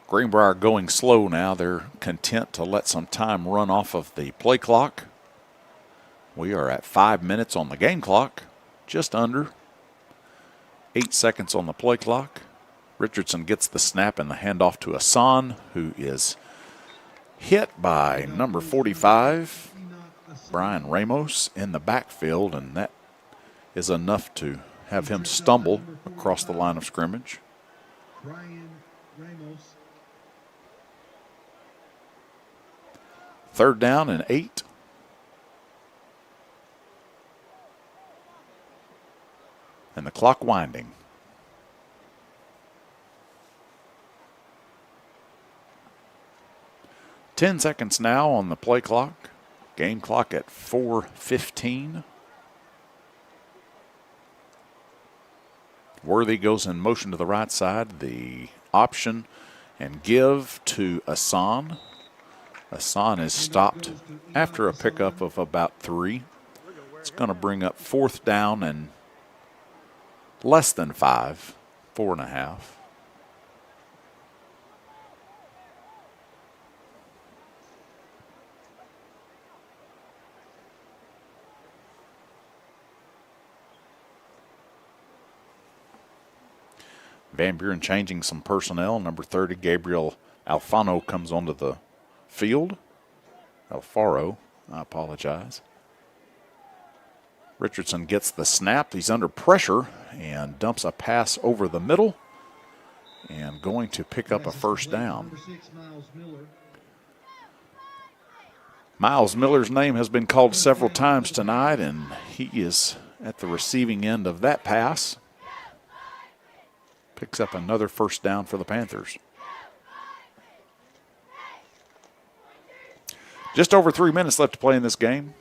Greenbrier going slow now. They're content to let some time run off of the play clock. We are at 5 minutes on the game clock, just under. 8 seconds on the play clock. Richardson gets the snap and the handoff to Hassan, who is hit by number 45, Brian Ramos, in the backfield, and that is enough to have him stumble across the line of scrimmage. Brian Ramos. 3rd down and 8. And the clock winding. Ten seconds now on the play clock. Game clock at 4:15. Worthy goes in motion to the right side. The option and give to Hassan. Hassan is stopped after a pickup of about 3. It's going to bring up 4th down and less than 5, 4.5. Van Buren changing some personnel. Number 30, Gabriel Alfano, comes onto the field. Alfaro, I apologize. Richardson gets the snap. He's under pressure and dumps a pass over the middle and going to pick up a 1st down. Number 6, Miles Miller. Miles Miller's name has been called several times tonight, and he is at the receiving end of that pass. Picks up another 1st down for the Panthers. Just over 3 minutes left to play in this game.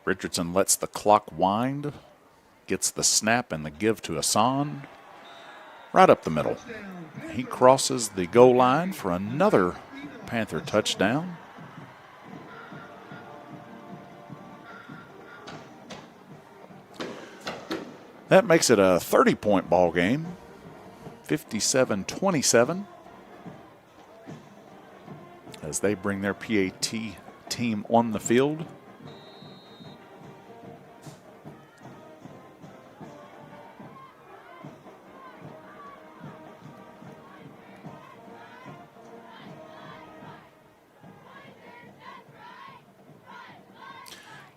Richardson lets the clock wind, gets the snap and the give to Hassan, right up the middle. He crosses the goal line for another Panther touchdown. That makes it a 30-point ball game, 57-27, as they bring their PAT team on the field.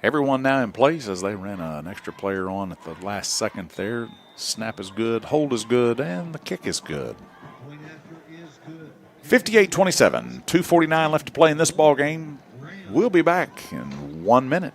Everyone now in place as they ran an extra player on at the last second there. Snap is good, hold is good, and the kick is good. 58-27, 2:49 left to play in this ball game. We'll be back in 1 minute.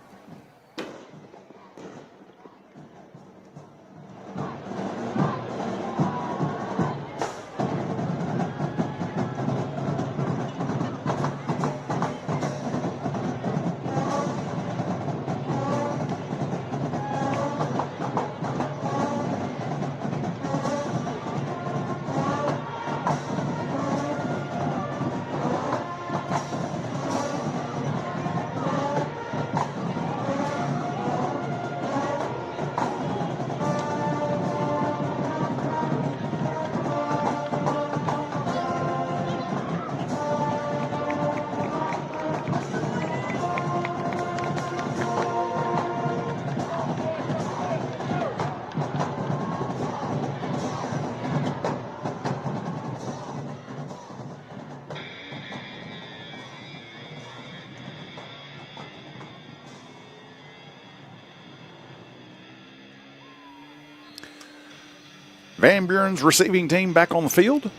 Van Buren's receiving team back on the field.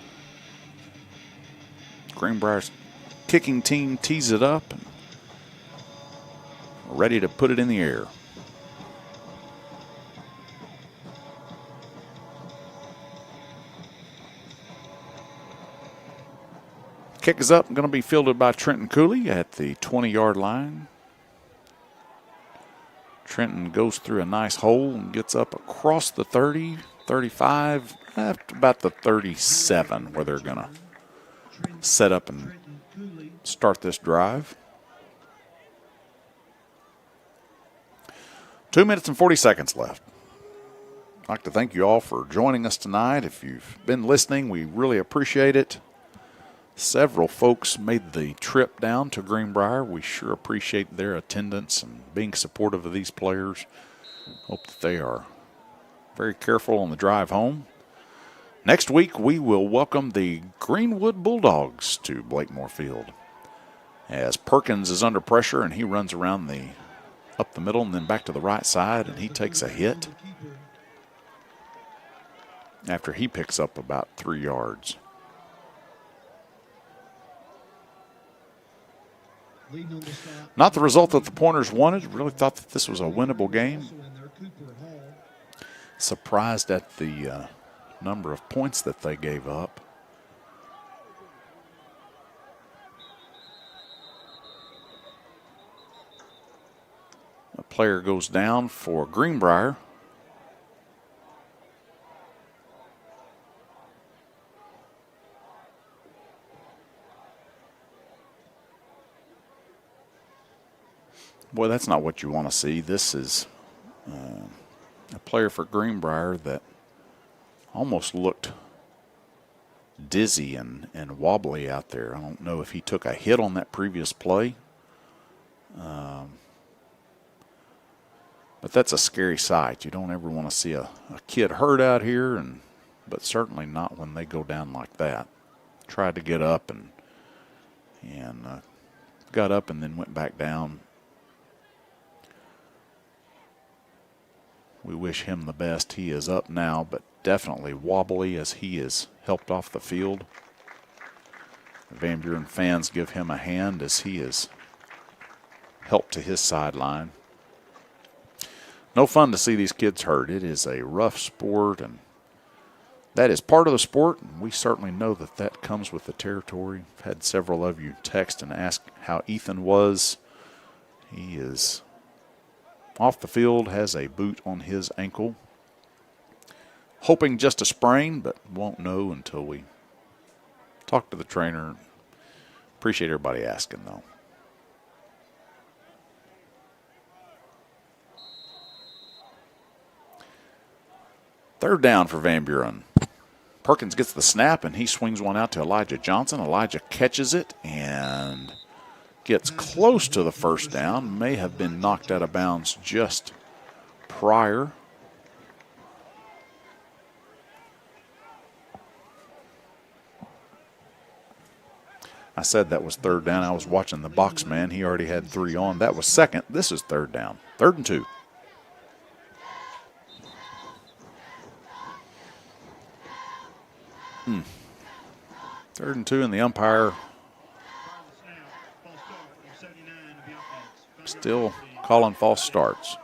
Greenbrier's kicking team tees it up and ready to put it in the air. Kick is up, going to be fielded by Trenton Cooley at the 20-yard line. Trenton goes through a nice hole and gets up across the 30, 35, about the 37, where they're going to set up and start this drive. 2 minutes and 40 seconds left. I'd like to thank you all for joining us tonight. If you've been listening, we really appreciate it. Several folks made the trip down to Greenbrier. We sure appreciate their attendance and being supportive of these players. Hope that they are very careful on the drive home. Next week, we will welcome the Greenwood Bulldogs to Blakemore Field, as Perkins is under pressure and he runs around up the middle and then back to the right side, and he takes a hit after he picks up about 3 yards. Not the result that the Pointers wanted. Really thought that this was a winnable game. Surprised at the number of points that they gave up. A player goes down for Greenbrier. Boy, that's not what you want to see. This is a player for Greenbrier that almost looked dizzy and wobbly out there. I don't know if he took a hit on that previous play. But that's a scary sight. You don't ever want to see a kid hurt out here, but certainly not when they go down like that. Tried to get up and got up and then went back down. We wish him the best. He is up now, but definitely wobbly as he is helped off the field. The Van Buren fans give him a hand as he is helped to his sideline. No fun to see these kids hurt. It is a rough sport, and that is part of the sport, and we certainly know that that comes with the territory. I've had several of you text and ask how Ethan was. He is off the field, has a boot on his ankle. Hoping just a sprain, but won't know until we talk to the trainer. Appreciate everybody asking, though. Third down for Van Buren. Perkins gets the snap, and he swings one out to Elijah Johnson. Elijah catches it and gets close to the first down. May have been knocked out of bounds just prior. I said that was third down. I was watching the box man. He already had 3 on. That was second. This is third down. 3rd and 2. Third and 2, and the umpire still calling false starts.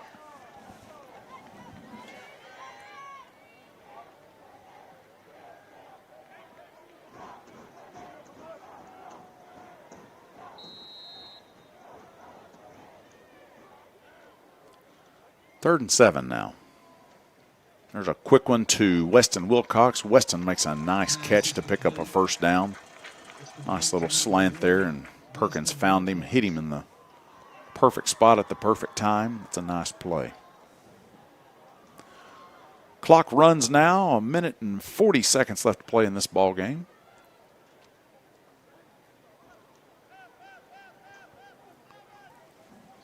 Third and 7 now. There's a quick one to Weston Wilcox. Weston makes a nice catch to pick up a first down. Nice little slant there, and Perkins found him, hit him in the perfect spot at the perfect time. It's a nice play. Clock runs now. 1 minute and 40 seconds left to play in this ball game.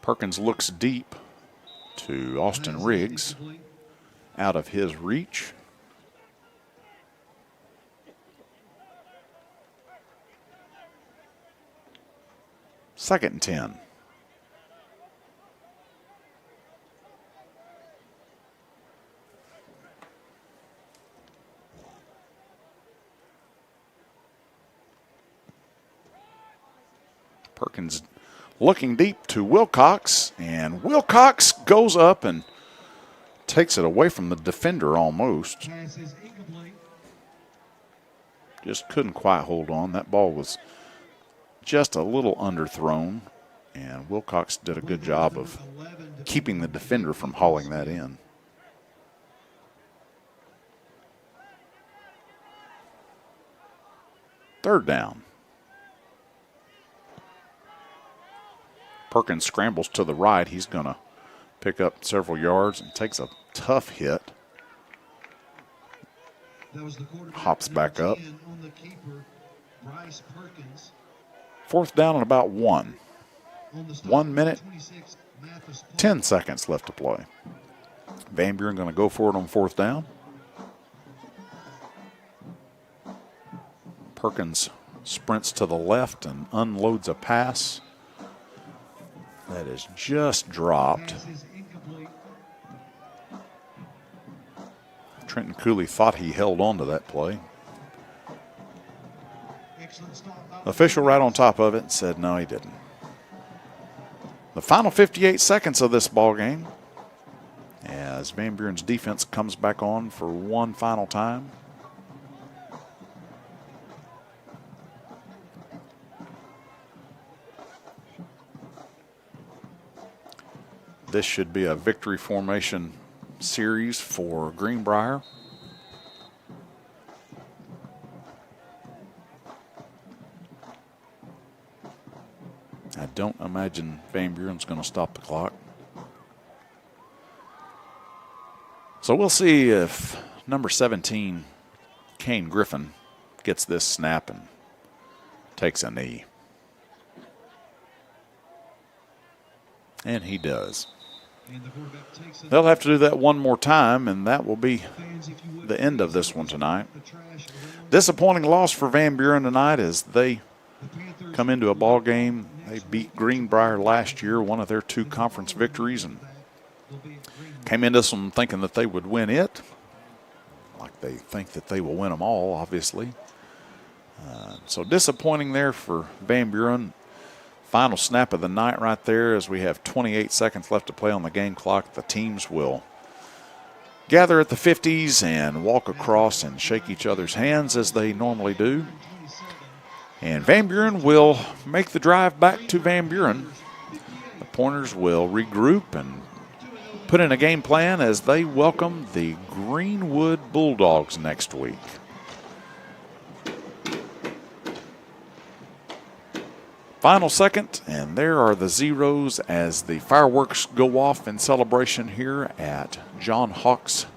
Perkins looks deep to Austin Riggs, out of his reach. Second and 10. Perkins looking deep to Wilcox, and Wilcox goes up and takes it away from the defender almost. Pass is incomplete. Just couldn't quite hold on. That ball was just a little underthrown, and Wilcox did a good job of keeping the defender from hauling that in. Third down. Perkins scrambles to the right. He's going to pick up several yards and takes a tough hit. That was the quarterback, Hops back number up. 10 on the keeper, Bryce Perkins. Fourth down and about one. On the stop, 1 minute, 26, Mathis Paul. 10 seconds left to play. Van Buren going to go for it on fourth down. Perkins sprints to the left and unloads a pass that is just dropped. Pass is incomplete. Trenton Cooley thought he held on to that play. Excellent stop by Official right on top of it and said no, he didn't. The final 58 seconds of this ball game as Van Buren's defense comes back on for one final time. This should be a victory formation series for Greenbrier. I don't imagine Van Buren's going to stop the clock. So we'll see if number 17, Kane Griffin, gets this snap and takes a knee. And he does. and the quarterback takes it. They'll have to do that one more time, and that will be Fans, if you would, the end of this one tonight. the trash around Disappointing loss for Van Buren tonight as they the Panthers. come into a ball game. They beat Greenbrier last year, one of their two conference victories, and Will be at Greenbrier. came into this one thinking that they would win it, like they think that they will win them all, obviously. So disappointing there for Van Buren. Final snap of the night right there as we have 28 seconds left to play on the game clock. The teams will gather at the 50s and walk across and shake each other's hands as they normally do. And Van Buren will make the drive back to Van Buren. The Pointers will regroup and put in a game plan as they welcome the Greenwood Bulldogs next week. Final second, and there are the zeros as the fireworks go off in celebration here at John Hawks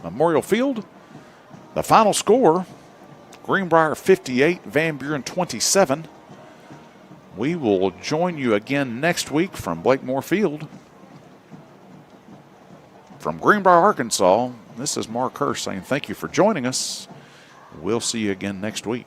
Memorial Field. The final score, Greenbrier 58, Van Buren 27. We will join you again next week from Blakemore Field. From Greenbrier, Arkansas, this is Mark Hurst saying thank you for joining us. We'll see you again next week.